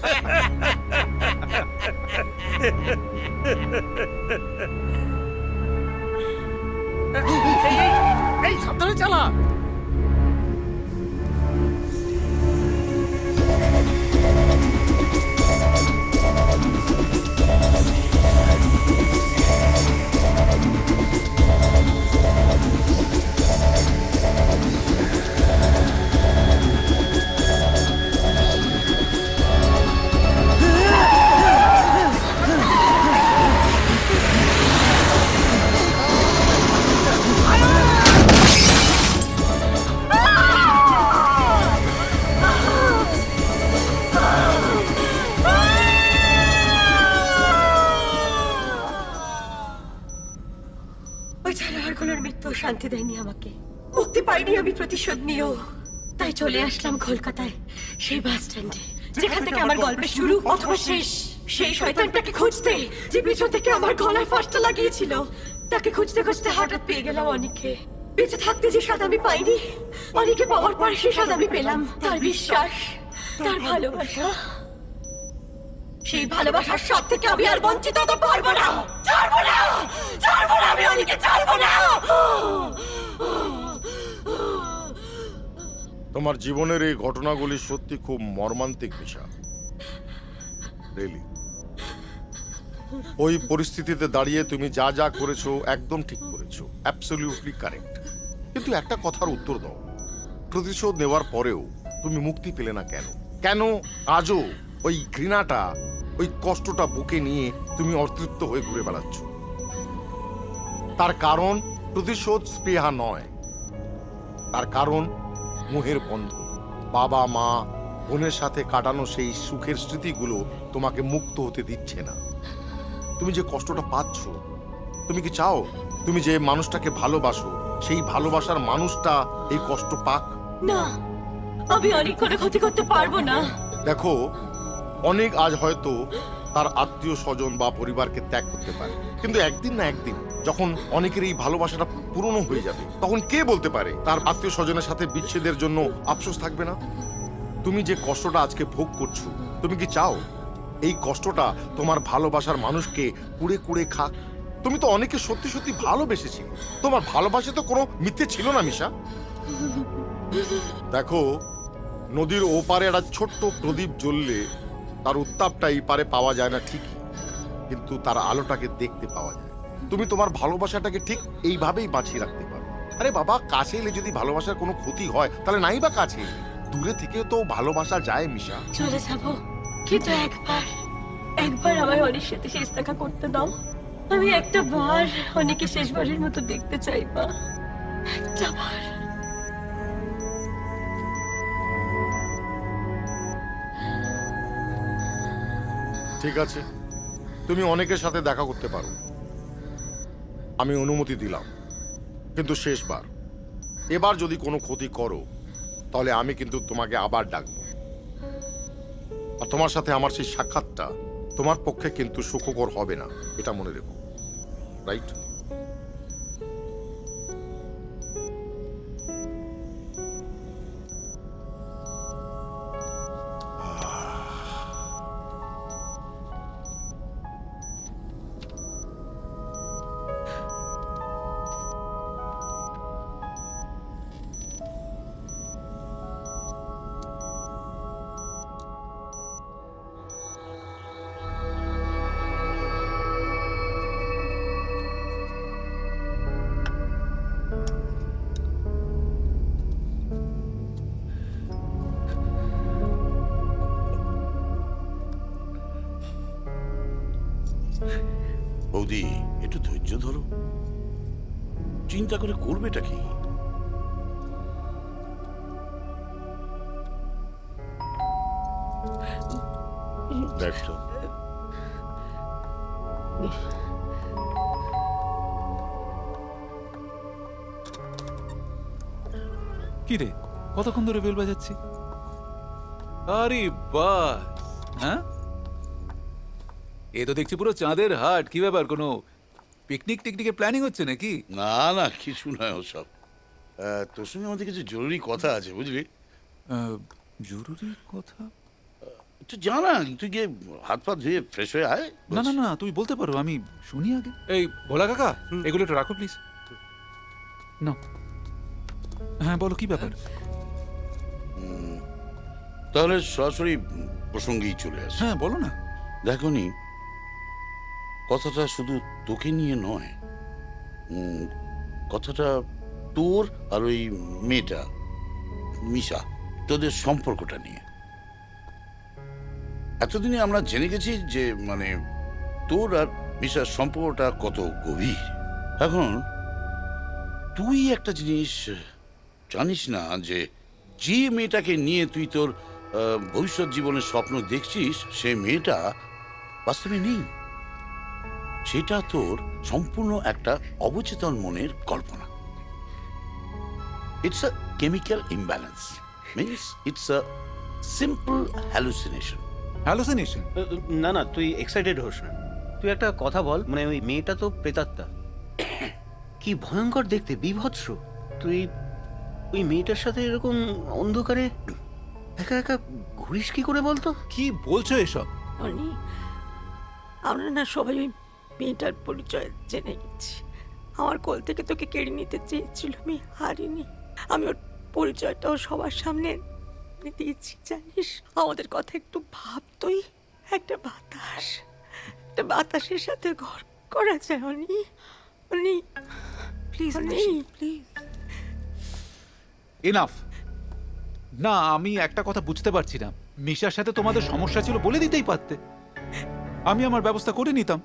এই সাবধানে চালা। শান্তি দেয়নি আমাকে, মুক্তি পাইনি আমি প্রতিশোধ নিয়েও। তাই চলে আসলাম কলকাতায়, সেই বাস স্ট্যান্ডে যেখান থেকে আমার গল্পের শুরু অথবা শেষ। সেই শয়তানটাকে খুঁজতে, যে পিছন থেকে আমার গলায় ফাঁসটা লাগিয়েছিল, তাকে খুঁজতে খুঁজতে হঠাৎ পেয়ে গেলাম অনিককে। বেঁচে থাকতে যে স্বাদ আমি পাইনি, অনিকে পাওয়ার পর সে স্বাদ আমি পেলাম। তার বিশ্বাস, তার ভালোবাসা, সেই ভালোবাসার স্বাদ থেকে আমি আর বঞ্চিত হতে পারবো না। ছাড়বো না, ছাড়বো না, আমি অনিকে ছাড়বো না। তোমার জীবনের এই ঘটনাগুলি সত্যি খুব মর্মান্তিক বিষয়। রিয়েলি ওই পরিস্থিতিতে দাঁড়িয়ে তুমি যা যা করেছো একদম ঠিক করেছো, অ্যাবসলিউটলি কারেক্ট। কিন্তু একটা কথার উত্তর দাও, প্রতিশোধ নেওয়ার পরেও তুমি মুক্তি পেলে না কেন? কেন আজও ওই ঘৃণাটা, ওই কষ্টটা বুকে নিয়ে তুমি অতৃপ্ত হয়ে ঘুরে বেড়াচ্ছ? তার কারণ প্রতিশোধ স্পৃহা নয়, তার কারণ মোহের বন্ধন। বাবা মা বোনের সাথে কাটানো সেই সুখের স্মৃতিগুলো তোমাকে মুক্ত হতে দিচ্ছে না। তুমি যে কষ্টটা পাচ্ছ, তুমি কি চাও তুমি যে মানুষটাকে ভালোবাসো সেই ভালোবাসার মানুষটা এই কষ্ট পাক? না, আমি অনেক করে ক্ষতি করতে পারবো না। দেখো, অনেক আজ হয়তো তার আত্মীয় স্বজন বা পরিবারকে ত্যাগ করতে পারে, কিন্তু একদিন না একদিন যখন অনেকের এই ভালোবাসাটা পুরনো হয়ে যাবে, তখন কে বলতে পারে তার আত্মীয় স্বজনের সাথে বিচ্ছেদের জন্য আফসোস থাকবে না? তুমি যে কষ্টটা আজকে ভোগ করছো, তুমি কি চাও এই কষ্টটা তোমার ভালোবাসার মানুষকে কুড়ে কুড়ে খাক? তুমি তো অনেকে সত্যি সত্যি ভালোবেসেছিলে, তোমার ভালোবাসা তো কোনো মিথ্যে ছিল না মিশা। দেখো, নদীর ওপারে একটা ছোট্ট প্রদীপ জ্বললে তার উত্তাপটা এই পারে পাওয়া যায় না ঠিকই, কিন্তু তার আলোটাকে দেখতে পাওয়া যায়। তুমি তোমার ভালোবাসাটাকে ঠিক এইভাবেই বাঁচিয়ে রাখতে পারো। আরে বাবা, কাছে এলে যদি ভালোবাসার কোনো ক্ষতি হয় তাহলে নাই বা কাছে, দূরে থেকে তো ভালোবাসা যায় মিশা। চলে যাবো, কিন্তু একবার আমার অনেক সাথে শেষ দেখা করতে দাও। আমি একটা বার অনেকে শেষবারের মতো দেখতে চাই মা, একটা বার। ঠিক আছে, তুমি অনেকের সাথে দেখা করতে পারো, আমি অনুমতি দিলাম, কিন্তু শেষবার। এবার যদি কোনো ক্ষতি করো তাহলে আমি কিন্তু তোমাকে আবার ডাকবো। আর তোমার সাথে আমার সেই সাক্ষাৎটা তোমার পক্ষে কিন্তু সুখকর হবে না, এটা মনে রেখো, রাইট? বৌদি, একটু ধৈর্য ধরো, চিন্তা করে করবেটা কি? দেখো, কি রে, কতক্ষণ ধরে বেল বাজাচ্ছি? আরে বাস, হ্যাঁ, এ তো দেখছি পুরো চাঁদের হাট। কি ব্যাপার, কোনো পিকনিক টিকনিকের প্ল্যানিং হচ্ছে নাকি? না না, কিছু নয় ওসব। তোর সঙ্গে আমাদের কিছু জরুরি কথা আছে, বুঝলি? জরুরি কথা? তুই জানা, তুই গিয়ে হাত পা ধুয়ে ফ্রেশ হয়ে আয়। না না না, তুমি বলতে পারো, আমি শুনি আগে। এই ভোলা কাকা, এগুলো একটু রাখো প্লিজ। না, হ্যাঁ বলো, কি ব্যাপার? তাহলে সরাসরি প্রসঙ্গেই চলে আসে। হ্যাঁ বলো না। দেখো নি, কথাটা শুধু তোকে নিয়ে নয়, কথাটা তোর আর ওই মেয়েটা মিশা, তোদের সম্পর্কটা নিয়ে। এতদিনে আমরা জেনে গেছি যে মানে তোর আর মিশার সম্পর্কটা কত গভীর। এখন তুই একটা জিনিস জানিস না, যে যে মেয়েটাকে নিয়ে তুই তোর ভবিষ্যৎ জীবনের স্বপ্ন দেখছিস, সে মেয়েটা বাস্তবে নেই। সেটা তোর সম্পূর্ণ একটা অবচেতন মনের কল্পনা। It's a chemical imbalance. Means it's a simple hallucination. Hallucination? না না, তুই এক্সাইটেড হোস না। তুই একটা কথা বল, মানে ওই মেয়েটা তো প্রেতাত্মা। কি ভয়ঙ্কর দেখতে, বীভৎস। তুই ওই মেয়েটার সাথে এরকম অন্ধকারে একা একা ঘুরিস কি করে বলতো? কি বলছো এসব? অনি, আমরা না সবাই ওই মেয়েটার পরিচয় জেনে গেছি। আমার কোল থেকে তোকে কেড়ে নিতে চেয়েছিল, আমি হারিনি। আমি ওর পরিচয়টাও সবার সামনে দিয়েছি, জানিস? আমাদের কথা একটু ভাব তুই। একটা বাতাসের সাথে ঘর করা যায় অনি। অনি প্লিজ, অনি প্লিজ। এনাফ। না, আমি একটা কথা বুঝতে পারছি না। মিশার সাথে তোমাদের সমস্যা ছিল বলে দিতেই পারতে, আমি আমার ব্যবস্থা করে নিতাম।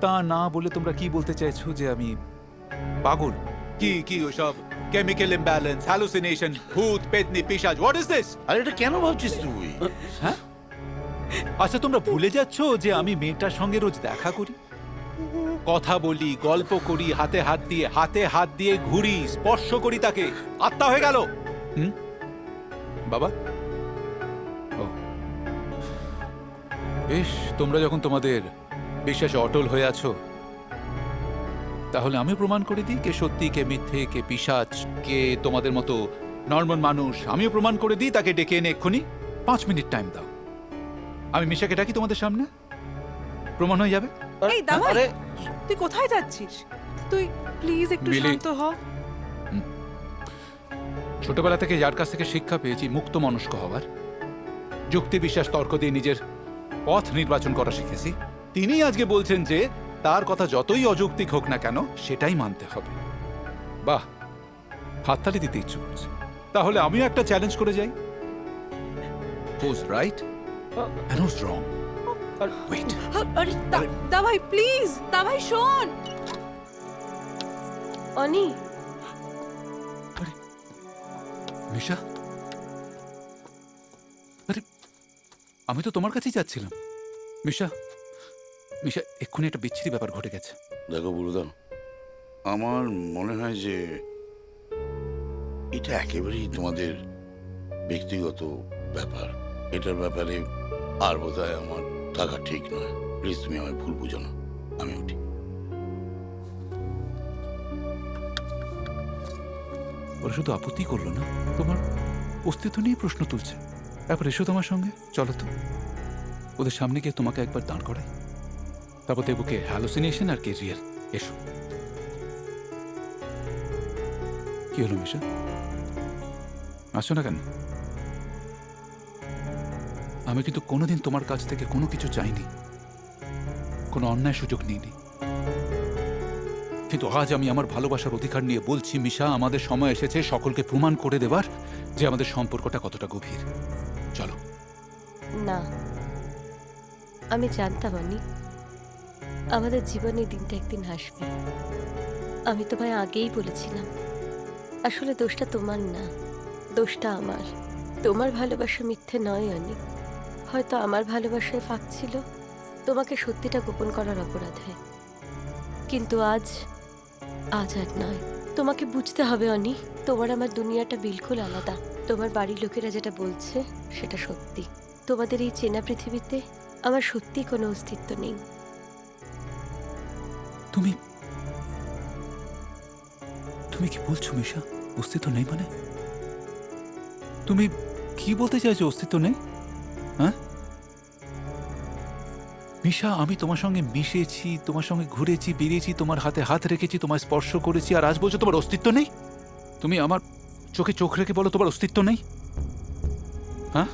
তা না বলে তোমরা কি বলতে চাইছো যে আমি পাগল? কি কি ওসব কেমিক্যাল ইমব্যালেন্স, হ্যালুসিনেশন, ভূত, পেতনি, পিশাচ, হোয়াট ইজ দিস? আরে এটা কেন ভাবছিস তুই? হ্যাঁ, আচ্ছা তোমরা ভুলে যাচ্ছ যে আমি মেয়েটার সঙ্গে রোজ দেখা করি, কথা বলি, গল্প করি, হাতে হাত দিয়ে ঘুরি, স্পর্শ করি তাকে। আত্মা হয়ে গেল। বাবা, ও বেশ, তোমরা যখন তোমাদের বিশ্বাসে অটল হয়ে আছো, তাহলে আমি প্রমাণ করে দিই কে সত্যি, কে মিথ্যে, কে পিশাচ, কে তোমাদের মতো নর্মাল মানুষ। আমিও প্রমাণ করে দিই। তাকে ডেকে এনে এক্ষুনি 5 মিনিট টাইম দাও, আমি মিশাকে ডাকি তোমাদের সামনে, প্রমাণ হয়ে যাবে। এই দাঁড়া, তুই কোথায় যাচ্ছিস? তুই প্লিজ একটু শান্ত হ। ছোটবেলা থেকে যার কাছ থেকে শিক্ষা পেয়েছি মুক্ত মনস্ক হওয়ার, যুক্তি বিশ্বাস তর্ক দিয়ে নিজের পথ নির্বাচন করা শিখেছি, তিনি আজকে বলছেন যে তার কথা যতই অযৌক্তিক হোক না কেন সেটাই মানতে হবে। বাহ, হাততালি দিতে ইচ্ছে করছে। তাহলে আমিও একটা চ্যালেঞ্জ করে যাই। Who's right and who's wrong? Wait. আরে দাভাই প্লিজ, দাভাই শোন। অনি, মিশা, আরে আমি তো তোমার কাছেই যাচ্ছিলাম। মিশা, এক্ষুনি একটা বিচ্ছিরি ব্যাপার ঘটে গেছে। দেখো বুড়োদা, আমার মনে হয় যে এটা একেবারেই তোমাদের ব্যক্তিগত ব্যাপার। এটার ব্যাপারে আর বোধহয় আমার থাকা ঠিক নয়। প্লিজ তুমি আমায় ভুল বুঝো না, আমি উঠি। ওরা শুধু আপত্তি করলো না, তোমার অস্তিত্ব নিয়ে প্রশ্ন তুলছে। তারপর এসো তোমার সঙ্গে, চলো তো ওদের সামনে গিয়ে তোমাকে একবার দাঁড় করাই, তারপর দেখবো কে হ্যালুসিনেশন আর কে রিয়েল। এসো। কি হলো মিশা, আসছো না কেন? আমি কিন্তু কোনোদিন তোমার কাছ থেকে কোনো কিছু চাইনি, কোনো অন্যায় সুযোগ নিইনি, কিন্তু আজ আমি আমার ভালোবাসার অধিকার নিয়ে বলছি মিশা, আমাদের সময় এসেছে সকলকে প্রমাণ করে দেবার যে আমাদের সম্পর্কটা কতটা গভীর। চলো। না, আমি জানতাম অনি আমাদের জীবনে দিনটা একদিন আসবে। আমি তোমায় আগেই বলেছিলাম, আসলে দোষটা তোমার না, দোষটা আমার। তোমার ভালোবাসা মিথ্যে নয় অনি, হয়তো আমার ভালোবাসায় ফাঁক ছিল তোমাকে সত্যিটা গোপন করার অপরাধে। কিন্তু আজ আর নয়। তোমাকে বুঝতে হবে অনি, তোমার আমার দুনিয়াটা বিলকুল আলাদা। তোমার বাড়ির লোকেরা যেটা বলছে সেটা সত্যি। তোমাদের এই চেনা পৃথিবীতে আমার সত্যি কোনো অস্তিত্ব নেই। তুমি তুমি কি বলছো মিশা? অস্তিত্ব নেই মানে? তুমি কি বলতে চাইছো অস্তিত্ব নেই? হ্যাঁ মিশা, আমি তোমার সঙ্গে মিশেছি, তোমার সঙ্গে ঘুরেছি, বেরিয়েছি, তোমার হাতে হাত রেখেছি, তোমার স্পর্শ করেছি, আর আজ বলছো তোমার অস্তিত্ব নেই? তুমি আমার চোখে চোখ রেখে বলো তোমার অস্তিত্ব নেই? হ্যাঁ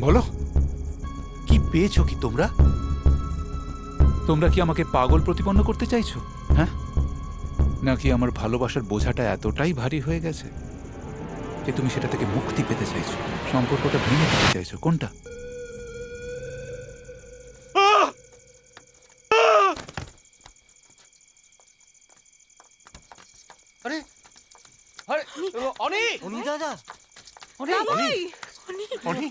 বলো, কি পেয়েছো কি তোমরা? তোমরা কি আমাকে পাগল প্রতিপন্ন করতে চাইছো? হ্যাঁ, নাকি আমার ভালোবাসার বোঝাটা এতটাই ভারী হয়ে গেছে যে তুমি সেটা থেকে মুক্তি পেতে চাইছো, সম্পর্কটা ভেঙে দিতে চাইছো? কোনটা? আরে আরে অনি, অনি দাদা, অনি, অনি, অনি, অনি,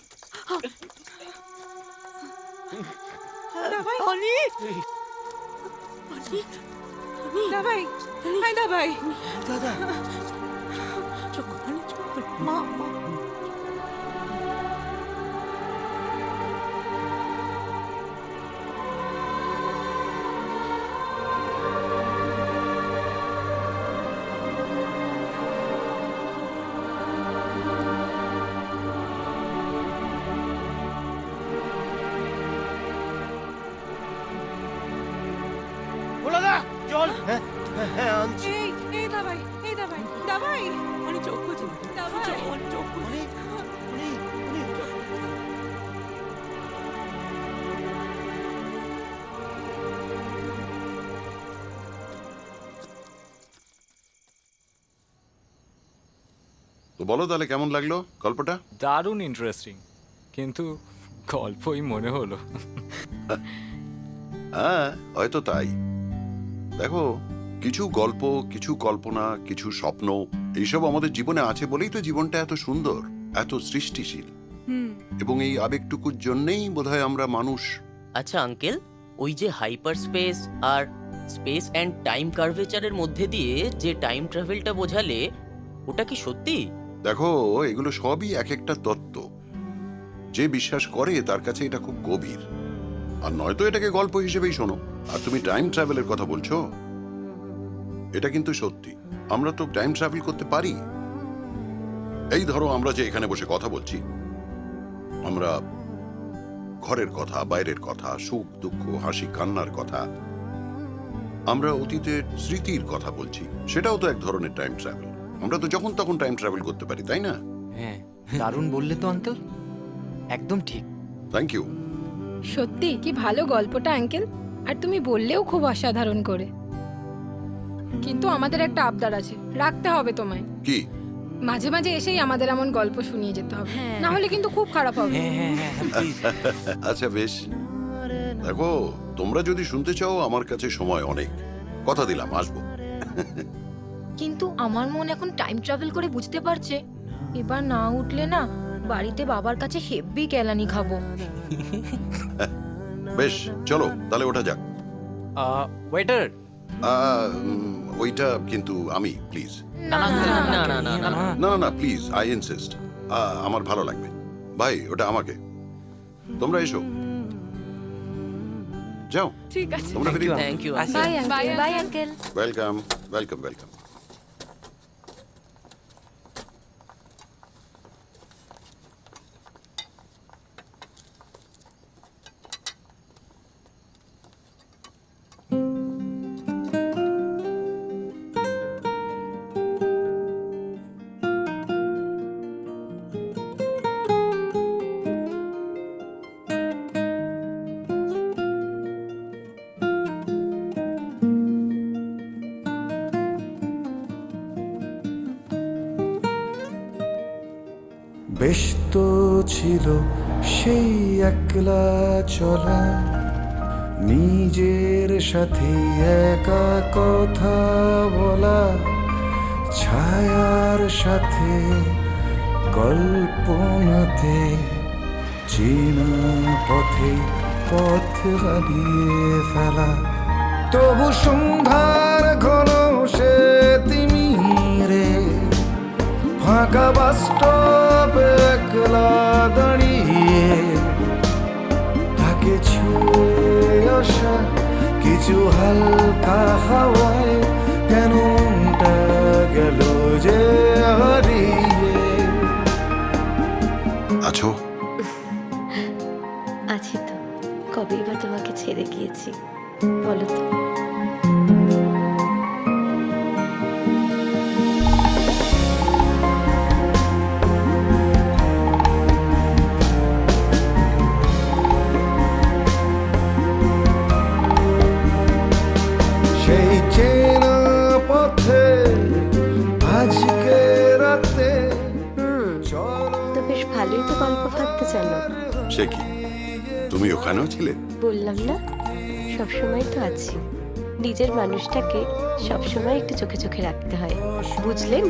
দাভাই, হাই দাভাই, দাদা, মা জল এই দাবাই দাবাই মানে চোখ খুলছে দাবাই চোখ খুলছে তো বলো তাহলে কেমন লাগলো গল্পটা? দারুণ ইন্টারেস্টিং, কিন্তু গল্পই মনে হলো। হ্যাঁ, হয়তো তাই। দেখো, কিছু গল্প, কিছু কল্পনা, কিছু স্বপ্ন এইসব আমাদের জীবনে আছে বলেই তো জীবনটা এত সুন্দর, এত সৃষ্টিশীল। এবং এই আবেগটুকুর জন্যেই বোধহয় আমরা মানুষ। আচ্ছা আঙ্কেল, ওই যে হাইপার স্পেস আর স্পেস অ্যান্ড টাইম কার্ভেচারের মধ্যে দিয়ে যে টাইম ট্রাভেলটা বোঝালে, ওটা কি সত্যি? দেখো, এগুলো সবই এক একটা তত্ত্ব। যে বিশ্বাস করে তার কাছে এটা খুব গভীর, আর নয়তো এটাকে গল্প হিসেবেই শোনো। আর তুমি টাইম ট্রাভেলের কথা বলছো, এটা কিন্তু সত্যি। আমরা তো টাইম ট্রাভেল করতে পারি। এই ধরো, আমরা যে এখানে বসে কথা বলছি, আমরা ঘরের কথা, বাইরের কথা, সুখ দুঃখ, হাসি কান্নার কথা, আমরা অতীতের স্মৃতির কথা বলছি, সেটাও তো এক ধরনের টাইম ট্রাভেল। আমরা তো যখন তখন টাইম ট্রাভেল করতে পারি, তাই না? হ্যাঁ, দারুণ বললে তো আঙ্কেল, একদম ঠিক। Thank you. সত্যি কি ভালো গল্পটা আঙ্কেল, আর তুমি বললেও খুব অসাধারণ করে। কিন্তু আমাদের একটা আবদার আছে, রাখতে হবে তোমায়। কি? মাঝে মাঝে এসেই আমাদের এমন গল্প শুনিয়ে যেতে হবে, না হলে কিন্তু খুব খারাপ হবে। আচ্ছা বেশ, দেখো, তোমরা যদি শুনতে চাও, আমার কাছে সময় অনেক। কথা দিলাম, আসবো। কিন্তু আমার মন এখন টাইম ট্রাভেল করে বুঝতে পারছে, এবার না উঠলে না বাড়িতে বাবার কাছে হেব্বি কেলানি খাবো। বেশ, চলো তাহলে ওঠা যাক। ওয়েটার, ওইটা কিন্তু আমি, প্লিজ। না না না না না না না না, প্লিজ, আই ইনসিস্ট। আমার ভালো লাগবে। ভাই, ওটা আমাকে। তোমরা এসো, যাও। ঠিক আছে, তোমরা ফিরে। Thank you. Bye uncle. Bye uncle. Welcome welcome welcome. বেশ তো ছিল সেই একলা চলা, নিজের সাথে একা কথা বলা, ছায়ার সাথে কল্পনাতে চেনা পথে পথ হারিয়ে ফেলা। তবু সন্ধ্যার ঘন সে তিমিরে ফাঁকা বাস্তবে একলা দাঁড়িয়ে তাকে ছুঁয়ে আসা কিছু হালকা হাওয়ায় কেন মনটা গেল যে হারিয়ে। আছো? আছি তো। কবেই বা তোমাকে ছেড়ে গিয়েছি বলো তো? সেই চেনা পথে আজকে রাতে তো বেশ ভালোই তো গল্প ভাবতে জানো। সে কি, তুমি ওখানেও ছিলে? বললাম না, সবসময় তো আছি। নিজের মানুষটাকে সবসময় একটু চোখে চোখে রাখতে হয়, বুঝলেন?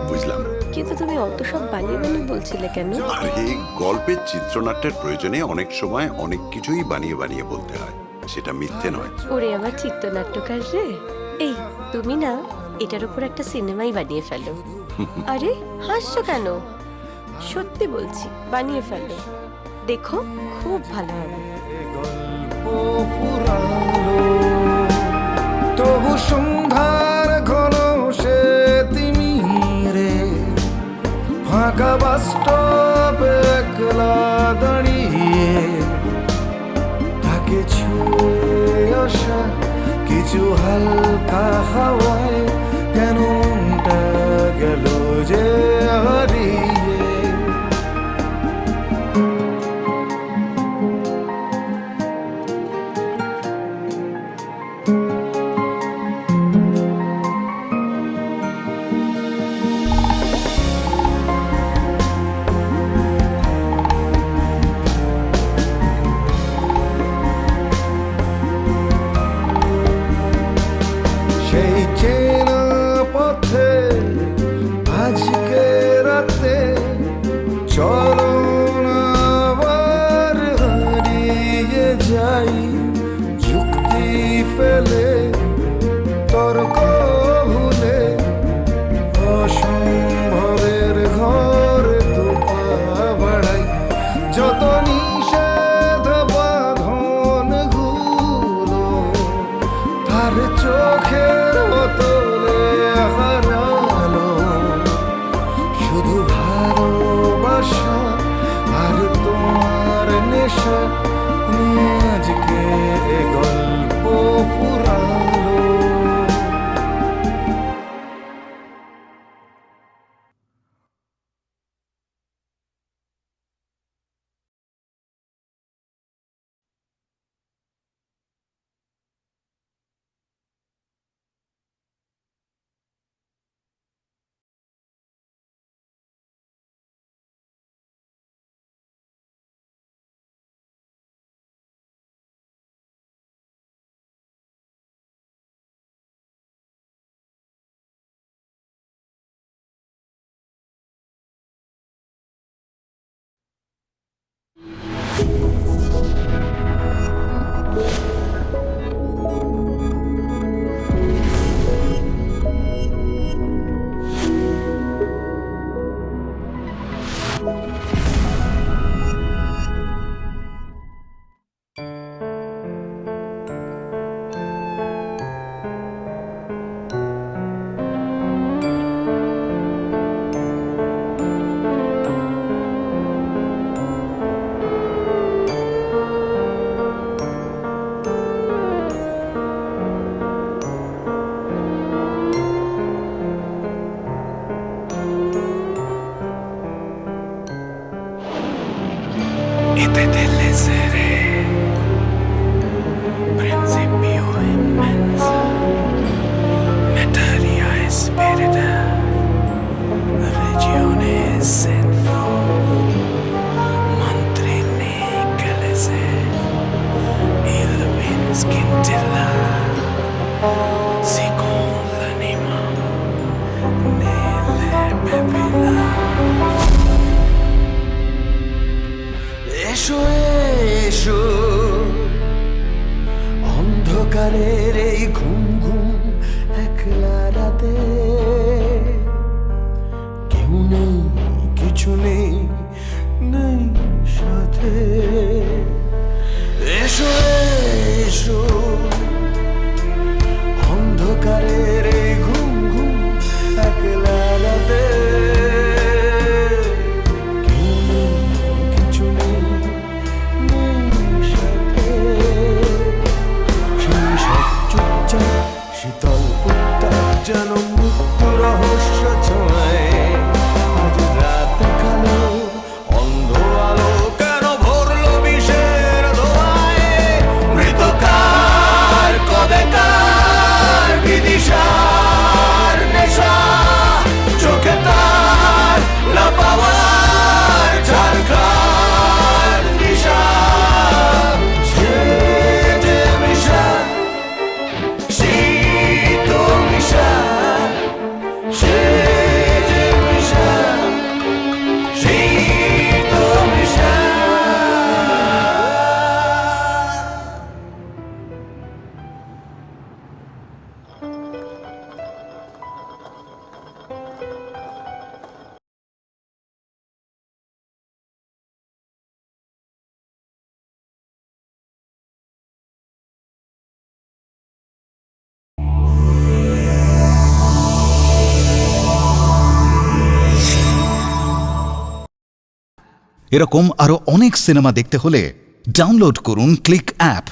বুঝলাম। কিন্তু তুমি অত সব বানিয়ে বানিয়ে বলছিলে কেন? আরে, গল্পের চিত্রনাট্যের প্রয়োজনে অনেক সময় অনেক কিছুই বানিয়ে বানিয়ে বলতে হয়, সেটা মিথ্যে নয়। ওরে আমার চিত্রনাট্যকার রে, এই তুমি না এটার উপর একটা সিনেমাই বানিয়ে ফেলো। আরে হাসছো কেন? সত্যি বলছি, বানিয়ে ফেললে, দেখো খুব ভালো হবে। তবু সন্ধ্যার ঘন সে তিমিরে ফাঁকা বাস্তব একলা দাঁড়িয়ে তাকে ছুঁয়ে আসা কিছু হালকা হাওয়ায় কেন মনটা গেল যে হারিয়ে। সেই চেনা পথে আজকে রাতে চলো না আবার হারিয়ে যাই, যুক্তি ফেলে তর্ক ভুলে অসম্ভবের ঘর দুপা বাড়াই। যত নিষেধ বাঁধন গুলো তার চোখের বোতলে হারালো, শুধু ভালোবাসা আর তোমার নেশা নিয়ে আজকে এ গল্প ফুরালো। Ite delle sere, principio immensa, materia e spirita, regione senso, mantrini calese, il vin scintilla, si con l'anima nelle pupille. এসো এসো অন্ধকারের এই ঘুম ঘুম একলা রাতে, কেউ নেই কিছু নেই নেই সাথে। এসো এসো অন্ধকারের এই ঘুম ঘুম একলা রাতে, শীতল উত্তাপ যেন মৃত্যু রহস্য ছয়। আজ রাত কালো অন্ধ আলো কেন ভরলো বিষের ধোঁয়ায়। মৃতকার কবেকার বিদিশা এরকম আরো অনেক সিনেমা দেখতে হলে ডাউনলোড করুন ক্লিক অ্যাপ।